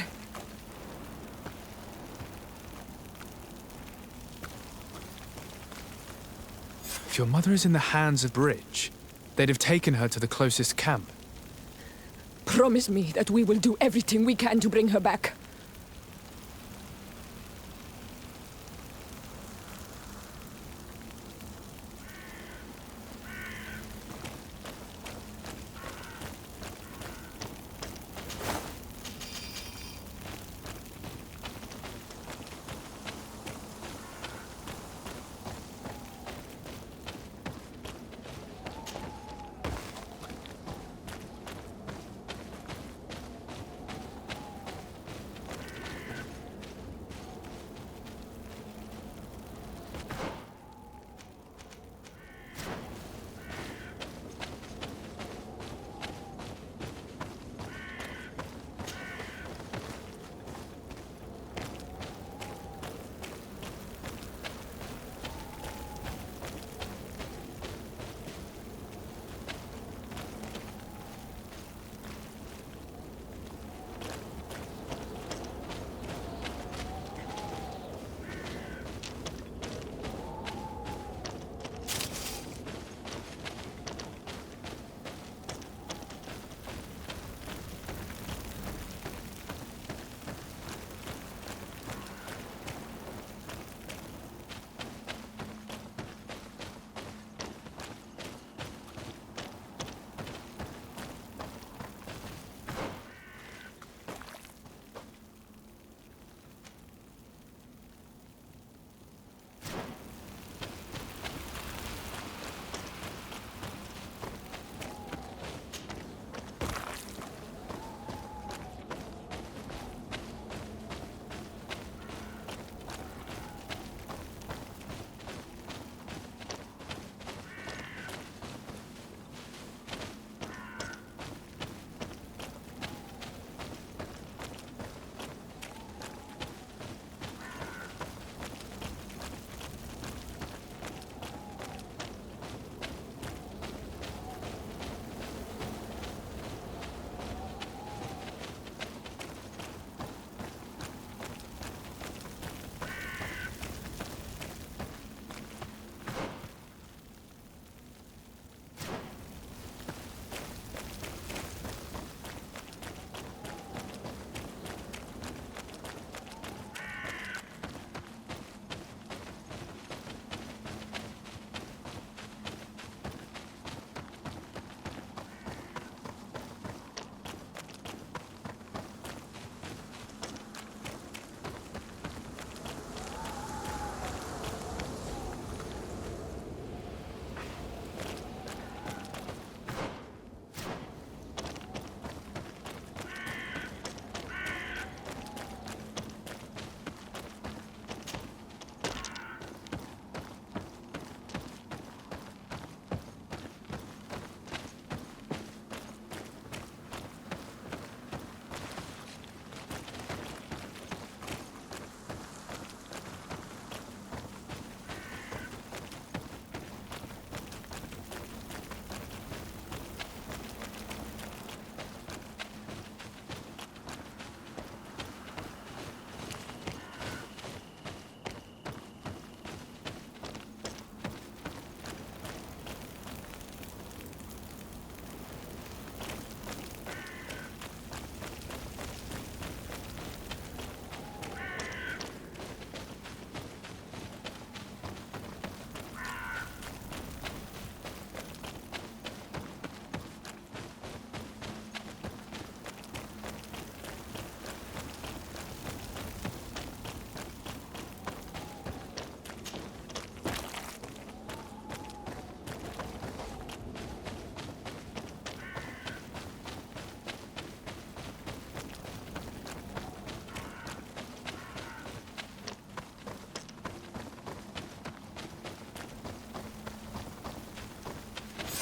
If your mother is in the hands of Bridge, they'd have taken her to the closest camp. Promise me that we will do everything we can to bring her back.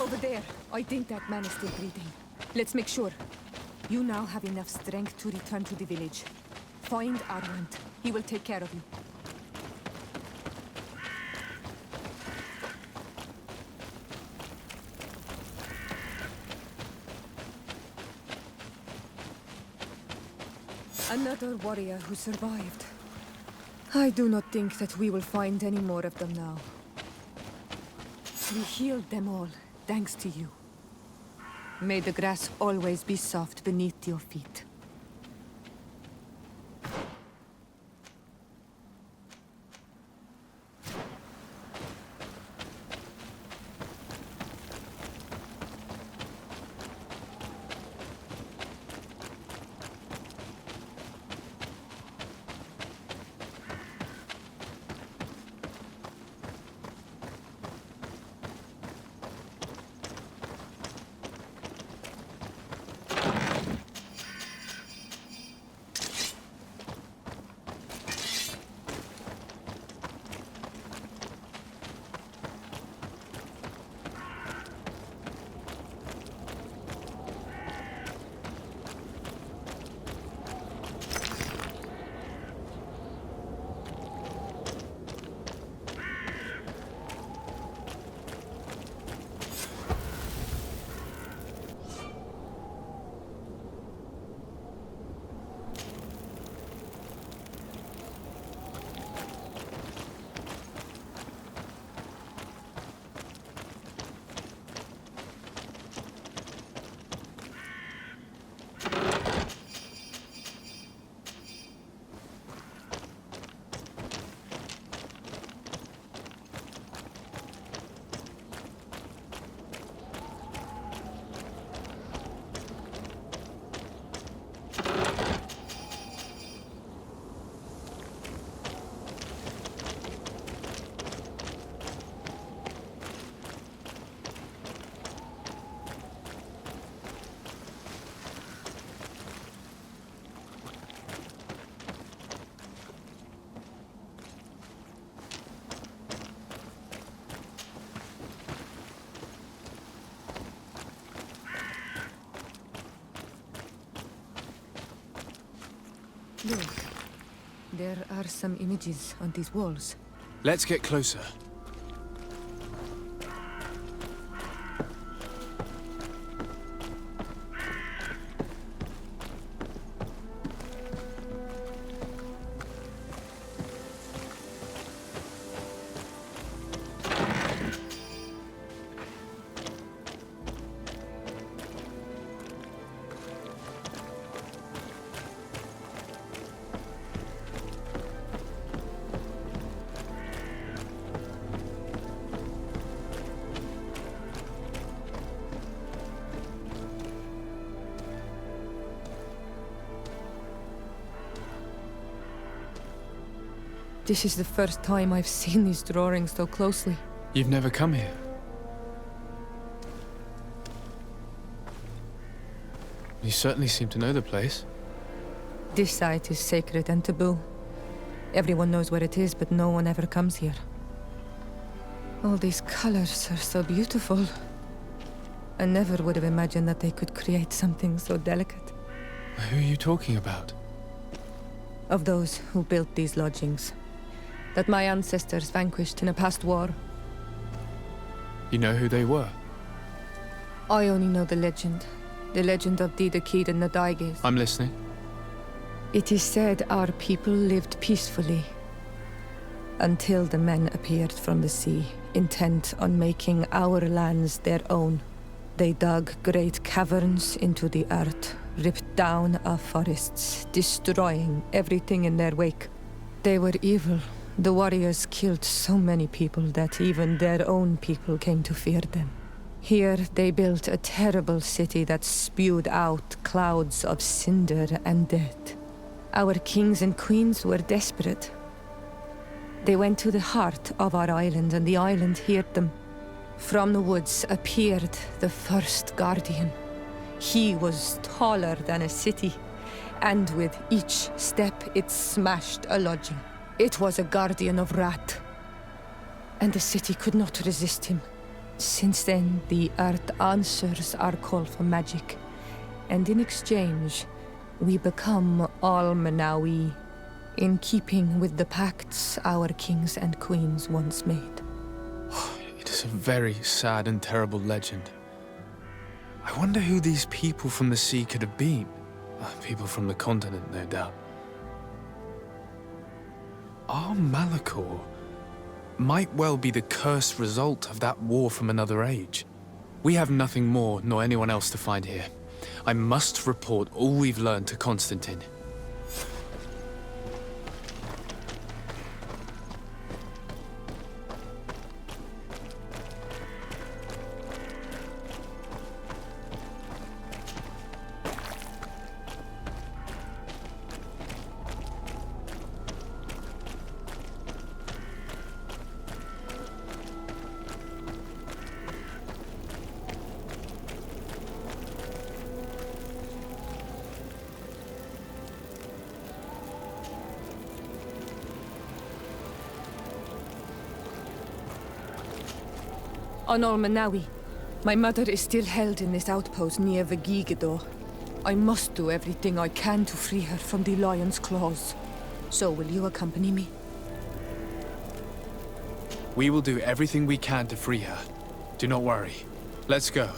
Over there. I think that man is still breathing. Let's make sure. You now have enough strength to return to the village. Find Armand. He will take care of you. Another warrior who survived. I do not think that we will find any more of them now. We healed them all, thanks to you. May the grass always be soft beneath your feet. Look, there are some images on these walls. Let's get closer. This is the first time I've seen these drawings so closely. You've never come here? You certainly seem to know the place. This site is sacred and taboo. Everyone knows where it is, but no one ever comes here. All these colors are so beautiful. I never would have imagined that they could create something so delicate. Who are you talking about? Of those who built these lodgings. That my ancestors vanquished in a past war. You know who they were? I only know the legend. The legend of Didakid and Nadaiges. I'm listening. It is said our people lived peacefully. Until the men appeared from the sea, intent on making our lands their own. They dug great caverns into the earth, ripped down our forests, destroying everything in their wake. They were evil. The warriors killed so many people that even their own people came to fear them. Here they built a terrible city that spewed out clouds of cinder and death. Our kings and queens were desperate. They went to the heart of our island, and the island heard them. From the woods appeared the first guardian. He was taller than a city, and with each step it smashed a lodging. It was a guardian of Rat, and the city could not resist him. Since then, the earth answers our call for magic, and in exchange, we become all Manawi, in keeping with the pacts our kings and queens once made. It is a very sad and terrible legend. I wonder who these people from the sea could have been. People from the continent, no doubt. Our Malachor might well be the cursed result of that war from another age. We have nothing more nor anyone else to find here. I must report all we've learned to Constantine. On Manawi, my mother is still held in this outpost near Vegigado. I must do everything I can to free her from the lion's claws. So will you accompany me? We will do everything we can to free her. Do not worry. Let's go.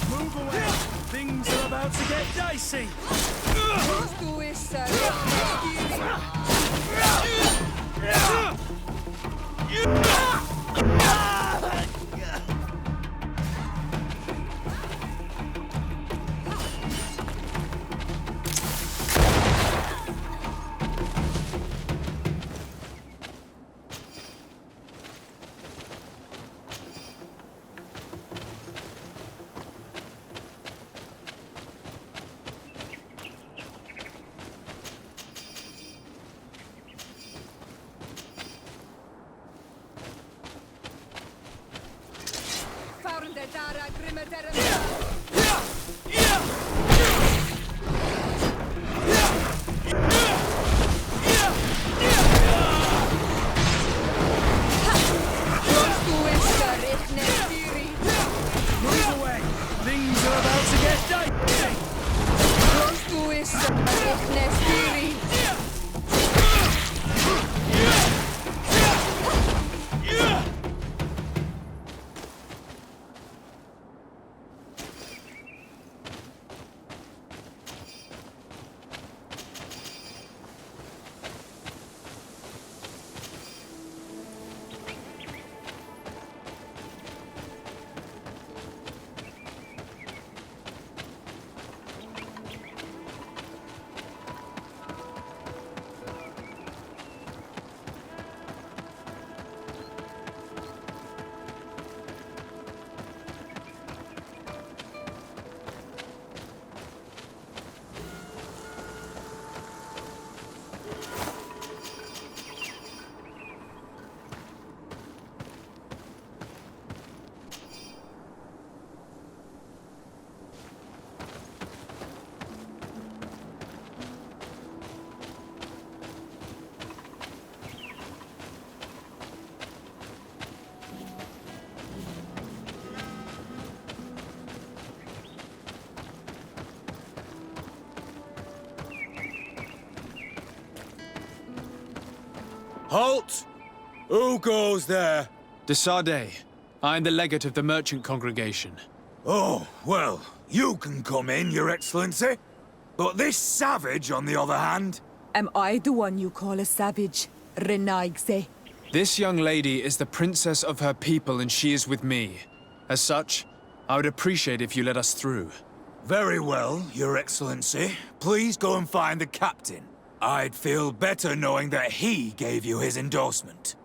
Move away! Things are about to get dicey! Halt! Who goes there? De Sardet. I am the legate of the merchant congregation. Oh, well, you can come in, Your Excellency. But this savage, on the other hand... Am I the one you call a savage, Renaigze? This young lady is the princess of her people and she is with me. As such, I would appreciate if you let us through. Very well, Your Excellency. Please go and find the captain. I'd feel better knowing that he gave you his endorsement.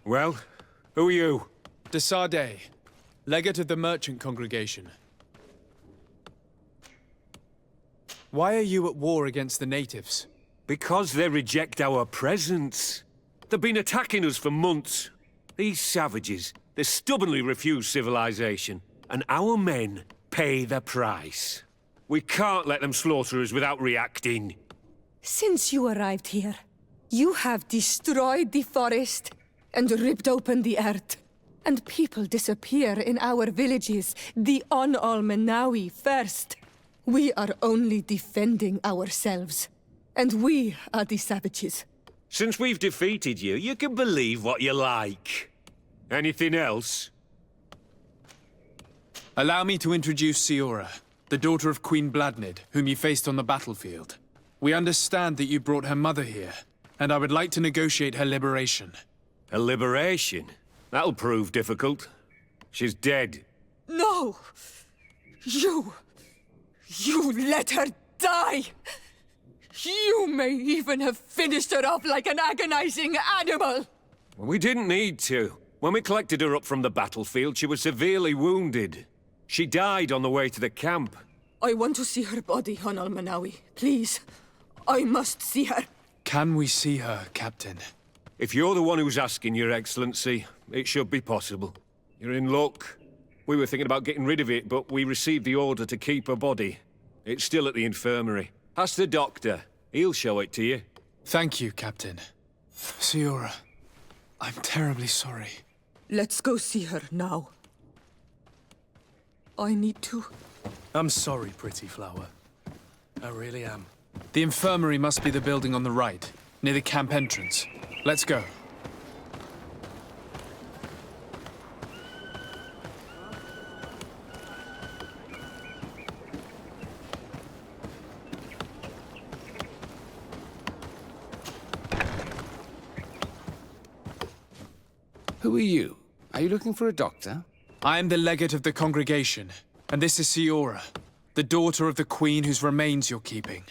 Well, who are you? De Sardet, legate of the merchant congregation. Why are you at war against the natives? Because they reject our presence. They've been attacking us for months. These savages, they stubbornly refuse civilization, and our men pay the price. We can't let them slaughter us without reacting. Since you arrived here, you have destroyed the forest and ripped open the earth. And people disappear in our villages, the Al-Menawi first. We are only defending ourselves. And we are the savages. Since we've defeated you, you can believe what you like. Anything else? Allow me to introduce Siora, the daughter of Queen Bladnid, whom you faced on the battlefield. We understand that you brought her mother here, and I would like to negotiate her liberation. A liberation? That'll prove difficult. She's dead. No! You let her die! You may even have finished her off like an agonizing animal! We didn't need to. When we collected her up from the battlefield, she was severely wounded. She died on the way to the camp. I want to see her body, on Al-Menawi. Please. I must see her. Can we see her, Captain? If you're the one who's asking, Your Excellency, it should be possible. You're in luck. We were thinking about getting rid of it, but we received the order to keep her body. It's still at the infirmary. Ask the doctor. He'll show it to you. Thank you, Captain. Siora, I'm terribly sorry. Let's go see her now. I need to. I'm sorry, pretty flower. I really am. The infirmary must be the building on the right, near the camp entrance. Let's go. Who are you? Are you looking for a doctor? I am the legate of the congregation, and this is Siora, the daughter of the queen whose remains you're keeping.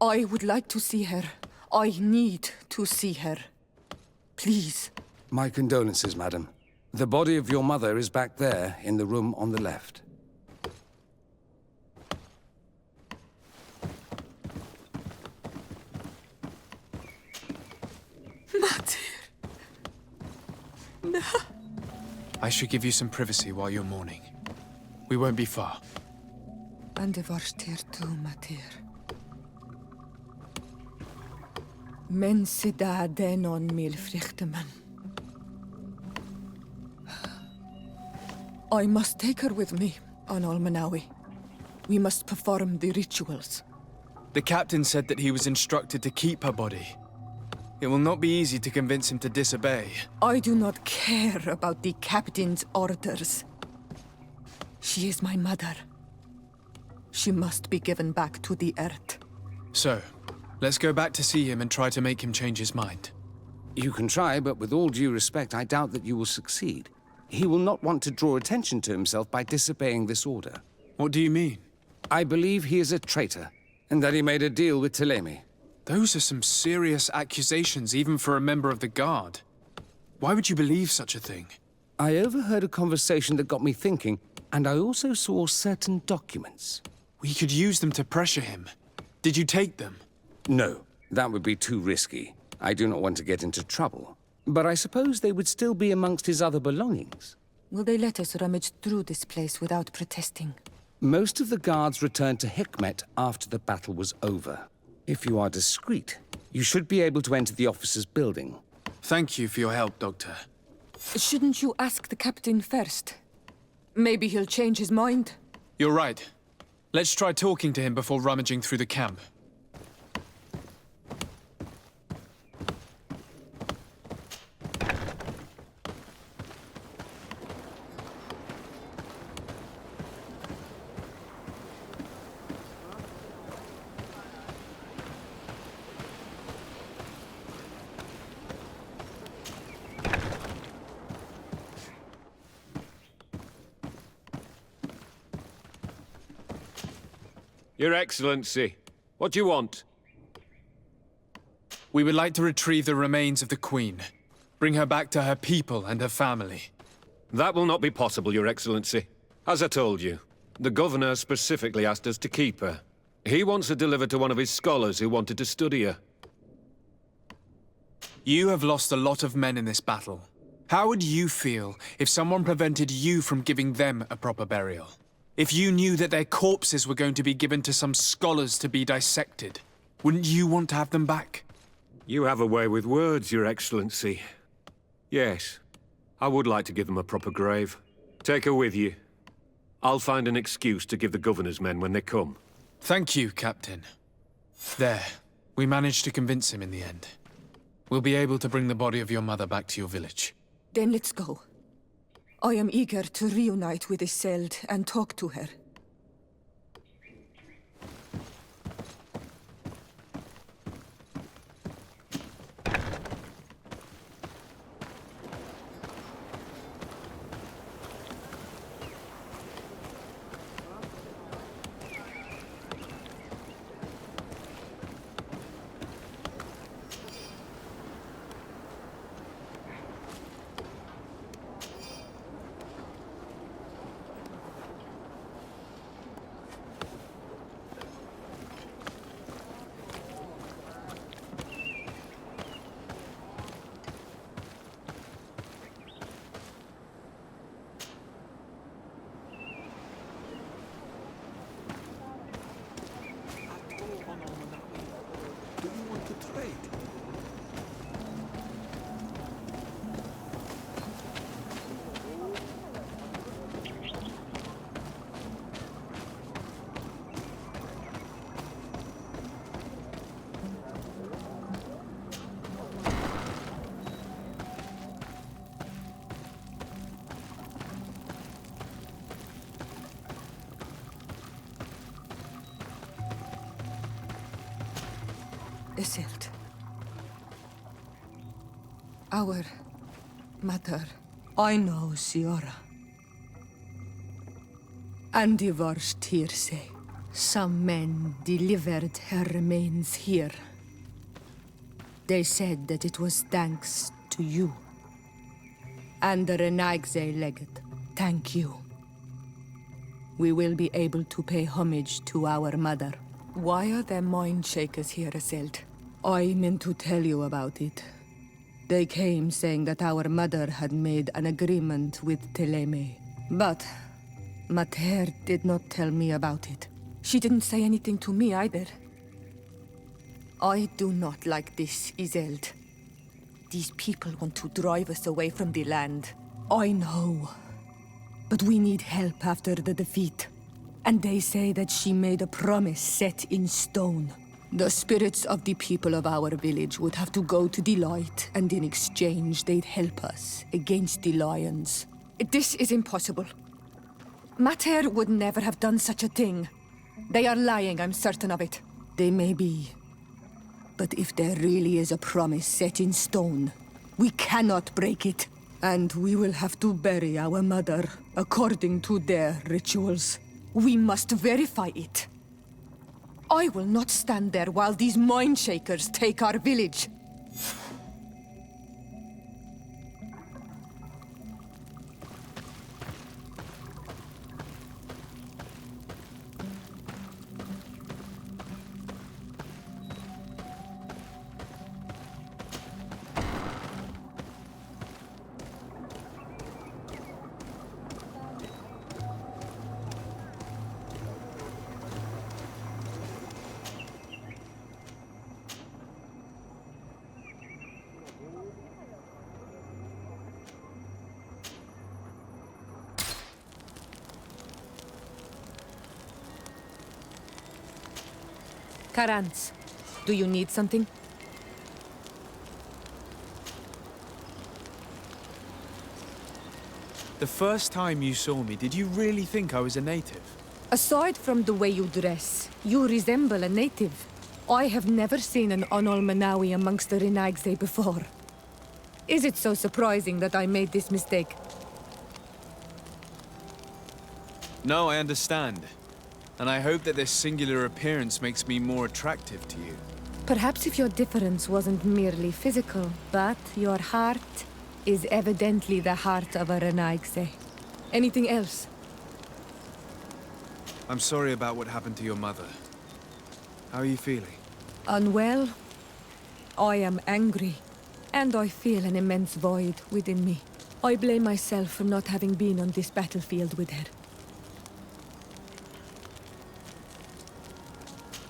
I would like to see her. I need to see her. Please. My condolences, madam. The body of your mother is back there, in the room on the left. No. I should give you some privacy while you're mourning. We won't be far. And the varstir tu matir. Men sida denon mil frichteman. I must take her with me, on Al-Menawi. We must perform the rituals. The captain said that he was instructed to keep her body. It will not be easy to convince him to disobey. I do not care about the captain's orders. She is my mother. She must be given back to the earth. So, let's go back to see him and try to make him change his mind. You can try, but with all due respect, I doubt that you will succeed. He will not want to draw attention to himself by disobeying this order. What do you mean? I believe he is a traitor, and that he made a deal with Ptolemy. Those are some serious accusations, even for a member of the Guard. Why would you believe such a thing? I overheard a conversation that got me thinking, and I also saw certain documents. We could use them to pressure him. Did you take them? No, that would be too risky. I do not want to get into trouble. But I suppose they would still be amongst his other belongings. Will they let us rummage through this place without protesting? Most of the guards returned to Hikmet after the battle was over. If you are discreet, you should be able to enter the officer's building. Thank you for your help, Doctor. Shouldn't you ask the captain first? Maybe he'll change his mind. You're right. Let's try talking to him before rummaging through the camp. Your Excellency, what do you want? We would like to retrieve the remains of the Queen. Bring her back to her people and her family. That will not be possible, Your Excellency. As I told you, the Governor specifically asked us to keep her. He wants her delivered to one of his scholars who wanted to study her. You have lost a lot of men in this battle. How would you feel if someone prevented you from giving them a proper burial? If you knew that their corpses were going to be given to some scholars to be dissected, wouldn't you want to have them back? You have a way with words, Your Excellency. Yes, I would like to give them a proper grave. Take her with you. I'll find an excuse to give the Governor's men when they come. Thank you, Captain. There, we managed to convince him in the end. We'll be able to bring the body of your mother back to your village. Then let's go. I am eager to reunite with Isolde and talk to her. Isolde. Our mother. I know Siora. And the worst hearsay. Some men delivered her remains here. They said that it was thanks to you. And the Renagze legate. Thank you. We will be able to pay homage to our mother. Why are there mind shakers here, Isolde? I meant to tell you about it. They came saying that our mother had made an agreement with Teleme. But Mater did not tell me about it. She didn't say anything to me either. I do not like this, Isolde. These people want to drive us away from the land. I know. But we need help after the defeat. And they say that she made a promise set in stone. The spirits of the people of our village would have to go to the light, and in exchange they'd help us against the lions. This is impossible. Mater would never have done such a thing. They are lying, I'm certain of it. They may be. But if there really is a promise set in stone, we cannot break it. And we will have to bury our mother according to their rituals. We must verify it. I will not stand there while these mind shakers take our village. Karans, do you need something? The first time you saw me, did you really think I was a native? Aside from the way you dress, you resemble a native. I have never seen an Onol Manawi amongst the Renaigse before. Is it so surprising that I made this mistake? No, I understand. And I hope that this singular appearance makes me more attractive to you. Perhaps if your difference wasn't merely physical, but your heart is evidently the heart of a Renaigse. Anything else? I'm sorry about what happened to your mother. How are you feeling? Unwell? I am angry, and I feel an immense void within me. I blame myself for not having been on this battlefield with her.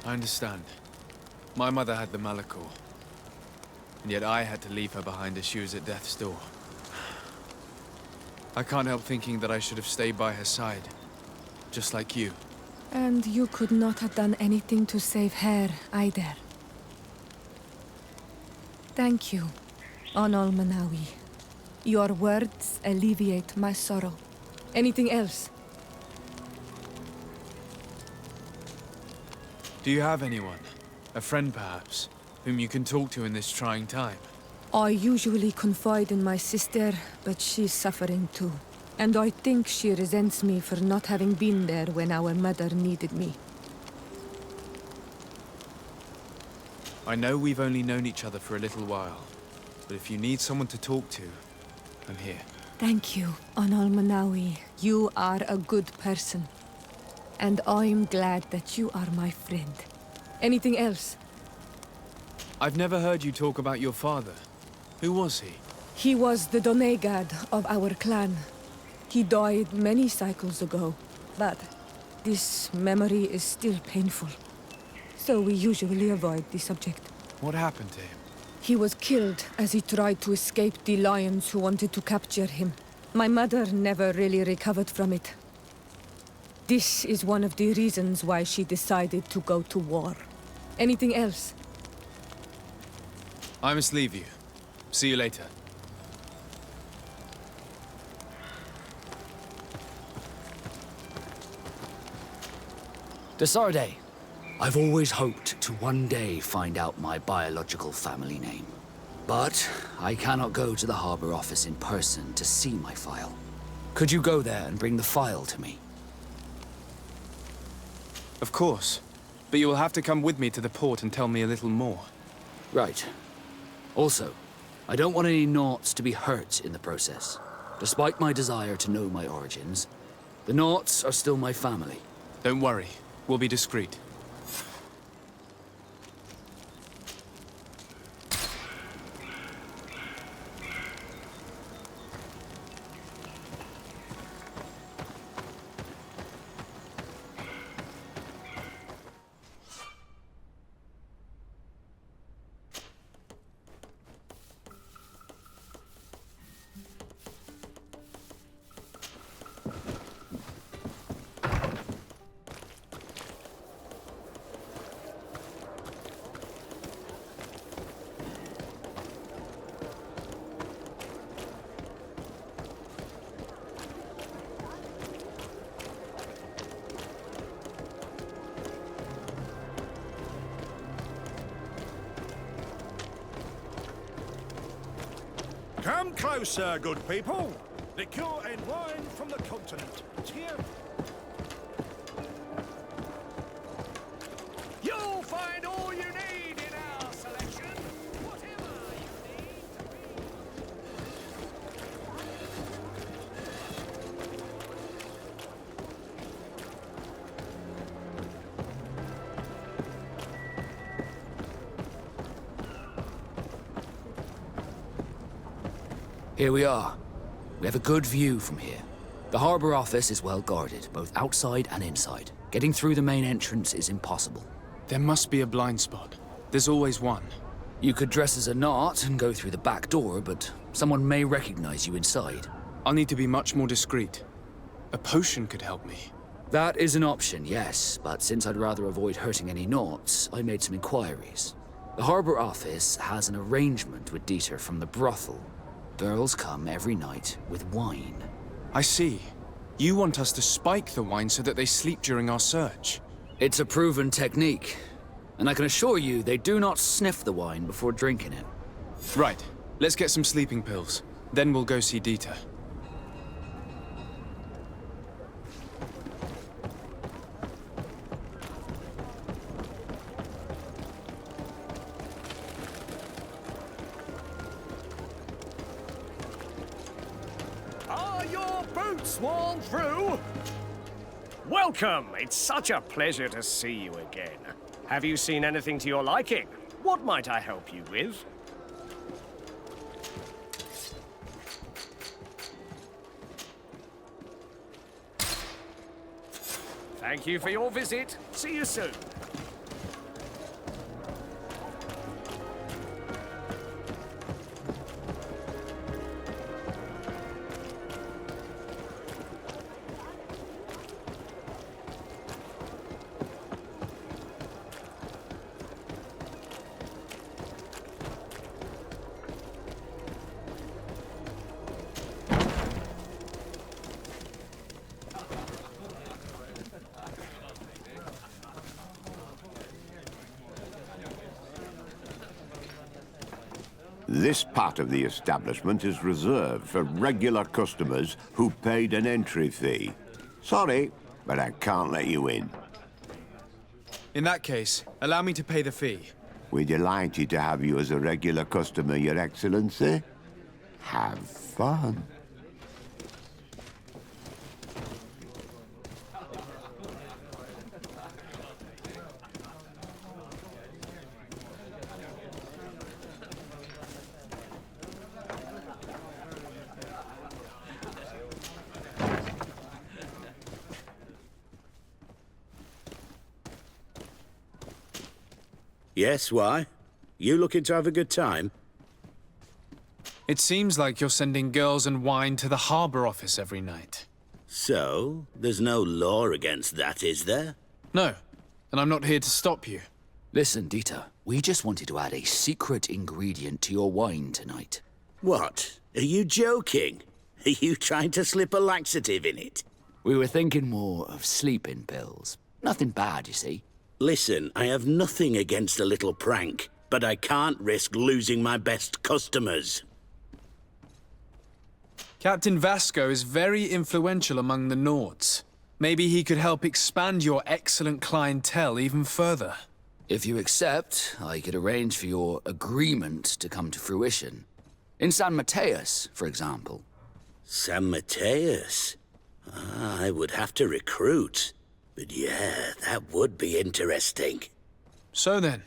I understand. My mother had the Malachor. And yet I had to leave her behind as she was at death's door. I can't help thinking that I should have stayed by her side. Just like you. And you could not have done anything to save her, either. Thank you, Onol Manawi. Your words alleviate my sorrow. Anything else? Do you have anyone? A friend, perhaps? Whom you can talk to in this trying time? I usually confide in my sister, but she's suffering too. And I think she resents me for not having been there when our mother needed me. I know we've only known each other for a little while, but if you need someone to talk to, I'm here. Thank you, Onol Manawi. You are a good person. And I'm glad that you are my friend. Anything else? I've never heard you talk about your father. Who was he? He was the Donegad of our clan. He died many cycles ago, but this memory is still painful. So we usually avoid the subject. What happened to him? He was killed as he tried to escape the lions who wanted to capture him. My mother never really recovered from it. This is one of the reasons why she decided to go to war. Anything else? I must leave you. See you later. To Sardet. I've always hoped to one day find out my biological family name. But I cannot go to the harbor office in person to see my file. Could you go there and bring the file to me? Of course. But you will have to come with me to the port and tell me a little more. Right. Also, I don't want any Nauts to be hurt in the process. Despite my desire to know my origins, the Nauts are still my family. Don't worry. We'll be discreet. Come closer, good people. Liquor and wine from the continent. Here. You'll find all you need in our selection. Whatever you need to be. Here we are. We have a good view from here. The harbor office is well guarded, both outside and inside. Getting through the main entrance is impossible. There must be a blind spot. There's always one. You could dress as a Naut and go through the back door, but someone may recognize you inside. I'll need to be much more discreet. A potion could help me. That is an option, yes, but since I'd rather avoid hurting any Nauts, I made some inquiries. The Harbor Office has an arrangement with Dieter from the brothel. Girls come every night with wine. I see. You want us to spike the wine so that they sleep during our search. It's a proven technique, and I can assure you they do not sniff the wine before drinking it. Right. Let's get some sleeping pills. Then we'll go see Dieter. Are your boots worn through? Welcome! It's such a pleasure to see you again. Have you seen anything to your liking? What might I help you with? Thank you for your visit. See you soon. This part of the establishment is reserved for regular customers who paid an entry fee. Sorry, but I can't let you in. In that case, allow me to pay the fee. We're delighted to have you as a regular customer, Your Excellency. Have fun. Yes, why? You looking to have a good time? It seems like you're sending girls and wine to the Harbor Office every night. So, there's no law against that, is there? No, and I'm not here to stop you. Listen, Dieter, we just wanted to add a secret ingredient to your wine tonight. What? Are you joking? Are you trying to slip a laxative in it? We were thinking more of sleeping pills. Nothing bad, you see. Listen, I have nothing against a little prank, but I can't risk losing my best customers. Captain Vasco is very influential among the Nauts. Maybe he could help expand your excellent clientele even further. If you accept, I could arrange for your agreement to come to fruition. In San Mateus, for example. San Mateus? I would have to recruit. But yeah, that would be interesting. So then,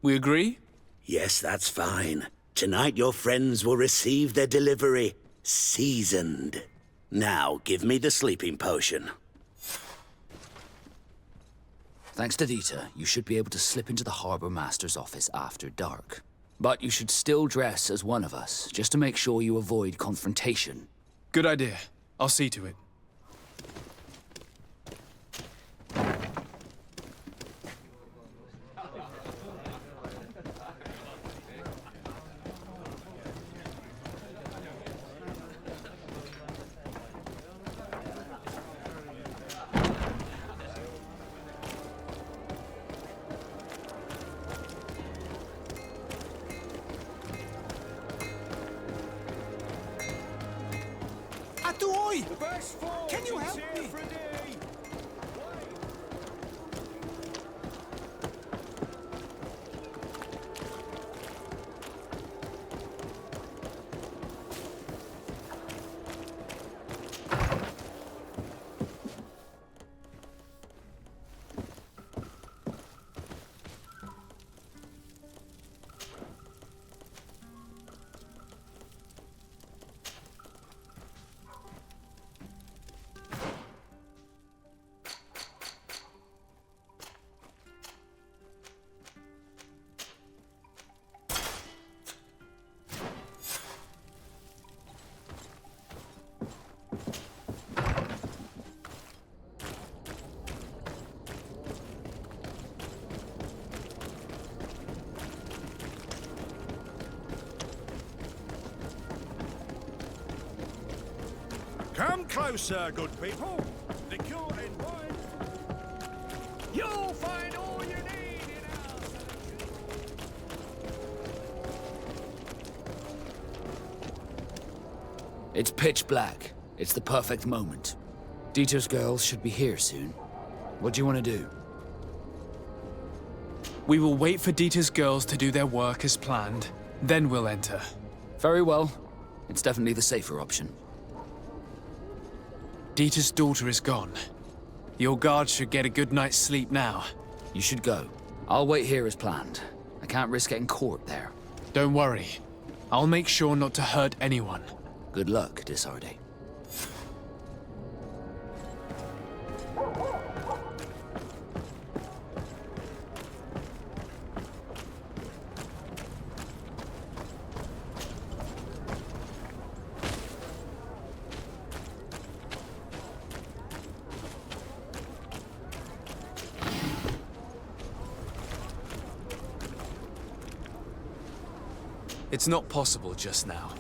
we agree? Yes, that's fine. Tonight your friends will receive their delivery. Seasoned. Now, give me the sleeping potion. Thanks to Dieter, you should be able to slip into the Harbor Master's office after dark. But you should still dress as one of us, just to make sure you avoid confrontation. Good idea. I'll see to it. Can you help me? Come closer, good people. Liquor and wine. You'll find all you need in our selection. It's pitch black. It's the perfect moment. Dieter's girls should be here soon. What do you want to do? We will wait for Dieter's girls to do their work as planned, then we'll enter. Very well. It's definitely the safer option. Dieter's daughter is gone. Your guards should get a good night's sleep now. You should go. I'll wait here as planned. I can't risk getting caught there. Don't worry. I'll make sure not to hurt anyone. Good luck, Sardet. It's not possible just now.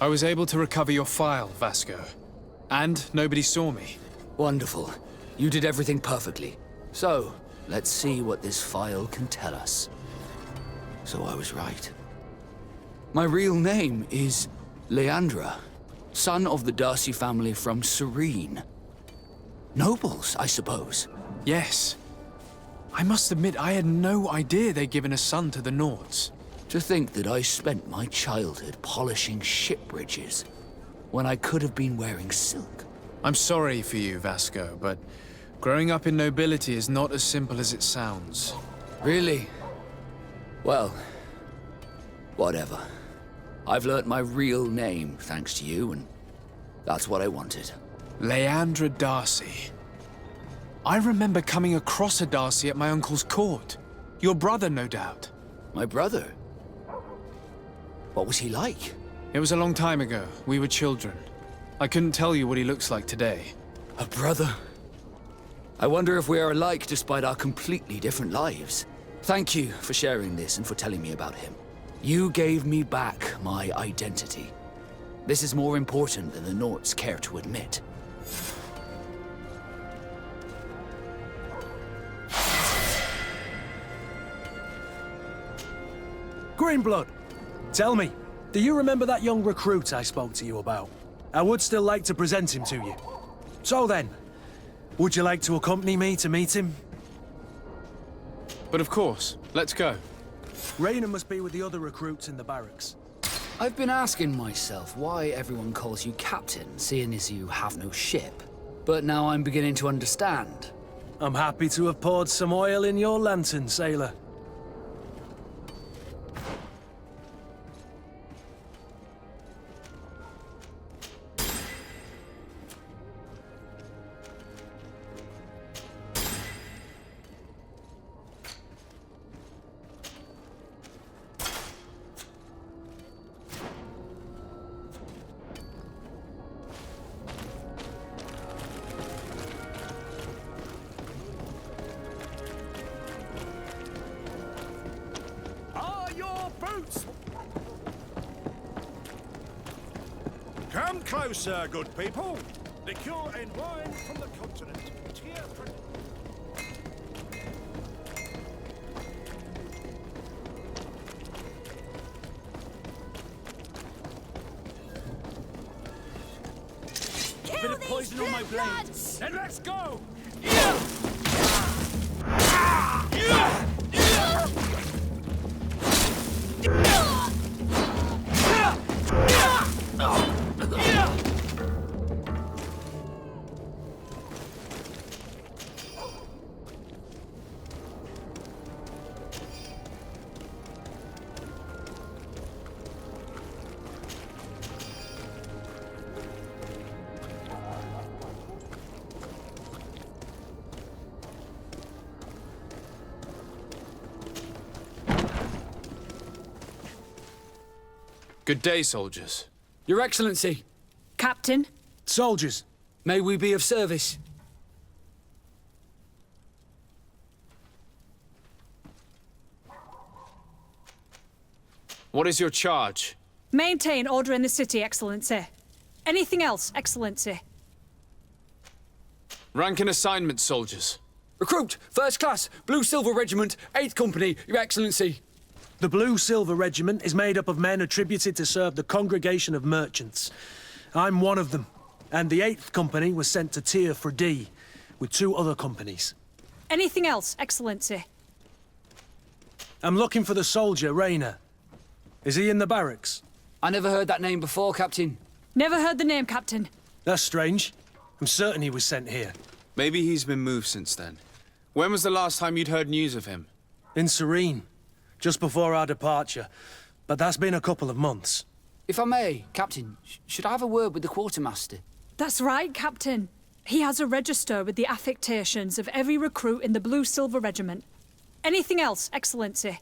I was able to recover your file, Vasco. And nobody saw me. Wonderful. You did everything perfectly. So, let's see what this file can tell us. So I was right. My real name is Leandra, son of the Darcy family from Serene. Nobles, I suppose. Yes. I must admit, I had no idea they'd given a son to the Nauts. To think that I spent my childhood polishing ship bridges, when I could have been wearing silk. I'm sorry for you, Vasco, but growing up in nobility is not as simple as it sounds. Really? Well, whatever. I've learnt my real name thanks to you, and that's what I wanted. Leandra Darcy. I remember coming across a Darcy at my uncle's court. Your brother, no doubt. My brother? What was he like? It was a long time ago. We were children. I couldn't tell you what he looks like today. A brother? I wonder if we are alike despite our completely different lives. Thank you for sharing this and for telling me about him. You gave me back my identity. This is more important than the Nauts care to admit. Greenblood! Tell me, do you remember that young recruit I spoke to you about? I would still like to present him to you. So then, would you like to accompany me to meet him? But of course, let's go. Raina must be with the other recruits in the barracks. I've been asking myself why everyone calls you Captain, seeing as you have no ship. But now I'm beginning to understand. I'm happy to have poured some oil in your lantern, sailor. Come closer, good people. Liqueur and wine from the continent. Here for... Bit of poison on my blade. Then let's go! Good day, soldiers. Your Excellency. Captain. Soldiers. May we be of service? What is your charge? Maintain order in the city, Excellency. Anything else, Excellency? Rank and assignment, soldiers. Recruit, First Class, Blue-Silver Regiment, 8th Company, Your Excellency. The Blue-Silver Regiment is made up of men attributed to serve the Congregation of Merchants. I'm one of them, and the 8th Company was sent to Tier for D, with 2 other companies. Anything else, Excellency? I'm looking for the soldier, Raina. Is he in the barracks? I never heard that name before, Captain. Never heard the name, Captain. That's strange. I'm certain he was sent here. Maybe he's been moved since then. When was the last time you'd heard news of him? In Serene, just before our departure. But that's been a couple of months. If I may, Captain, should I have a word with the quartermaster? That's right, Captain. He has a register with the affectations of every recruit in the Blue-Silver Regiment. Anything else, Excellency?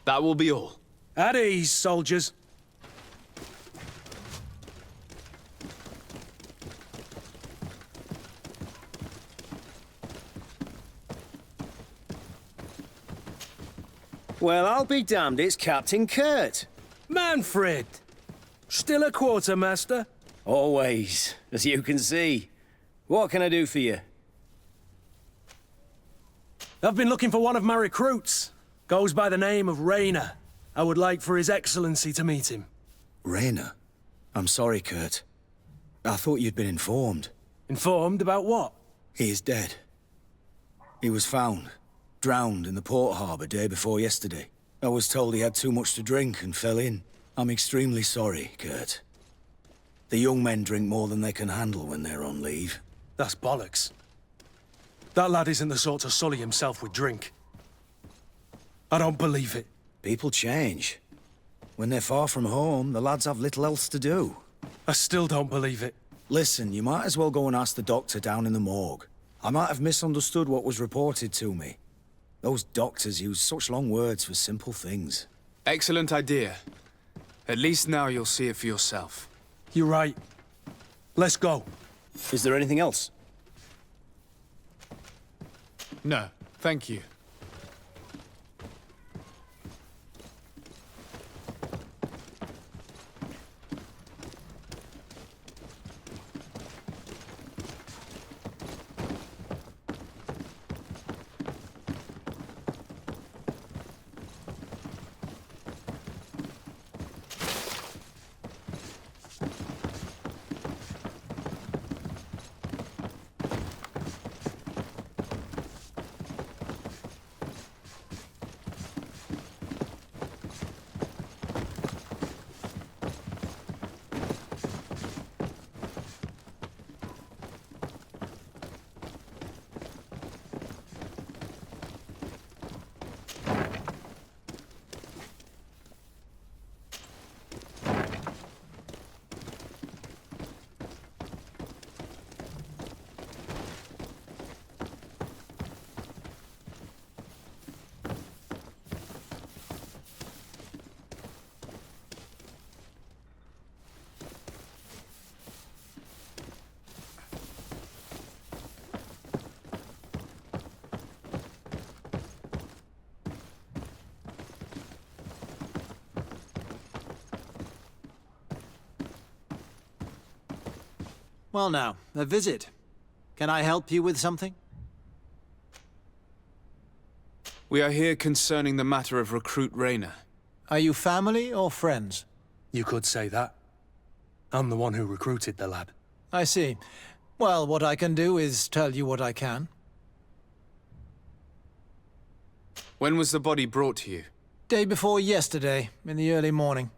That will be all. At ease, soldiers. Well, I'll be damned, it's Captain Kurt. Manfred! Still a quartermaster? Always, as you can see. What can I do for you? I've been looking for one of my recruits. Goes by the name of Raina. I would like for His Excellency to meet him. Raina? I'm sorry, Kurt. I thought you'd been informed. Informed about what? He is dead. He was found, drowned in the port harbour day before yesterday. I was told he had too much to drink and fell in. I'm extremely sorry, Kurt. The young men drink more than they can handle when they're on leave. That's bollocks. That lad isn't the sort to sully himself with drink. I don't believe it. People change. When they're far from home, the lads have little else to do. I still don't believe it. Listen, you might as well go and ask the doctor down in the morgue. I might have misunderstood what was reported to me. Those doctors use such long words for simple things. Excellent idea. At least now you'll see it for yourself. You're right. Let's go. Is there anything else? No, thank you. Well now, a visit. Can I help you with something? We are here concerning the matter of Recruit Rayner. Are you family or friends? You could say that. I'm the one who recruited the lad. I see. Well, what I can do is tell you what I can. When was the body brought to you? Day before yesterday, in the early morning.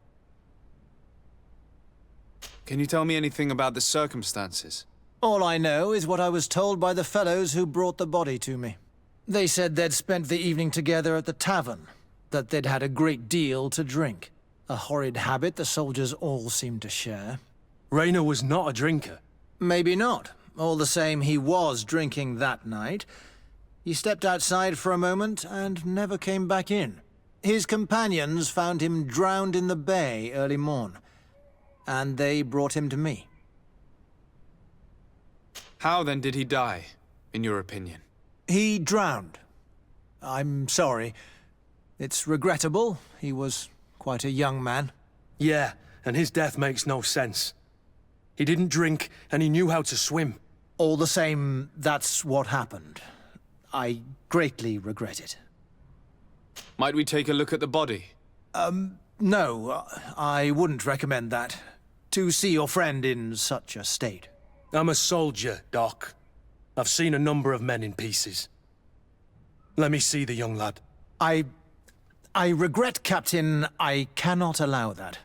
Can you tell me anything about the circumstances? All I know is what I was told by the fellows who brought the body to me. They said they'd spent the evening together at the tavern, that they'd had a great deal to drink. A horrid habit the soldiers all seemed to share. Rayner was not a drinker. Maybe not. All the same, he was drinking that night. He stepped outside for a moment and never came back in. His companions found him drowned in the bay early morn, and they brought him to me. How then did he die, in your opinion? He drowned. I'm sorry. It's regrettable. He was quite a young man. Yeah, and his death makes no sense. He didn't drink, and he knew how to swim. All the same, that's what happened. I greatly regret it. Might we take a look at the body? No, I wouldn't recommend that. To see your friend in such a state. I'm a soldier, Doc. I've seen a number of men in pieces. Let me see the young lad. I regret, Captain. I cannot allow that.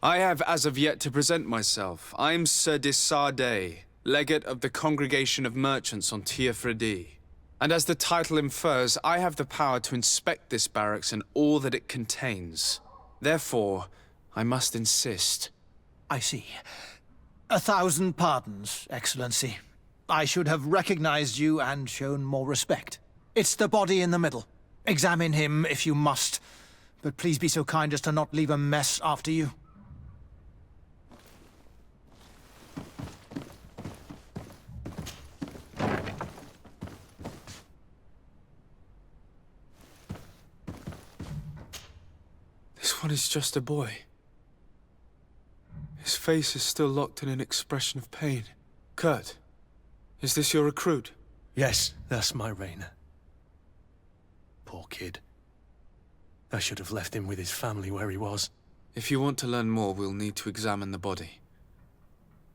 I have as of yet to present myself. I'm Sardet, legate of the Congregation of Merchants on Tier And as the title infers, I have the power to inspect this barracks and all that it contains. Therefore, I must insist. I see. 1,000 pardons, Excellency. I should have recognized you and shown more respect. It's the body in the middle. Examine him if you must, but please be so kind as to not leave a mess after you. This one is just a boy. His face is still locked in an expression of pain. Kurt, is this your recruit? Yes, that's my Rayner. Poor kid. I should have left him with his family where he was. If you want to learn more, we'll need to examine the body.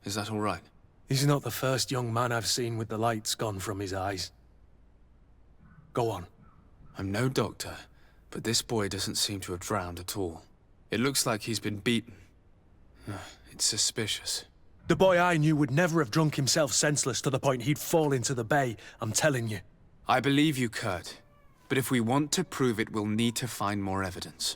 Is that all right? He's not the first young man I've seen with the lights gone from his eyes. Go on. I'm no doctor, but this boy doesn't seem to have drowned at all. It looks like he's been beaten. It's suspicious. The boy I knew would never have drunk himself senseless to the point he'd fall into the bay, I'm telling you. I believe you, Kurt. But if we want to prove it, we'll need to find more evidence.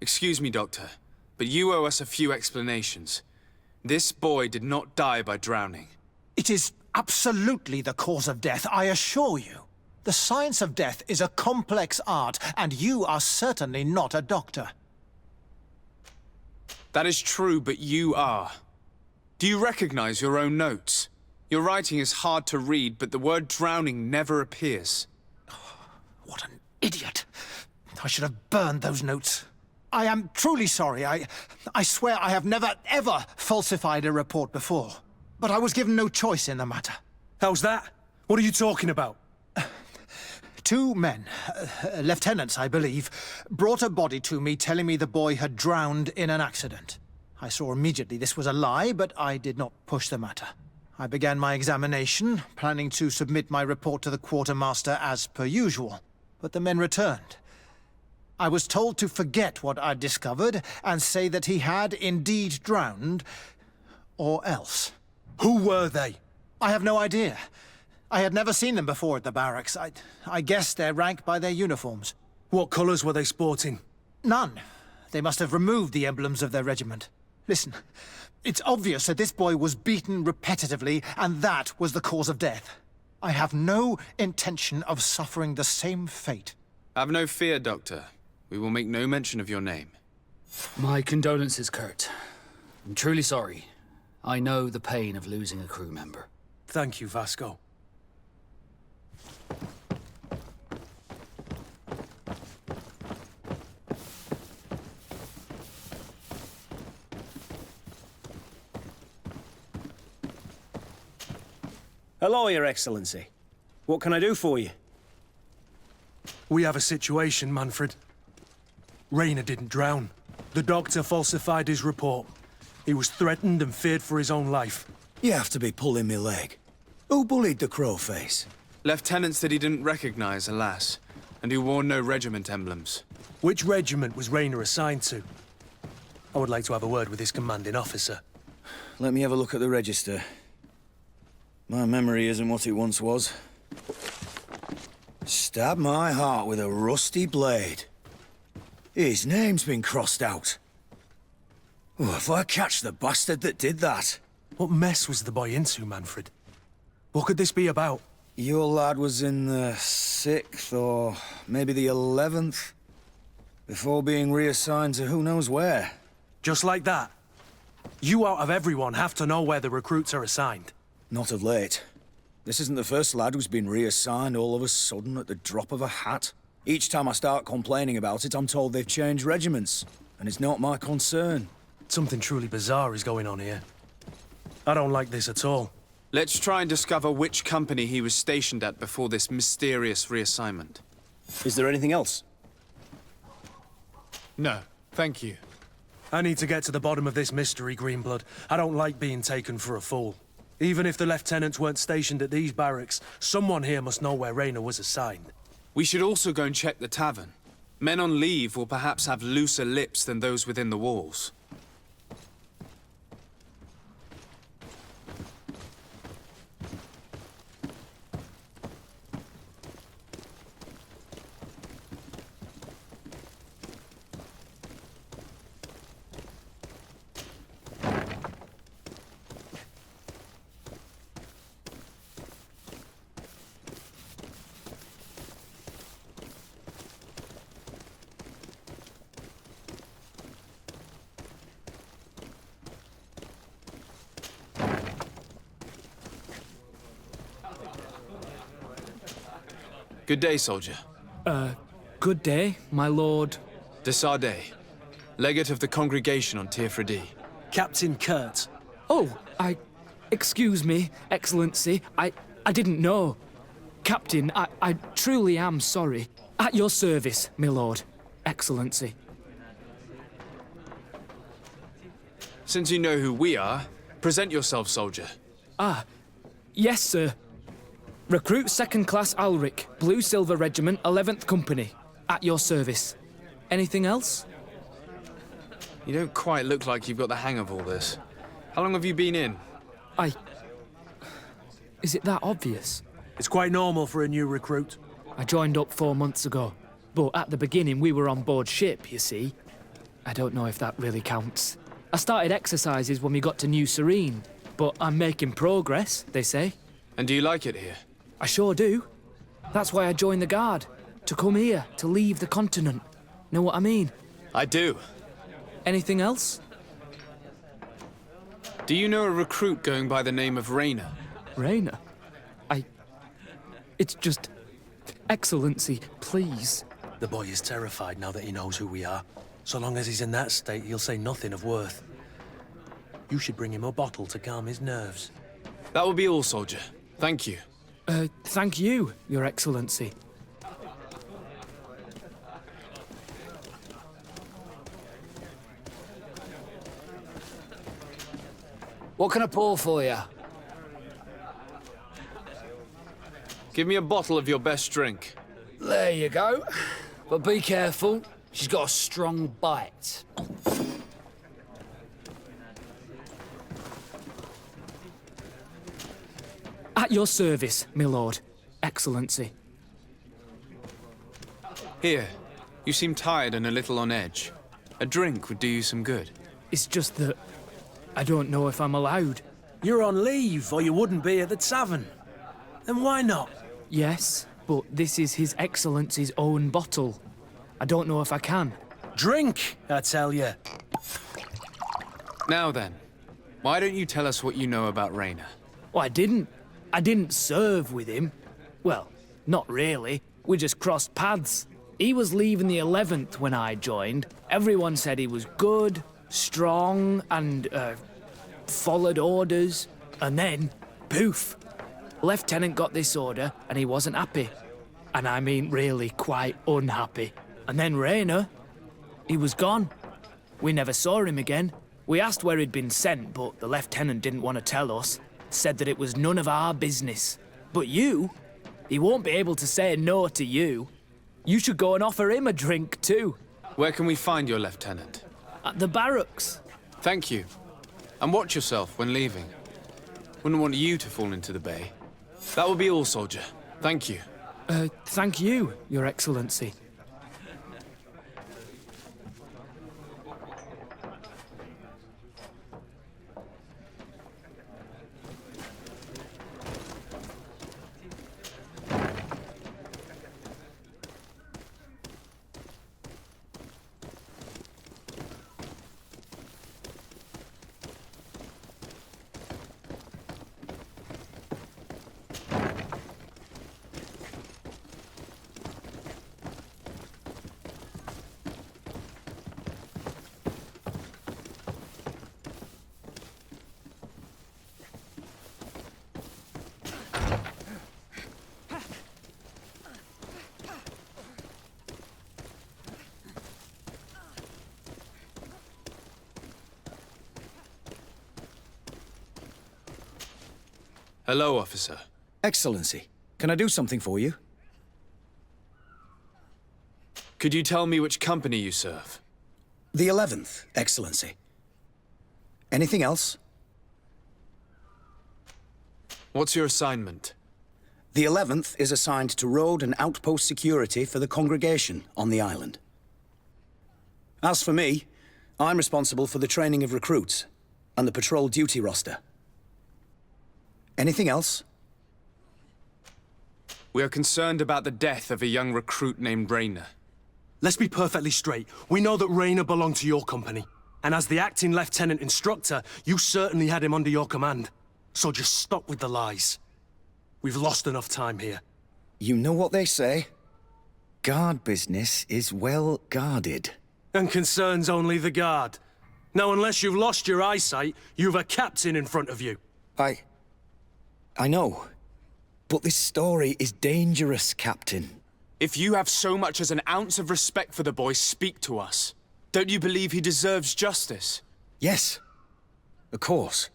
Excuse me, Doctor, but you owe us a few explanations. This boy did not die by drowning. It is absolutely the cause of death, I assure you. The science of death is a complex art, and you are certainly not a doctor. That is true, but you are. Do you recognize your own notes? Your writing is hard to read, but the word drowning never appears. What an idiot. I should have burned those notes. I am truly sorry. I swear I have never, ever falsified a report before. But I was given no choice in the matter. How's that? What are you talking about? 2 men, lieutenants, I believe, brought a body to me telling me the boy had drowned in an accident. I saw immediately this was a lie, but I did not push the matter. I began my examination, planning to submit my report to the quartermaster as per usual. But the men returned. I was told to forget what I'd discovered and say that he had indeed drowned, or else. Who were they? I have no idea. I had never seen them before at the barracks. I guessed their rank by their uniforms. What colours were they sporting? None. They must have removed the emblems of their regiment. Listen, it's obvious that this boy was beaten repetitively, and that was the cause of death. I have no intention of suffering the same fate. Have no fear, Doctor. We will make no mention of your name. My condolences, Kurt. I'm truly sorry. I know the pain of losing a crew member. Thank you, Vasco. Hello, Your Excellency. What can I do for you? We have a situation, Manfred. Rainer didn't drown. The doctor falsified his report. He was threatened and feared for his own life. You have to be pulling me leg. Who bullied the crowface? Lieutenants that he didn't recognize, alas, and who wore no regiment emblems. Which regiment was Rainer assigned to? I would like to have a word with his commanding officer. Let me have a look at the register. My memory isn't what it once was. Stab my heart with a rusty blade. His name's been crossed out. Oh, if I catch the bastard that did that. What mess was the boy into, Manfred? What could this be about? Your lad was in the 6th or maybe the 11th, before being reassigned to who knows where. Just like that? You out of everyone have to know where the recruits are assigned. Not of late. This isn't the first lad who's been reassigned all of a sudden at the drop of a hat. Each time I start complaining about it, I'm told they've changed regiments, and it's not my concern. Something truly bizarre is going on here. I don't like this at all. Let's try and discover which company he was stationed at before this mysterious reassignment. Is there anything else? No, thank you. I need to get to the bottom of this mystery, Greenblood. I don't like being taken for a fool. Even if the lieutenants weren't stationed at these barracks, someone here must know where Rainer was assigned. We should also go and check the tavern. Men on leave will perhaps have looser lips than those within the walls. Good day, soldier. Good day, my lord. De Sardet, legate of the congregation on Tirfredi. Captain Kurt. Oh, excuse me, Excellency. I didn't know. Captain, I truly am sorry. At your service, my lord. Excellency. Since you know who we are, present yourself, soldier. Ah, yes, sir. Recruit 2nd Class Alric, Blue Silver Regiment, 11th Company. At your service. Anything else? You don't quite look like you've got the hang of all this. How long have you been in? Is it that obvious? It's quite normal for a new recruit. I joined up 4 months ago. But at the beginning, we were on board ship, you see. I don't know if that really counts. I started exercises when we got to New Serene. But I'm making progress, they say. And do you like it here? I sure do. That's why I joined the Guard. To come here, to leave the continent. Know what I mean? I do. Anything else? Do you know a recruit going by the name of Rainer? Rainer? It's just... Excellency, please. The boy is terrified now that he knows who we are. So long as he's in that state, he'll say nothing of worth. You should bring him a bottle to calm his nerves. That will be all, soldier. Thank you. Thank you, Your Excellency. What can I pour for you? Give me a bottle of your best drink. There you go. But be careful. She's got a strong bite. At your service, my lord. Excellency. Here. You seem tired and a little on edge. A drink would do you some good. It's just that I don't know if I'm allowed. You're on leave, or you wouldn't be at the tavern. Then why not? Yes, but this is His Excellency's own bottle. I don't know if I can. Drink, I tell you. Now then, why don't you tell us what you know about Raynor? Well, I didn't serve with him. Well, not really. We just crossed paths. He was leaving the 11th when I joined. Everyone said he was good, strong, and, followed orders. And then, poof. Lieutenant got this order, and he wasn't happy. And I mean really quite unhappy. And then Raynor, he was gone. We never saw him again. We asked where he'd been sent, but the lieutenant didn't want to tell us. Said that it was none of our business. But you, he won't be able to say no to you. You should go and offer him a drink too. Where can we find your lieutenant? At the barracks. Thank you. And watch yourself when leaving. Wouldn't want you to fall into the bay. That will be all, soldier. Thank you. Thank you, Your Excellency. Hello, officer. Excellency, can I do something for you? Could you tell me which company you serve? The 11th, Excellency. Anything else? What's your assignment? The 11th is assigned to road and outpost security for the congregation on the island. As for me, I'm responsible for the training of recruits and the patrol duty roster. Anything else? We are concerned about the death of a young recruit named Raynor. Let's be perfectly straight. We know that Raynor belonged to your company. And as the acting lieutenant instructor, you certainly had him under your command. So just stop with the lies. We've lost enough time here. You know what they say? Guard business is well guarded. And concerns only the guard. Now, unless you've lost your eyesight, you've a captain in front of you. I know. But this story is dangerous, Captain. If you have so much as an ounce of respect for the boy, speak to us. Don't you believe he deserves justice? Yes. Of course.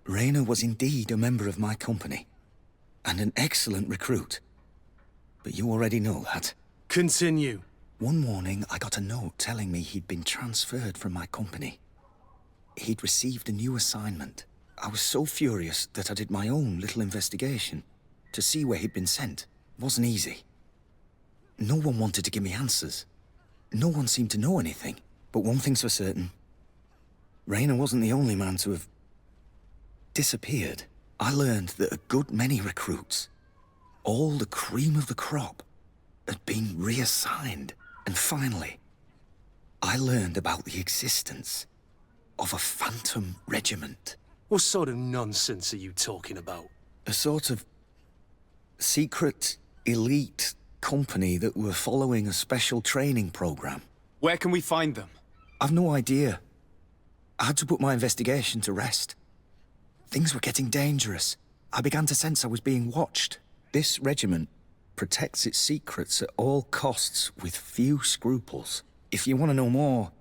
Raynor was indeed a member of my company. And an excellent recruit. But you already know that. Continue. One morning, I got a note telling me he'd been transferred from my company. He'd received a new assignment. I was so furious that I did my own little investigation. To see where he'd been sent wasn't easy. No one wanted to give me answers. No one seemed to know anything. But one thing's for certain. Raynor wasn't the only man to have disappeared. I learned that a good many recruits, all the cream of the crop, had been reassigned. And finally, I learned about the existence of a phantom regiment. What sort of nonsense are you talking about? A sort of secret, elite company that were following a special training program. Where can we find them? I've no idea. I had to put my investigation to rest. Things were getting dangerous. I began to sense I was being watched. This regiment protects its secrets at all costs with few scruples. If you want to know more,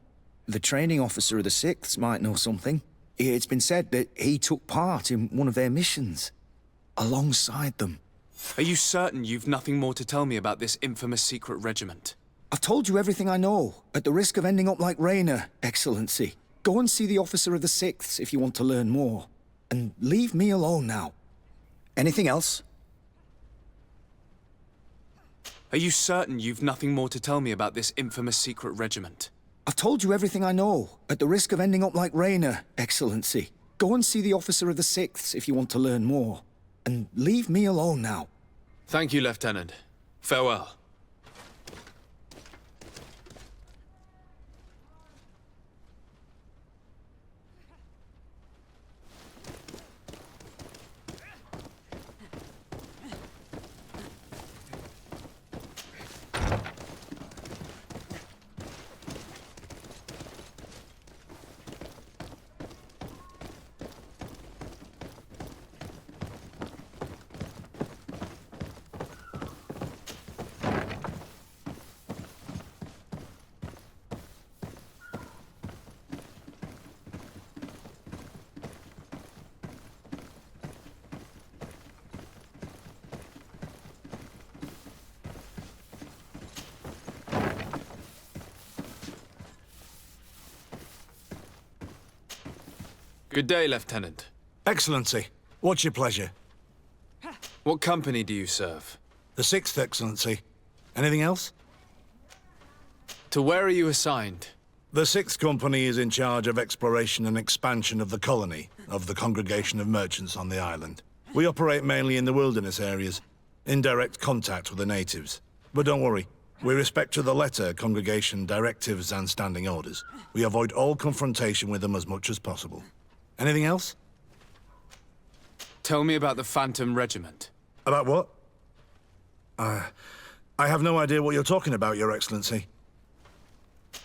the training officer of the 6th might know something. It's been said that he took part in one of their missions, alongside them. Are you certain you've nothing more to tell me about this infamous secret regiment? I've told you everything I know, at the risk of ending up like Raynor, Excellency. Go and see the officer of the 6th if you want to learn more. And leave me alone now. Anything else? Are you certain you've nothing more to tell me about this infamous secret regiment? I've told you everything I know, at the risk of ending up like Raynor, Excellency. Go and see the officer of the 6th if you want to learn more. And leave me alone now. Thank you, Lieutenant. Farewell. Good day, Lieutenant. Excellency, what's your pleasure? What company do you serve? The 6th, Excellency. Anything else? To where are you assigned? The 6th Company is in charge of exploration and expansion of the colony of the Congregation of Merchants on the island. We operate mainly in the wilderness areas, in direct contact with the natives. But don't worry, we respect to the letter Congregation directives and standing orders. We avoid all confrontation with them as much as possible. Anything else? Tell me about the Phantom Regiment. About what? I have no idea what you're talking about, Your Excellency.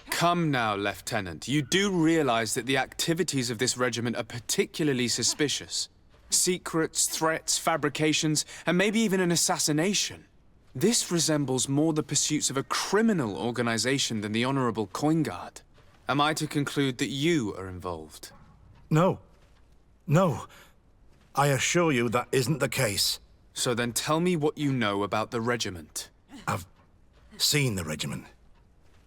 Come now, Lieutenant. You do realize that the activities of this regiment are particularly suspicious. Secrets, threats, fabrications, and maybe even an assassination. This resembles more the pursuits of a criminal organization than the Honorable Coin Guard. Am I to conclude that you are involved? No. No. I assure you that isn't the case. So then tell me what you know about the regiment. I've seen the regiment.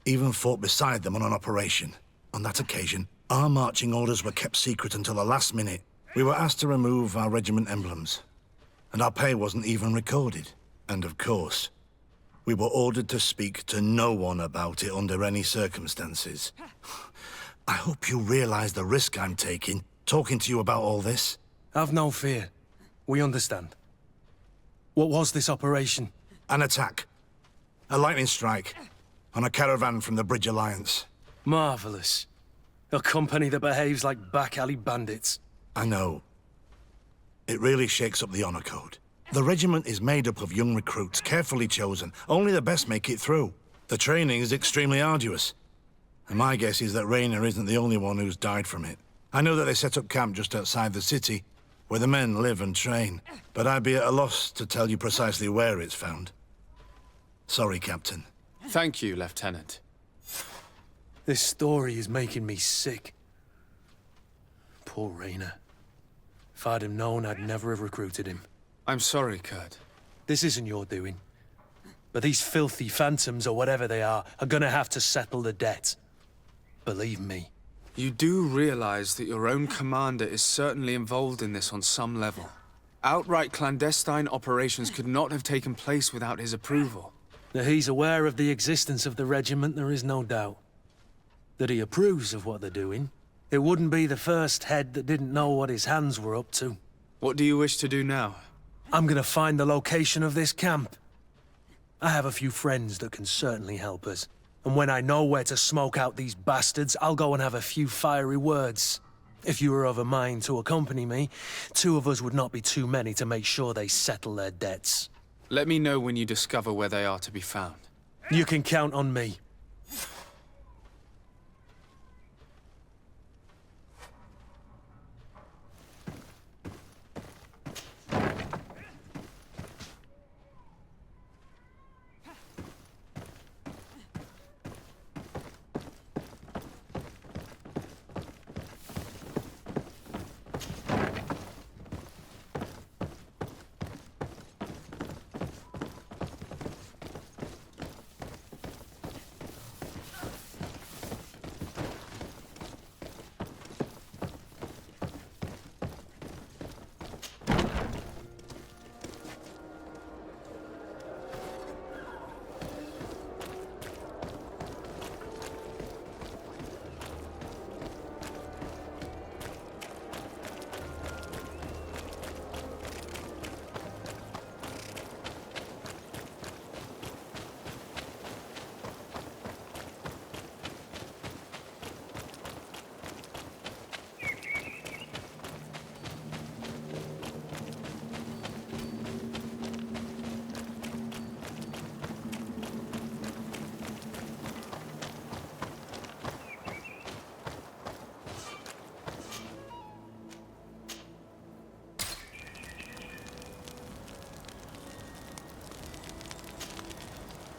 Even fought beside them on an operation. On that occasion, our marching orders were kept secret until the last minute. We were asked to remove our regiment emblems. And our pay wasn't even recorded. And of course, we were ordered to speak to no one about it under any circumstances. I hope you realize the risk I'm taking, talking to you about all this. Have no fear. We understand. What was this operation? An attack. A lightning strike. On a caravan from the Bridge Alliance. Marvelous. A company that behaves like back-alley bandits. I know. It really shakes up the honor code. The regiment is made up of young recruits, carefully chosen. Only the best make it through. The training is extremely arduous. And my guess is that Raynor isn't the only one who's died from it. I know that they set up camp just outside the city, where the men live and train. But I'd be at a loss to tell you precisely where it's found. Sorry, Captain. Thank you, Lieutenant. This story is making me sick. Poor Raynor. If I'd have known, I'd never have recruited him. I'm sorry, Kurt. This isn't your doing. But these filthy phantoms, or whatever they are gonna have to settle the debt. Believe me. You do realize that your own commander is certainly involved in this on some level. Outright clandestine operations could not have taken place without his approval. That he's aware of the existence of the regiment, there is no doubt. That he approves of what they're doing. It wouldn't be the first head that didn't know what his hands were up to. What do you wish to do now? I'm gonna find the location of this camp. I have a few friends that can certainly help us. And when I know where to smoke out these bastards, I'll go and have a few fiery words. If you were of a mind to accompany me, 2 of us would not be too many to make sure they settle their debts. Let me know when you discover where they are to be found. You can count on me.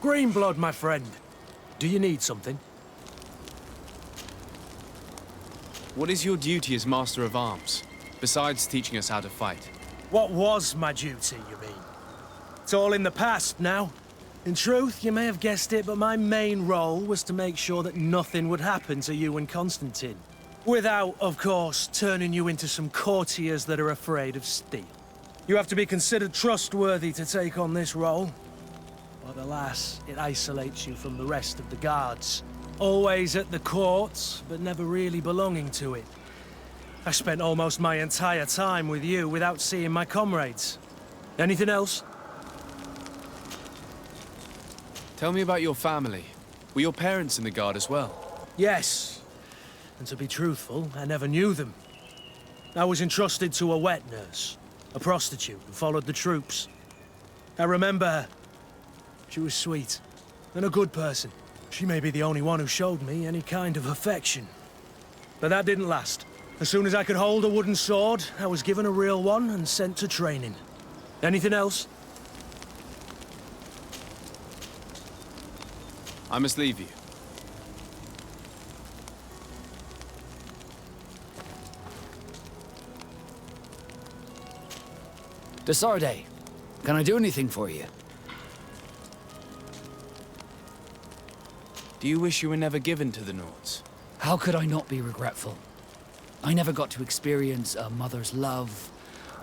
Greenblood, my friend. Do you need something? What is your duty as Master of Arms, besides teaching us how to fight? What was my duty, you mean? It's all in the past now. In truth, you may have guessed it, but my main role was to make sure that nothing would happen to you and Constantine. Without, of course, turning you into some courtiers that are afraid of steel. You have to be considered trustworthy to take on this role. But alas, it isolates you from the rest of the guards. Always at the court, but never really belonging to it. I spent almost my entire time with you without seeing my comrades. Anything else? Tell me about your family. Were your parents in the Guard as well? Yes. And to be truthful, I never knew them. I was entrusted to a wet nurse, a prostitute who followed the troops. I remember her. She was sweet, and a good person. She may be the only one who showed me any kind of affection. But that didn't last. As soon as I could hold a wooden sword, I was given a real one and sent to training. Anything else? I must leave you. Sardet, can I do anything for you? Do you wish you were never given to the Nauts? How could I not be regretful? I never got to experience a mother's love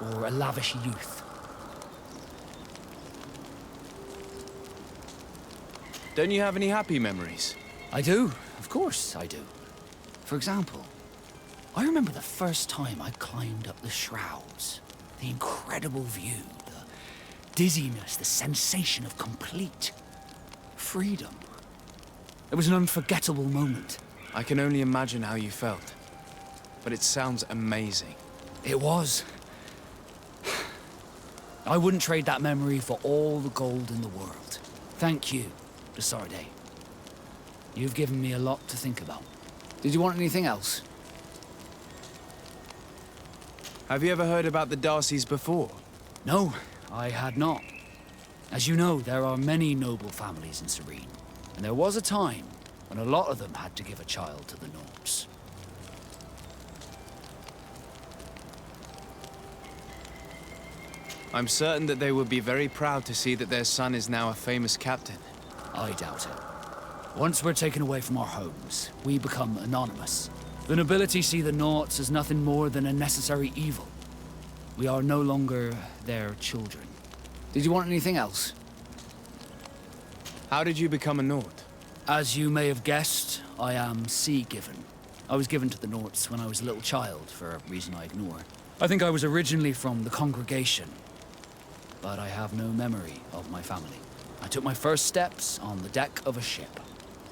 or a lavish youth. Don't you have any happy memories? I do, of course I do. For example, I remember the first time I climbed up the shrouds. The incredible view, the dizziness, the sensation of complete freedom. It was an unforgettable moment. I can only imagine how you felt. But it sounds amazing. It was. I wouldn't trade that memory for all the gold in the world. Thank you, Sardet. You've given me a lot to think about. Did you want anything else? Have you ever heard about the Darcys before? No, I had not. As you know, there are many noble families in Serene. And there was a time when a lot of them had to give a child to the Nauts. I'm certain that they would be very proud to see that their son is now a famous captain. I doubt it. Once we're taken away from our homes, we become anonymous. The nobility see the Nauts as nothing more than a necessary evil. We are no longer their children. Did you want anything else? How did you become a Naut? As you may have guessed, I am sea-given. I was given to the Nauts when I was a little child, for a reason I ignore. I think I was originally from the congregation, but I have no memory of my family. I took my first steps on the deck of a ship.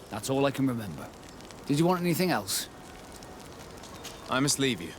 That's all I can remember. Did you want anything else? I must leave you.